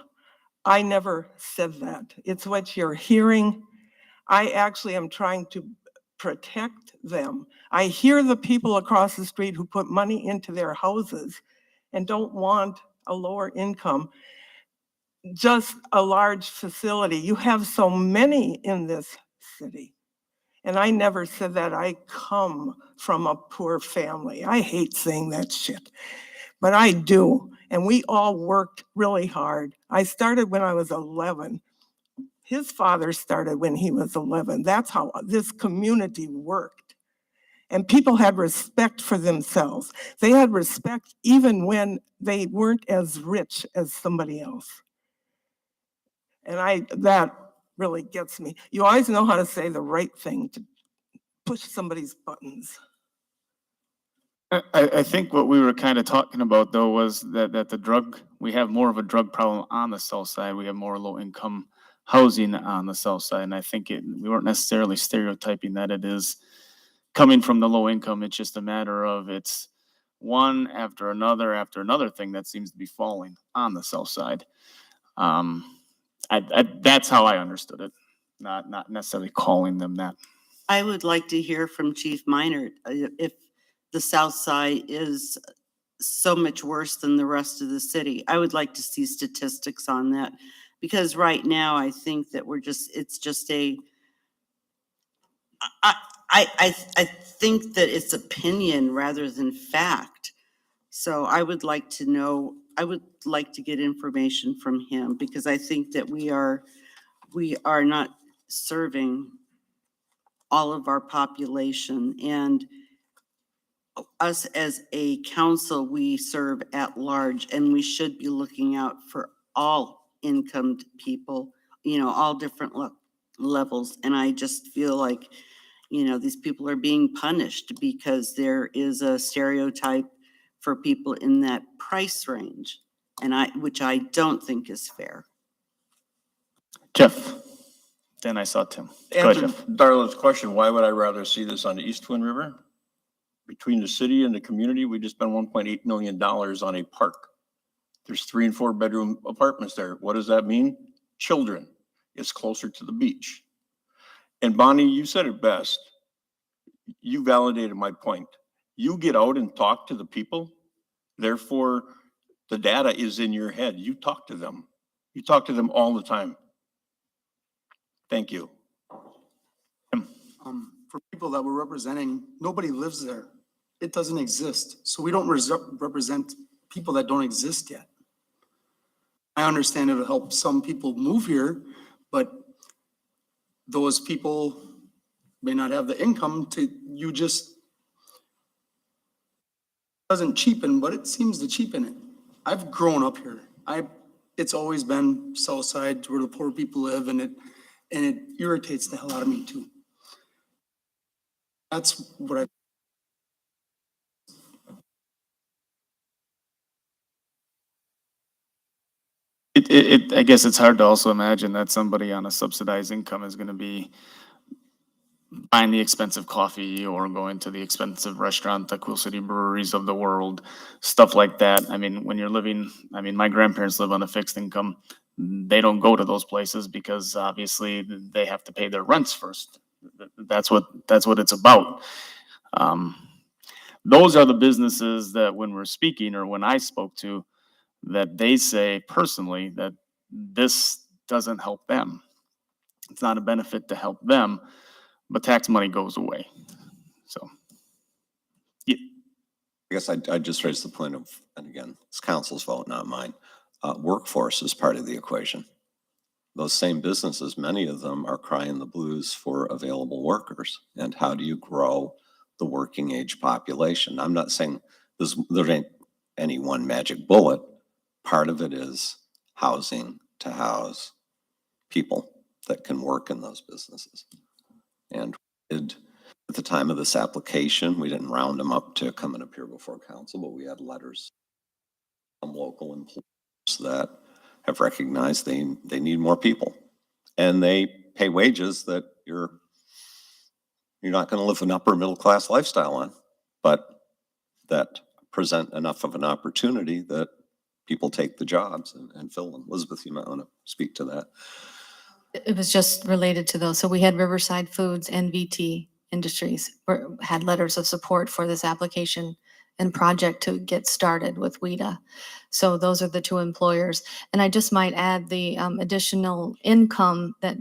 S3: I never said that. It's what you're hearing. I actually am trying to protect them. I hear the people across the street who put money into their houses and don't want a lower income, just a large facility. You have so many in this city. And I never said that. I come from a poor family. I hate saying that shit, but I do. And we all worked really hard. I started when I was 11. His father started when he was 11. That's how this community worked. And people had respect for themselves. They had respect even when they weren't as rich as somebody else. And that really gets me. You always know how to say the right thing to push somebody's buttons.
S1: I think what we were kind of talking about though was that we have more of a drug problem on the south side. We have more low income housing on the south side. And I think we weren't necessarily stereotyping that it is coming from the low income. It's just a matter of it's one after another thing that seems to be falling on the south side. That's how I understood it, not necessarily calling them that.
S11: I would like to hear from Chief Minert if the south side is so much worse than the rest of the city. I would like to see statistics on that because right now I think that it's just I think that it's opinion rather than fact. So I would like to know, I would like to get information from him because I think that we are not serving all of our population, and us as a council, we serve at large, and we should be looking out for all incomed people, you know, all different levels. And I just feel like, you know, these people are being punished because there is a stereotype for people in that price range, and which I don't think is fair.
S1: Jeff, then I saw Tim. Go ahead,
S5: Answer
S1: Jeff.
S5: Darla's question, why would I rather see this on the East Twin River? between the city and the community, we just spent $1.8 million on a park. There's 3 and 4 bedroom apartments there. What does that mean? Children. It's closer to the beach. And Bonnie, you said it best. You validated my point. You get out and talk to the people, therefore the data is in your head. You talk to them. You talk to them all the time. Thank you.
S8: For people that we're representing, nobody lives there. It doesn't exist. So we don't represent people that don't exist yet. I understand it'll help some people move here, but those people may not have the income to, you just, doesn't cheapen, but it seems to cheapen it. I've grown up here. It's always been south side where the poor people live, and it irritates the hell out of me too. That's what I.
S1: I guess it's hard to also imagine that somebody on a subsidized income is gonna be buying the expensive coffee or going to the expensive restaurant, the Cool City Breweries of the world, stuff like that. I mean, when you're living, I mean, my grandparents live on a fixed income. They don't go to those places because obviously they have to pay their rents first. That's what it's about. Those are the businesses that when we're speaking or when I spoke to, that they say personally that this doesn't help them. It's not a benefit to help them, but tax money goes away. So, yeah.
S4: I guess I just raised the point of, and again, it's council's vote, not mine. Workforce is part of the equation. Those same businesses, many of them are crying the blues for available workers. And how do you grow the working age population? I'm not saying there ain't any one magic bullet. Part of it is housing to house people that can work in those businesses. And at the time of this application, we didn't round them up to come and appear before council, but we had letters from local employers that have recognized they need more people. And they pay wages that you're not going to live an upper middle class lifestyle on, but that present enough of an opportunity that people take the jobs and fill them. Elizabeth, you might want to speak to that.
S17: It was just related to those. So we had Riverside Foods and VT Industries had letters of support for this application and project to get started with WIDA. So those are the two employers. And I just might add the additional income that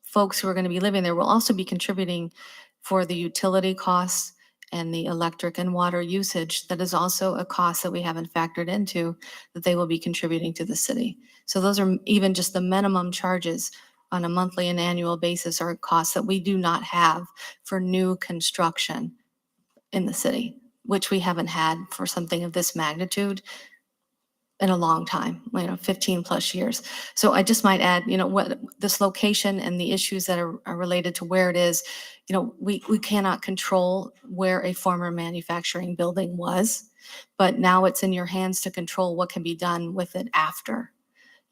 S17: folks who are going to be living there will also be contributing for the utility costs and the electric and water usage. That is also a cost that we haven't factored into that they will be contributing to the city. So those are even just the minimum charges on a monthly and annual basis are costs that we do not have for new construction in the city, which we haven't had for something of this magnitude in a long time, 15 plus years. So I just might add, what this location and the issues that are related to where it is, we cannot control where a former manufacturing building was, but now it's in your hands to control what can be done with it after,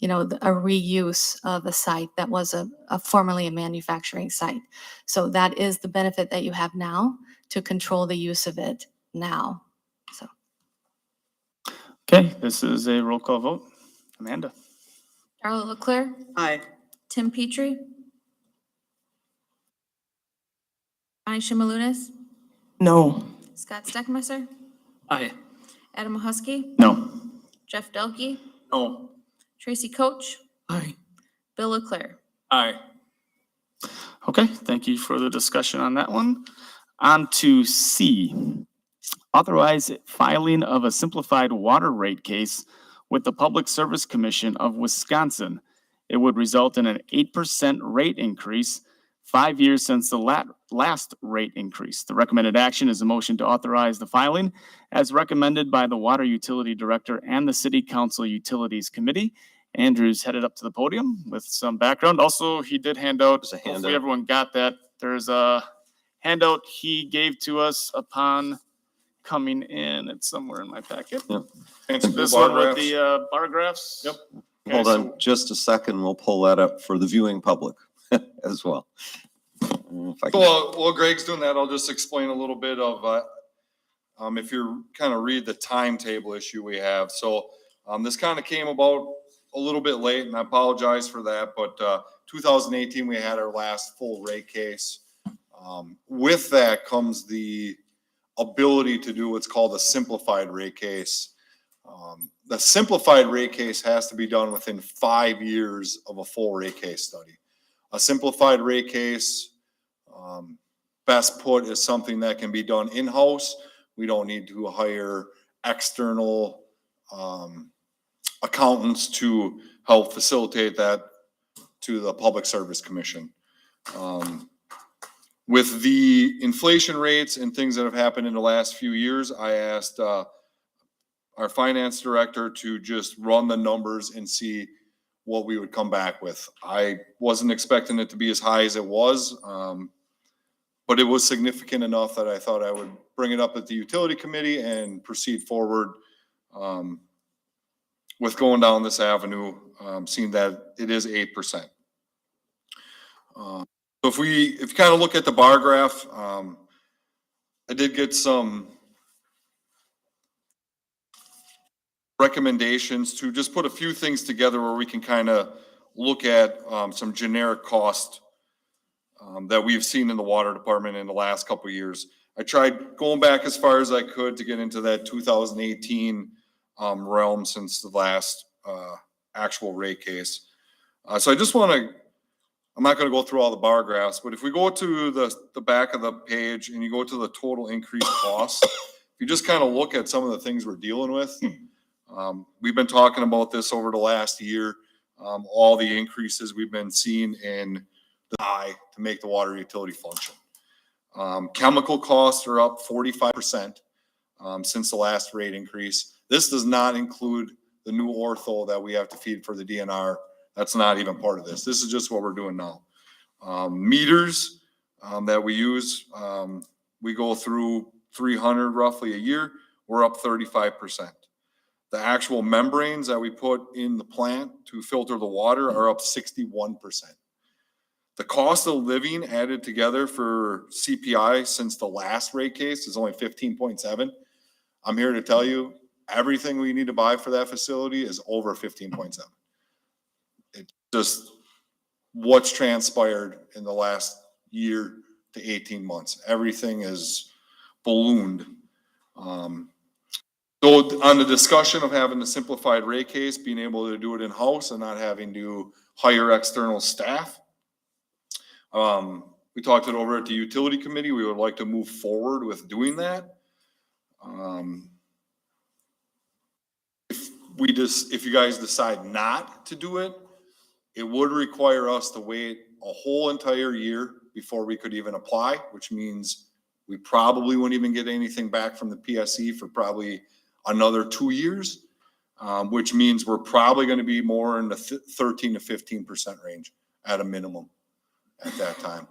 S17: a reuse of a site that was a formerly a manufacturing site. So that is the benefit that you have now to control the use of it now. So.
S1: Okay, this is a roll call vote. Amanda?
S2: Darla Leclerc,
S11: Aye.
S2: Tim Petrie, Bonnie Shimalunas,
S3: No.
S2: Scott Steckmeister,
S14: Aye.
S2: Adam Husky,
S1: No.
S2: Jeff Delkey,
S5: No.
S2: Tracy Coach,
S12: Aye.
S2: Bill Leclerc.
S6: Aye.
S1: Okay, thank you for the discussion on that one. On to C. Authorize filing of a simplified water rate case with the Public Service Commission of Wisconsin. It would result in an 8% rate increase 5 years since the last rate increase. The recommended action is a motion to authorize the filing as recommended by the Water Utility Director and the City Council Utilities Committee. Andrew's headed up to the podium with some background. Also, he did hand out, hopefully everyone got that. There's a handout he gave to us upon coming in. It's somewhere in my packet.
S4: Yep.
S1: It's this one with the bar graphs.
S5: Yep.
S1: Okay,
S4: Hold
S1: so-
S4: on just a second. We'll pull that up for the viewing public as well. If I can-
S15: Well, while Greg's doing that, I'll just explain a little bit of, if you kind of read the timetable issue we have. So this kind of came about a little bit late, and I apologize for that, but 2018, we had our last full rate case. With that comes the ability to do what's called a simplified rate case. The simplified rate case has to be done within 5 years of a full rate case study. A simplified rate case, best put, is something that can be done in-house. We don't need to hire external accountants to help facilitate that to the Public Service Commission. With the inflation rates and things that have happened in the last few years, I asked our finance director to just run the numbers and see what we would come back with. I wasn't expecting it to be as high as it was, but it was significant enough that I thought I would bring it up at the utility committee and proceed forward with going down this avenue, seeing that it is 8%. So if you kind of look at the bar graph, I did get some recommendations to just put a few things together where we can kind of look at some generic cost that we've seen in the water department in the last couple of years. I tried going back as far as I could to get into that 2018 realm since the last actual rate case. So I just want to, I'm not going to go through all the bar graphs, but if we go to the back of the page and you go to the total increased costs, if you just kind of look at some of the things we're dealing with, we've been talking about this over the last year, all the increases we've been seeing in the eye to make the water utility function. Chemical costs are up 45% since the last rate increase. This does not include the new ortho that we have to feed for the DNR. That's not even part of this. This is just what we're doing now. Meters that we use, we go through 300 roughly a year. We're up 35%. The actual membranes that we put in the plant to filter the water are up 61%. The cost of living added together for CPI since the last rate case is only 15.7. I'm here to tell you, everything we need to buy for that facility is over 15.7. It's just what's transpired in the last year to 18 months. Everything is ballooned. So on the discussion of having a simplified rate case, being able to do it in-house and not having to hire external staff, we talked it over at the utility committee. We would like to move forward with doing that. If you guys decide not to do it, it would require us to wait a whole entire year before we could even apply, which means we probably wouldn't even get anything back from the PSC for probably another 2 years, which means we're probably going to be more in the 13 to 15% range at a minimum at that time.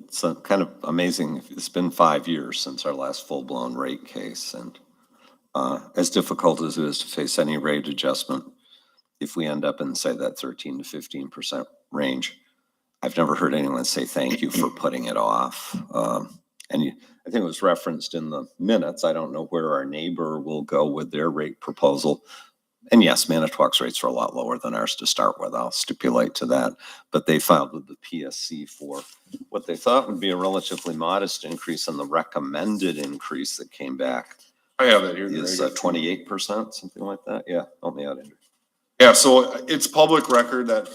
S4: It's kind of amazing. It's been 5 years since our last full-blown rate case, and as difficult as it is to face any rate adjustment, if we end up in, say, that 13 to 15% range, I've never heard anyone say thank you for putting it off. I think it was referenced in the minutes. I don't know where our neighbor will go with their rate proposal. And yes, Manitowoc's rates are a lot lower than ours to start with. I'll stipulate to that. But they filed with the PSC for what they thought would be a relatively modest increase, and the recommended increase that came back
S15: I have that here.
S4: is 28%, something like that. Yeah, help me out, Andrew.
S15: Yeah, so it's public record that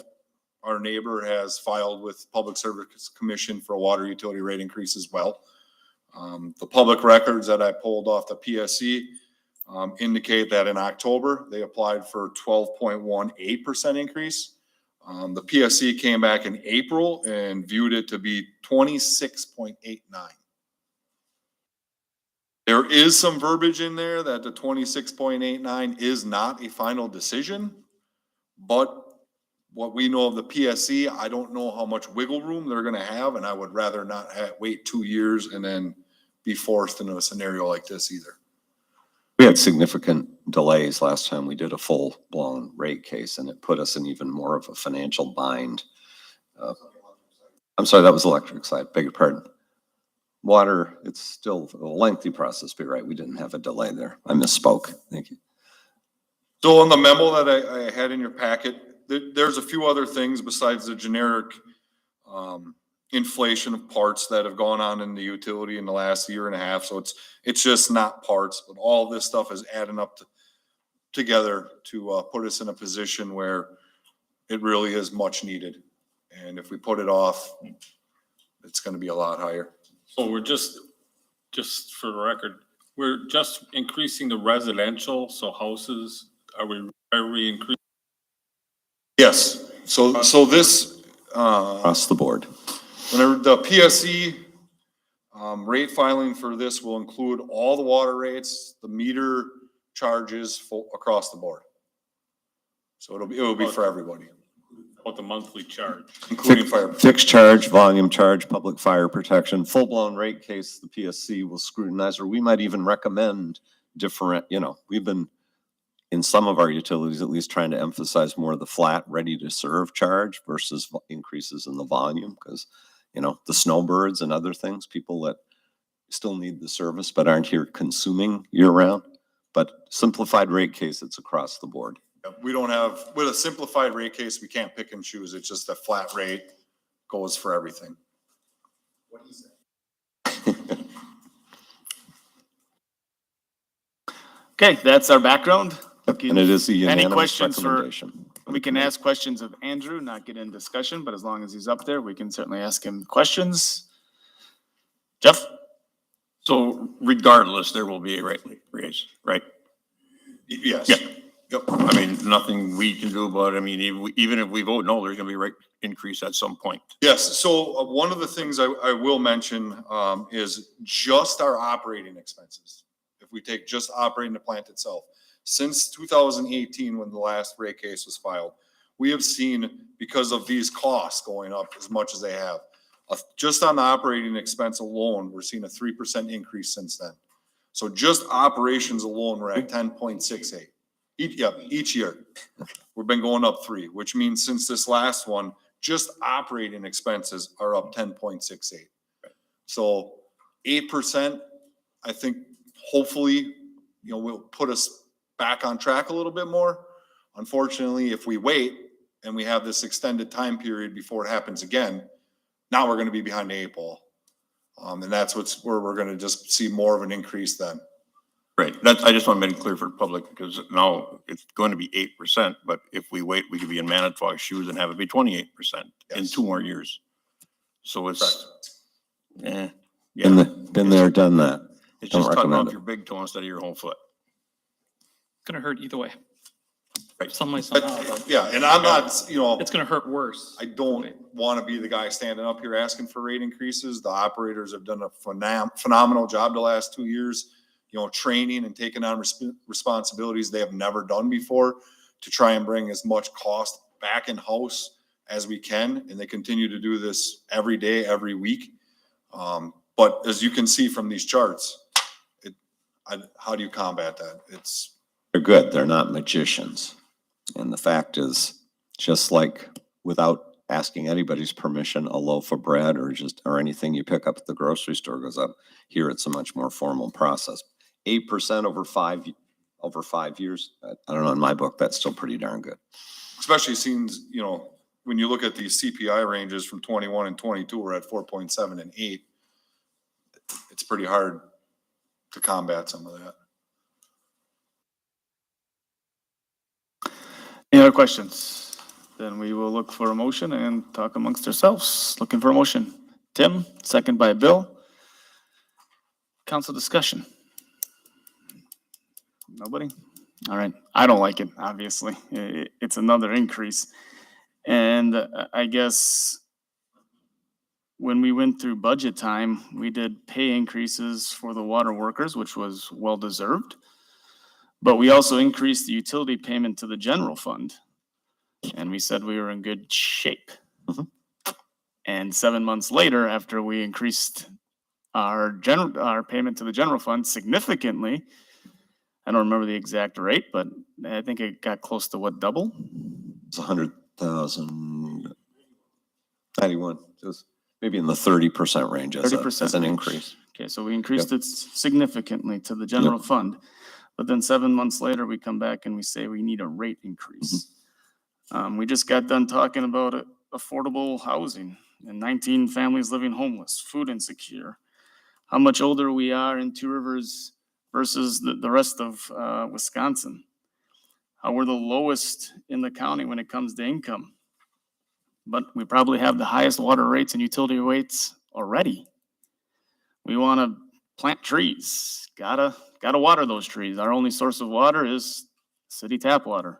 S15: our neighbor has filed with Public Service Commission for a water utility rate increase as well. The public records that I pulled off the PSC indicate that in October, they applied for 12.18% increase. The PSC came back in April and viewed it to be 26.89. There is some verbiage in there that the 26.89 is not a final decision, but what we know of the PSC, I don't know how much wiggle room they're going to have, and I would rather not wait 2 years and then be forced into a scenario like this either.
S4: We had significant delays last time we did a full-blown rate case, and it put us in even more of a financial bind. I'm sorry, that was electric side, beg your pardon. Water, it's still a lengthy process, but you're right, we didn't have a delay there. I misspoke. Thank you.
S15: So in the memo that I had in your packet, there's a few other things besides the generic inflation of parts that have gone on in the utility in the last year and a half. So it's just not parts, but all this stuff is adding up together to put us in a position where it really is much needed. And if we put it off, it's going to be a lot higher.
S6: So we're just for the record, we're just increasing the residential, so houses, are we increasing?
S15: Yes. So this,
S4: Across the board.
S15: whenever the PSE rate filing for this will include all the water rates, the meter charges across the board. So it will be for everybody,
S6: About the monthly charge?
S15: including fire.
S4: Fixed charge, volume charge, public fire protection, full-blown rate case, the PSC will scrutinize, or we might even recommend different, we've been, in some of our utilities, at least trying to emphasize more of the flat, ready-to-serve charge versus increases in the volume, because, the snowbirds and other things, people that still need the service but aren't here consuming year-round. But simplified rate case, it's across the board.
S15: We don't have, with a simplified rate case, we can't pick and choose. It's just a flat rate goes for everything. What do you say?
S1: Okay, that's our background.
S4: And it is a
S1: Any
S4: unanimous
S1: questions for,
S4: recommendation.
S1: we can ask questions of Andrew, not get in discussion, but as long as he's up there, we can certainly ask him questions. Jeff?
S5: So regardless, there will be a rate raise, right?
S15: Yes.
S5: Yeah. Yep. I mean, nothing we can do about it. I mean, even if we vote no, there's gonna be a rate increase at some point.
S15: Yes, so one of the things I will mention is just our operating expenses. If we take just operating the plant itself, since 2018, when the last rate case was filed, we have seen, because of these costs going up as much as they have, just on the operating expense alone, we're seeing a 3% increase since then. So just operations alone, we're at 10.68. Each year. We've been going up 3, which means since this last one, just operating expenses are up 10.68. So 8%, I think hopefully, will put us back on track a little bit more. Unfortunately, if we wait and we have this extended time period before it happens again, now we're going to be behind the 8 ball. And that's where we're going to just see more of an increase then.
S5: Right. I just want to make it clear for the public, because now it's going to be 8%, but if we wait, we could be in Manitowoc's shoes and have it be 28% in 2 more years. So it's, yeah.
S4: Been there, done that.
S5: It's
S4: Don't
S5: just cutting
S4: recommend
S5: off
S4: it.
S5: your big toe instead of your whole foot.
S14: Gonna hurt either way.
S5: Right.
S14: Some way, somehow, but
S15: Yeah, and I'm not,
S14: it's gonna hurt worse.
S15: I don't want to be the guy standing up here asking for rate increases. The operators have done a phenomenal job the last 2 years, training and taking on responsibilities they have never done before to try and bring as much cost back in house as we can. And they continue to do this every day, every week. But as you can see from these charts, how do you combat that?
S4: They're good. They're not magicians. And the fact is, just like without asking anybody's permission, a loaf of bread or anything you pick up at the grocery store goes up. Here, it's a much more formal process. 8% over 5 years. I don't know, in my book, that's still pretty darn good.
S15: Especially seems, when you look at these CPI ranges from 21 and 22, we're at 4.7 and 8. It's pretty hard to combat some of that.
S1: Any other questions? Then we will look for a motion and talk amongst ourselves. Looking for a motion. Tim, second by Bill. Council discussion. Nobody? All right. I don't like it, obviously. It's another increase. And I guess when we went through budget time, we did pay increases for the water workers, which was well-deserved. But we also increased the utility payment to the general fund. And we said we were in good shape. And 7 months later, after we increased our payment to the general fund significantly, I don't remember the exact rate, but I think it got close to what, double?
S4: It's 100,000, 91. maybe in the 30% range as
S1: 30%
S4: as an
S1: range.
S4: increase.
S1: Okay, so we increased it significantly to the general fund. But then 7 months later, we come back and we say we need a rate increase. We just got done talking about affordable housing and 19 families living homeless, food insecure. How much older we are in Two Rivers versus the rest of Wisconsin. How we're the lowest in the county when it comes to income. But we probably have the highest water rates and utility rates already. We want to plant trees. Gotta water those trees. Our only source of water is city tap water.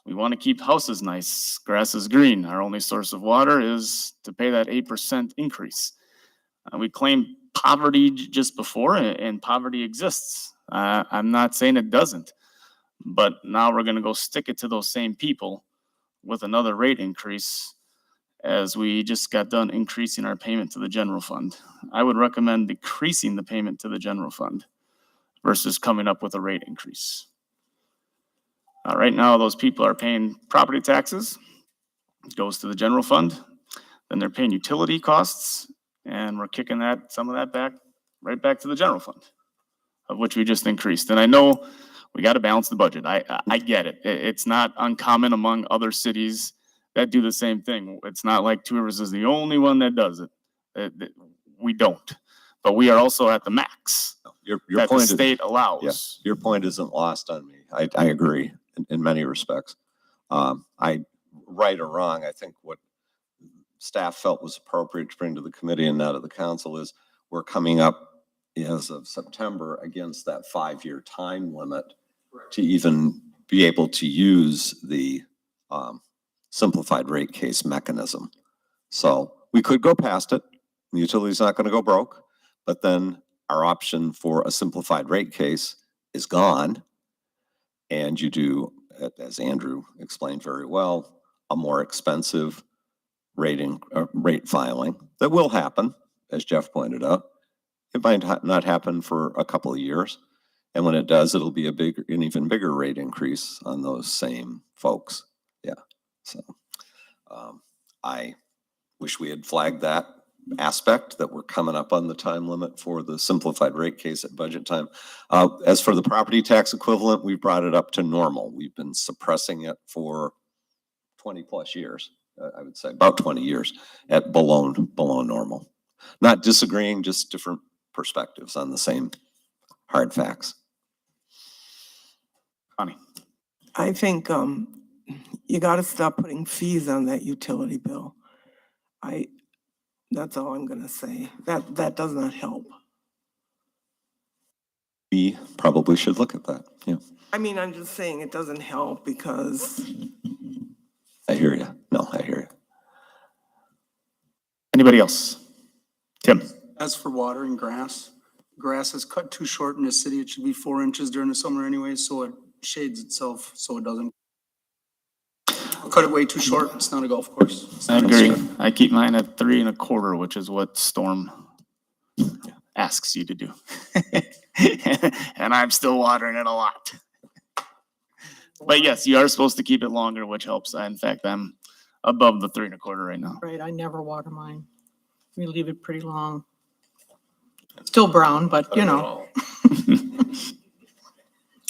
S1: We want to keep houses nice. Grass is green. Our only source of water is to pay that 8% increase. We claimed poverty just before, and poverty exists. I'm not saying it doesn't, but now we're going to go stick it to those same people with another rate increase, as we just got done increasing our payment to the general fund. I would recommend decreasing the payment to the general fund versus coming up with a rate increase. Right now, those people are paying property taxes, it goes to the general fund, then they're paying utility costs, and we're kicking some of that back, right back to the general fund, of which we just increased. And I know we got to balance the budget. I get it. It's not uncommon among other cities that do the same thing. It's not like Two Rivers is the only one that does it. We don't. But we are also at the max
S4: Your
S1: that the
S4: point
S1: state allows.
S4: Yes, your point isn't lost on me. I agree in many respects. Right or wrong, I think what staff felt was appropriate to bring to the committee and now to the council is we're coming up as of September against that 5-year time limit to even be able to use the simplified rate case mechanism. So we could go past it. The utility's not going to go broke, but then our option for a simplified rate case is gone. And you do, as Andrew explained very well, a more expensive rate filing that will happen, as Jeff pointed out. It might not happen for a couple of years. And when it does, it'll be an even bigger rate increase on those same folks. Yeah. So I wish we had flagged that aspect, that we're coming up on the time limit for the simplified rate case at budget time. As for the property tax equivalent, we brought it up to normal. We've been suppressing it for 20 plus years. I would say about 20 years at below normal. Not disagreeing, just different perspectives on the same hard facts.
S1: Connie.
S3: I think you got to stop putting fees on that utility bill. That's all I'm going to say. That does not help.
S4: We probably should look at that. Yeah.
S3: I mean, I'm just saying it doesn't help because.
S4: I hear you. No, I hear you.
S1: Anybody else? Tim.
S8: As for watering grass is cut too short in the city. It should be 4 inches during the summer anyway, so it shades itself, so it doesn't. Cut it way too short. It's not a golf course.
S1: I agree. I keep mine at 3 1/4, which is what Storm asks you to do. And I'm still watering it a lot. But yes, you are supposed to keep it longer, which helps. In fact, I'm above the 3 1/4 right now.
S12: Right, I never water mine. We leave it pretty long. Still brown, but you know.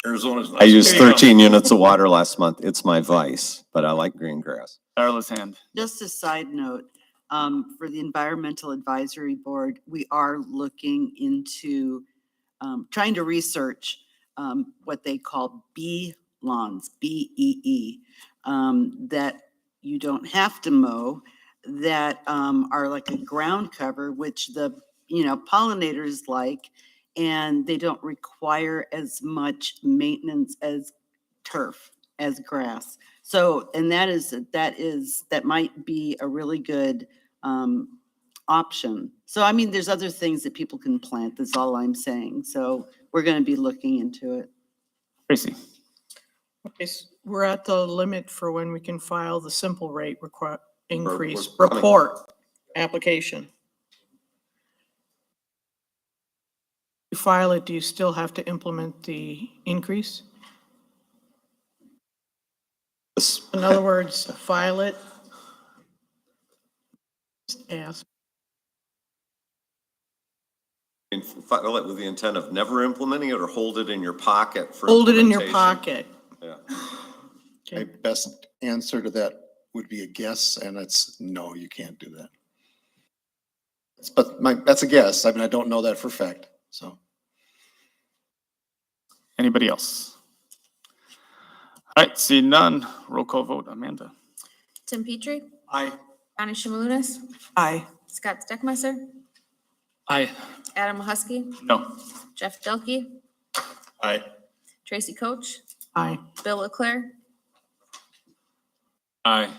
S5: Arizona's nice.
S4: I used 13 units of water last month. It's my vice, but I like green grass.
S1: Darla's hand.
S11: Just a side note, for the Environmental Advisory Board, we are looking into trying to research what they call bee lawns, BEE, that you don't have to mow, that are like a ground cover, which the pollinators like, and they don't require as much maintenance as turf, as grass. So, and that might be a really good option. So, I mean, there's other things that people can plant. That's all I'm saying. So we're going to be looking into it.
S1: Tracy.
S12: Okay, we're at the limit for when we can file the simple rate increase
S4: we're coming.
S12: report application. You file it, do you still have to implement the increase? In other words, file it, Ask.
S4: File it with the intent of never implementing it or hold it in your pocket for
S12: Hold it in your
S4: implementation?
S12: pocket.
S4: Yeah.
S19: My best answer to that would be a guess, and it's no, you can't do that. But that's a guess. I mean, I don't know that for a fact, so.
S1: Anybody else? All right, see none. Roll call vote. Amanda?
S2: Tim Petrie,
S8: Aye.
S2: Donnie Shimalunas,
S3: Aye.
S2: Scott Steckmeister,
S14: Aye.
S2: Adam Mahusky,
S1: No.
S2: Jeff Delkey,
S5: Aye.
S2: Tracy Coach,
S12: Aye.
S2: Bill Leclerc,
S1: Aye.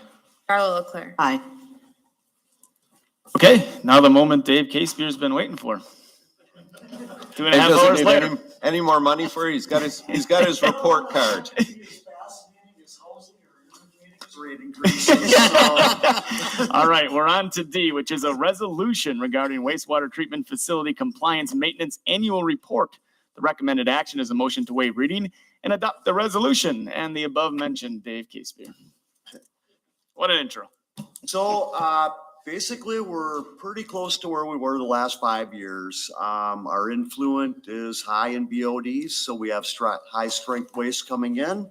S2: Carla Leclerc.
S11: Aye.
S1: Okay, now the moment Dave Casepier's been waiting for. 2.5
S4: Dave doesn't
S1: hours
S4: need
S1: later.
S4: any more money for you. He's got his report card.
S1: All right, we're on to D, which is a resolution regarding wastewater treatment facility compliance maintenance annual report. The recommended action is a motion to waive reading and adopt the resolution and the above mentioned Dave Casepier. What an intro.
S20: So, basically, we're pretty close to where we were the last 5 years. Our influent is high in BODs, so we have high strength waste coming in.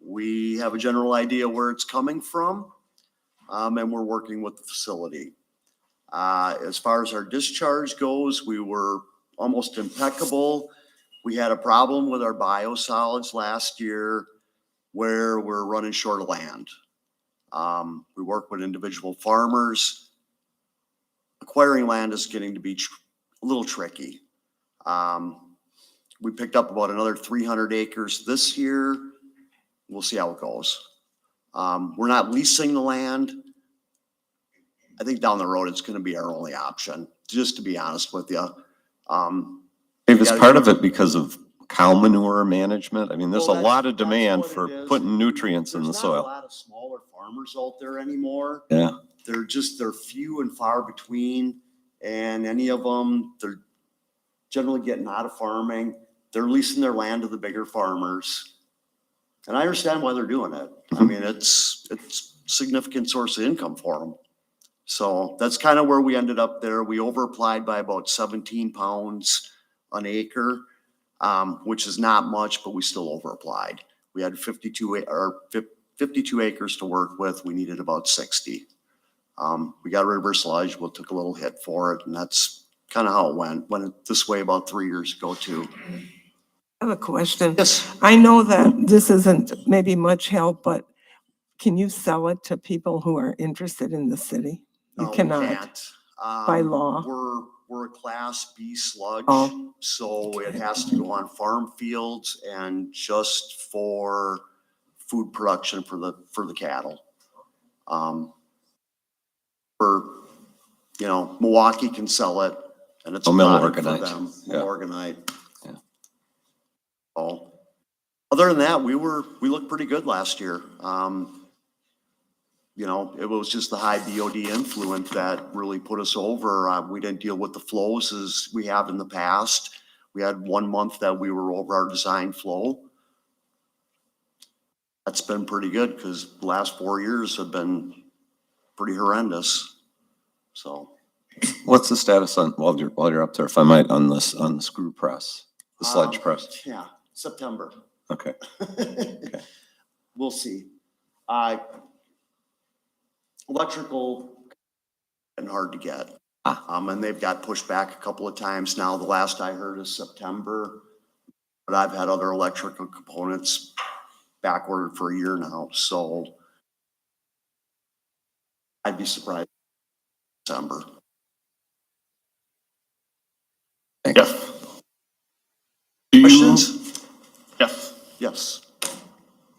S20: We have a general idea where it's coming from, and we're working with the facility. As far as our discharge goes, we were almost impeccable. We had a problem with our biosolids last year where we're running short of land. We work with individual farmers. Acquiring land is getting to be a little tricky. We picked up about another 300 acres this year. We'll see how it goes. We're not leasing the land. I think down the road, it's going to be our only option, just to be honest with you.
S4: Dave, is part of it because of cow manure management? I mean, there's a
S20: Well,
S4: lot of
S20: that's
S4: demand
S20: what it
S4: for
S20: is.
S4: putting nutrients in the
S20: There's not a
S4: soil.
S20: lot of smaller farmers out there anymore.
S4: Yeah.
S20: They're few and far between, and any of them, they're generally getting out of farming. They're leasing their land to the bigger farmers. And I understand why they're doing it. I mean, it's a significant source of income for them. So that's kind of where we ended up there. We over applied by about 17 pounds an acre, which is not much, but we still over applied. We had 52 acres to work with. We needed about 60. We got reverse eligible, took a little hit for it, and that's kind of how it went. Went this way about 3 years ago too.
S3: I have a question.
S20: Yes.
S3: I know that this isn't maybe much help, but can you sell it to people who are interested in the city? You
S20: No, we
S3: cannot,
S20: can't.
S3: by law.
S20: We're a Class B sludge,
S3: Oh.
S20: so it has to go on farm fields and just for food production for the cattle. Milwaukee can sell it, and it's a product for
S4: Milorganite.
S20: them.
S4: Yeah.
S20: Milorganite.
S4: Yeah.
S20: Oh, other than that, we looked pretty good last year. It was just the high BOD influence that really put us over. We didn't deal with the flows as we have in the past. We had 1 month that we were over our design flow. That's been pretty good because the last 4 years have been pretty horrendous. So.
S4: What's the status on, while you're up there, if I might, on the screw press, the sludge press?
S20: Yeah, September.
S4: Okay.
S20: We'll see. Electrical and hard to get. And they've got pushed back a couple of times now. The last I heard is September, but I've had other electrical components back ordered for a year now, so I'd be surprised in December.
S1: Jeff?
S20: Questions?
S1: Jeff?
S20: Yes.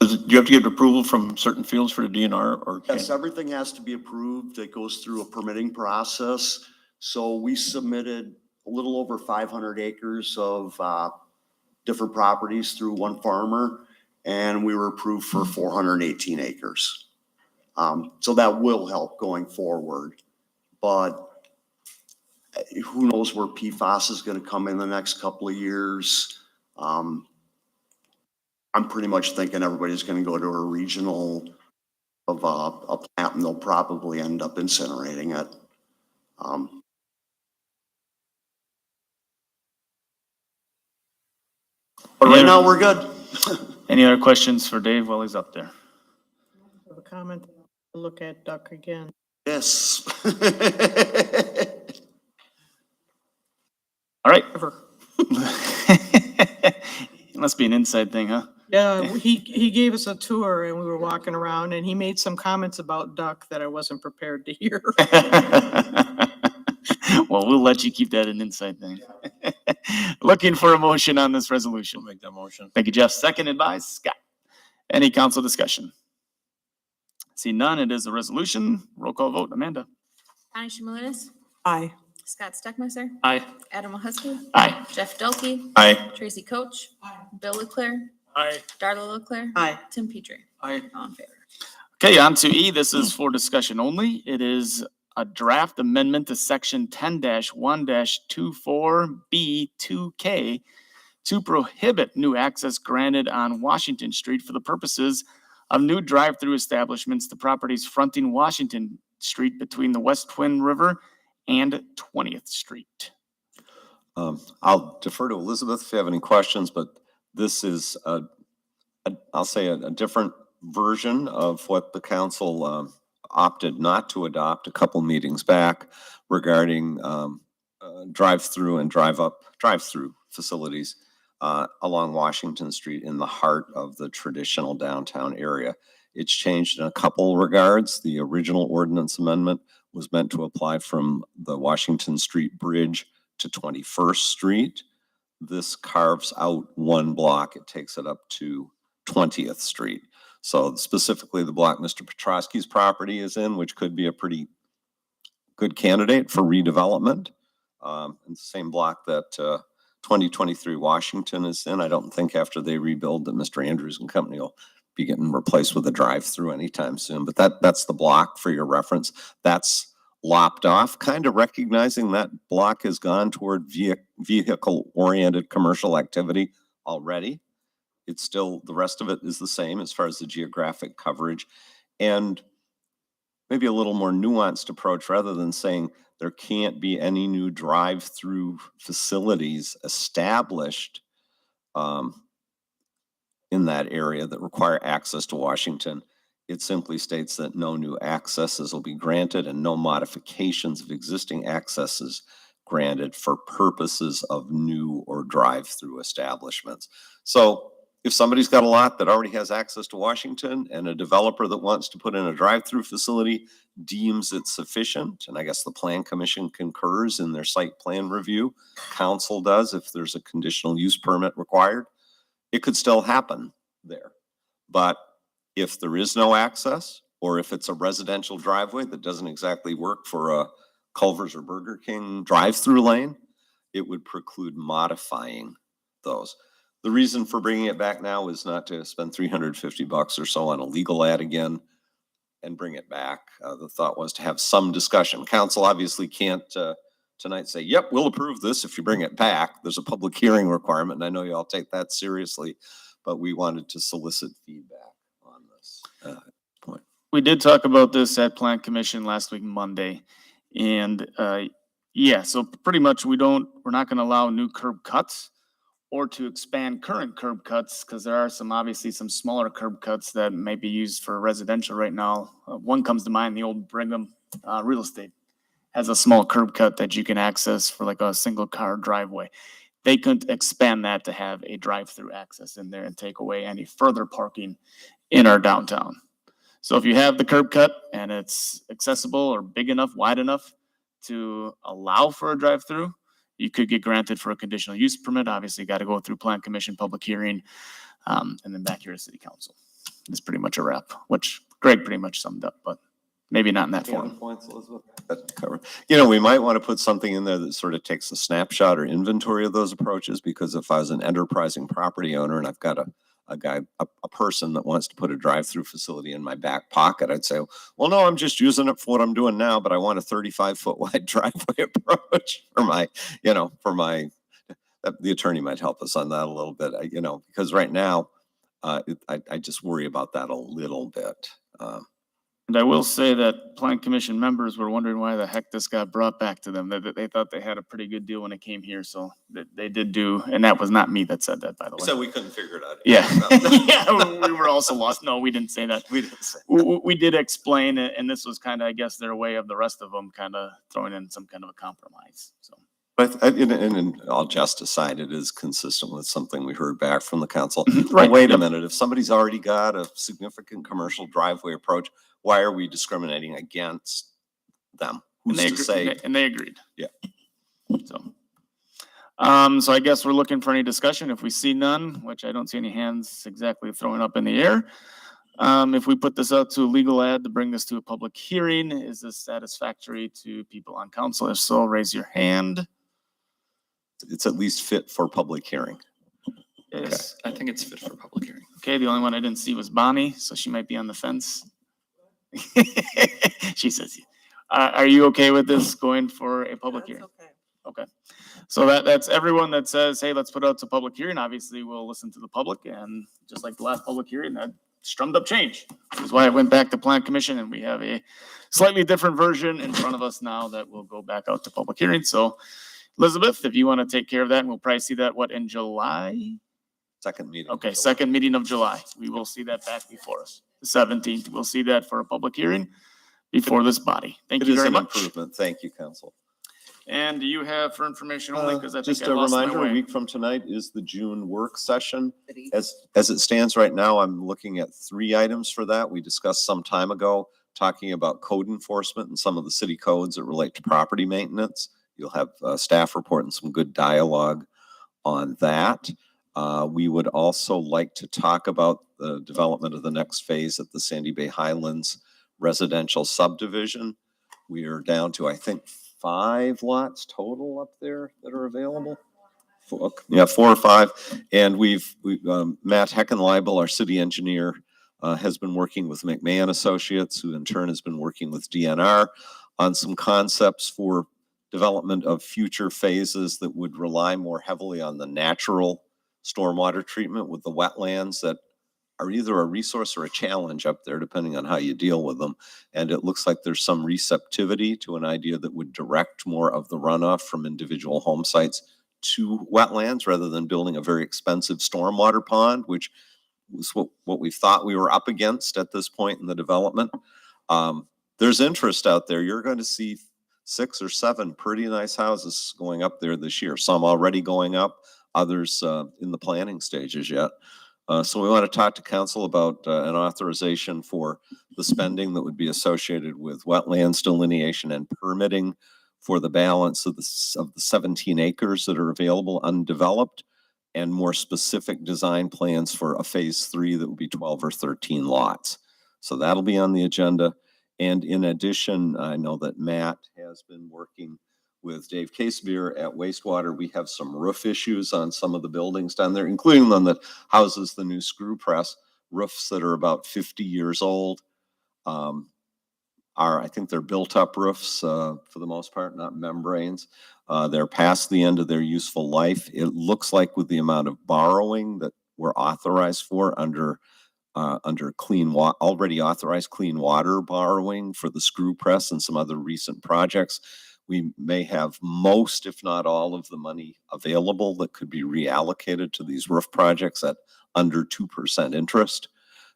S5: Do you have to get approval from certain fields for the DNR or?
S20: Yes, everything has to be approved. It goes through a permitting process. So we submitted a little over 500 acres of different properties through one farmer, and we were approved for 418 acres. So that will help going forward. But who knows where PFAS is going to come in the next couple of years. I'm pretty much thinking everybody's going to go to a regional of a plant, and they'll probably end up incinerating it. But right now, we're good.
S1: Any other questions for Dave while he's up there?
S12: Have a comment, look at Duck again.
S20: Yes.
S1: All right.
S12: Ever.
S1: It must be an inside thing, huh?
S12: Yeah, he gave us a tour and we were walking around and he made some comments about Duck that I wasn't prepared to hear.
S1: Well, we'll let you keep that an inside thing. Looking for a motion on this resolution.
S5: I'll make that motion.
S1: Thank you, Jeff. Seconded by Scott. Any council discussion? See none, it is a resolution. Roll call vote. Amanda?
S2: Connie Shimalis,
S3: Aye.
S2: Scott Steckmeister,
S14: Aye.
S2: Adam Husky,
S1: Aye.
S2: Jeff Delkey,
S5: Aye.
S2: Tracy Coach, Bill Leclerc,
S6: Aye.
S2: Darla Leclerc,
S11: Aye.
S2: Tim Petrie.
S14: Aye.
S2: All in favor.
S1: Okay, on to E. This is for discussion only. It is a draft amendment to section 10-1-24B2K to prohibit new access granted on Washington Street for the purposes of new drive-through establishments to properties fronting Washington Street between the West Twin River and 20th Street.
S4: I'll defer to Elizabeth if you have any questions, but this is I'll say a different version of what the council opted not to adopt a couple meetings back regarding drive-through and drive-through facilities along Washington Street in the heart of the traditional downtown area. It's changed in a couple regards. The original ordinance amendment was meant to apply from the Washington Street Bridge to 21st Street. This carves out one block. It takes it up to 20th Street. So specifically the block Mr. Petrosky's property is in, which could be a pretty good candidate for redevelopment. And the same block that 2023 Washington is in. I don't think after they rebuild that Mr. Andrews and company will be getting replaced with a drive-through anytime soon. But that's the block for your reference. That's lopped off, kind of recognizing that block has gone toward vehicle-oriented commercial activity already. It's still, the rest of it is the same as far as the geographic coverage. And maybe a little more nuanced approach rather than saying there can't be any new drive-through facilities established in that area that require access to Washington. It simply states that no new accesses will be granted and no modifications of existing accesses granted for purposes of new or drive-through establishments. So if somebody's got a lot that already has access to Washington and a developer that wants to put in a drive-through facility deems it sufficient, and I guess the Plan Commission concurs in their site plan review, council does if there's a conditional use permit required, it could still happen there. But if there is no access, or if it's a residential driveway that doesn't exactly work for a Culver's or Burger King drive-through lane, it would preclude modifying those. The reason for bringing it back now is not to spend $350 or so on a legal ad again and bring it back. The thought was to have some discussion. Council obviously can't tonight say, yep, we'll approve this if you bring it back. There's a public hearing requirement, and I know you all take that seriously, but we wanted to solicit feedback on this point.
S1: We did talk about this at Plan Commission last week, Monday. And yeah, so pretty much we're not going to allow new curb cuts or to expand current curb cuts, because there are obviously some smaller curb cuts that may be used for residential right now. One comes to mind, the old Brigham real estate has a small curb cut that you can access for like a single car driveway. They couldn't expand that to have a drive-through access in there and take away any further parking in our downtown. So if you have the curb cut and it's accessible or big enough, wide enough to allow for a drive-through, you could get granted for a conditional use permit. Obviously, got to go through Plan Commission, public hearing, and then back here to City Council. It's pretty much a wrap, which Greg pretty much summed up, but maybe not in that form.
S4: Points, Elizabeth? You know, we might want to put something in there that sort of takes a snapshot or inventory of those approaches, because if I was an enterprising property owner and I've got a person that wants to put a drive-through facility in my back pocket, I'd say, well, no, I'm just using it for what I'm doing now, but I want a 35-foot wide driveway approach for my, the attorney might help us on that a little bit, because right now, I just worry about that a little bit.
S1: And I will say that plan commission members were wondering why the heck this got brought back to them. That they thought they had a pretty good deal when it came here, so they did do, and that was not me that said that, by the
S4: We
S1: way.
S4: said we couldn't figure it out.
S1: Yeah, yeah, we were also lost. No, we didn't say that.
S4: We didn't say.
S1: We did explain it, and this was kind of, I guess, their way of the rest of them kind of throwing in some kind of a compromise, so.
S4: But, and all jest aside, it is consistent with something we heard back from the council.
S1: Right,
S4: Wait a
S1: yep.
S4: minute, if somebody's already got a significant commercial driveway approach, why are we discriminating against them?
S1: And
S4: Who's
S1: they
S4: to
S1: agree-
S4: say?
S1: and they agreed.
S4: Yeah.
S1: So. So I guess we're looking for any discussion. If we see none, which I don't see any hands exactly throwing up in the air. If we put this out to a legal ad to bring this to a public hearing, is this satisfactory to people on council? If so, raise your hand.
S4: It's at least fit for public hearing.
S1: Yes.
S14: I think it's fit for public hearing.
S1: Okay, the only one I didn't see was Bonnie, so she might be on the fence. She says, are you okay with this going for a public hearing? Okay. So that's everyone that says, hey, let's put it out to public hearing. Obviously, we'll listen to the public, and just like the last public hearing, that strummed up change. Which is why it went back to plan commission, and we have a slightly different version in front of us now that will go back out to public hearing. So Elizabeth, if you want to take care of that, and we'll probably see that, in July?
S4: Second meeting.
S1: Okay, second meeting of July. We will see that back before us. The 17th, we'll see that for a public hearing before this body. Thank
S4: It
S1: you
S4: is
S1: very
S4: an
S1: much.
S4: improvement. Thank you, council.
S1: And do you have for information only? Because I think
S4: Just
S1: I
S4: a
S1: lost my
S4: reminder, a
S1: way.
S4: week from tonight is the June work session. As it stands right now, I'm looking at 3 items for that. We discussed some time ago, talking about code enforcement and some of the city codes that relate to property maintenance. You'll have a staff report and some good dialogue on that. We would also like to talk about the development of the next phase at the Sandy Bay Highlands residential subdivision. We are down to, I think, 5 lots total up there that are available. 4 or 5. And Matt Heckenleibel, our city engineer, has been working with McMahon Associates, who in turn has been working with DNR on some concepts for development of future phases that would rely more heavily on the natural stormwater treatment with the wetlands that are either a resource or a challenge up there, depending on how you deal with them. And it looks like there's some receptivity to an idea that would direct more of the runoff from individual home sites to wetlands rather than building a very expensive stormwater pond, which was what we thought we were up against at this point in the development. There's interest out there. You're going to see 6 or 7 pretty nice houses going up there this year. Some already going up, others in the planning stages yet. So we want to talk to council about an authorization for the spending that would be associated with wetlands delineation and permitting for the balance of the 17 acres that are available undeveloped, and more specific design plans for a phase 3 that would be 12 or 13 lots. So that'll be on the agenda. And in addition, I know that Matt has been working with Dave Casebeer at Wastewater. We have some roof issues on some of the buildings down there, including one that houses the new screw press, roofs that are about 50 years old. I think they're built up roofs for the most part, not membranes. They're past the end of their useful life. It looks like with the amount of borrowing that we're authorized for under already authorized clean water borrowing for the screw press and some other recent projects, we may have most, if not all, of the money available that could be reallocated to these roof projects at under 2% interest.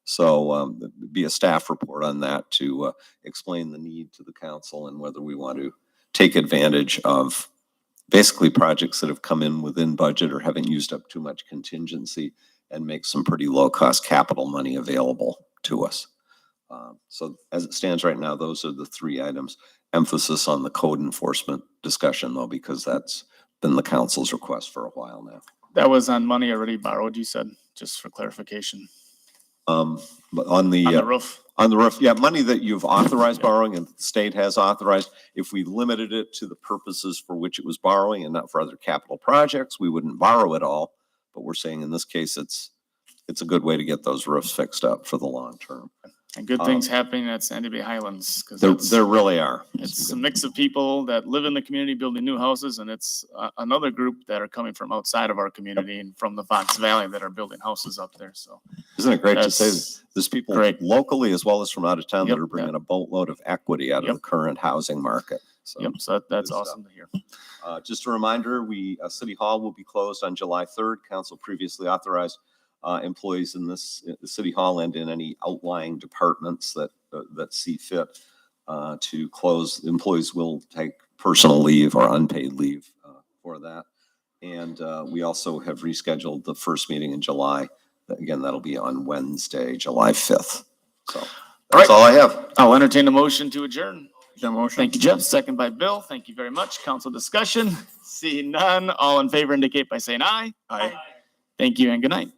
S4: So be a staff report on that to explain the need to the council and whether we want to take advantage of basically projects that have come in within budget or haven't used up too much contingency and make some pretty low cost capital money available to us. So as it stands right now, those are the 3 items. Emphasis on the code enforcement discussion though, because that's been the council's request for a while now.
S1: That was on money already borrowed, you said, just for clarification.
S4: But on the
S1: roof.
S4: On the roof, yeah, money that you've authorized borrowing and the state has authorized. If we limited it to the purposes for which it was borrowing and not for other capital projects, we wouldn't borrow it all. But we're saying in this case, it's a good way to get those roofs fixed up for the long term.
S1: And good things happening at Sandy Bay Highlands, because
S4: There really are.
S1: it's a mix of people that live in the community building new houses, and it's another group that are coming from outside of our community and from the Fox Valley that are building houses up there, so.
S4: Isn't it great to say
S1: That's
S4: there's people
S1: great.
S4: locally as well as from out of town that
S1: Yep,
S4: are bringing a boatload of equity out of the
S1: Yep.
S4: current housing market. So,
S1: Yep, so that's
S4: good
S1: awesome to hear.
S4: just a reminder, City Hall will be closed on July 3rd. Council previously authorized employees in the City Hall and in any outlying departments that see fit to close. Employees will take personal leave or unpaid leave for that. And we also have rescheduled the first meeting in July. Again, that'll be on Wednesday, July 5th. So that's all I have.
S1: I'll entertain a motion to adjourn.
S5: That motion.
S1: Thank you, Jeff. Second by Bill. Thank you very much. Council discussion. Seeing none, all in favor indicate by saying aye.
S5: Aye.
S1: Thank you and good night.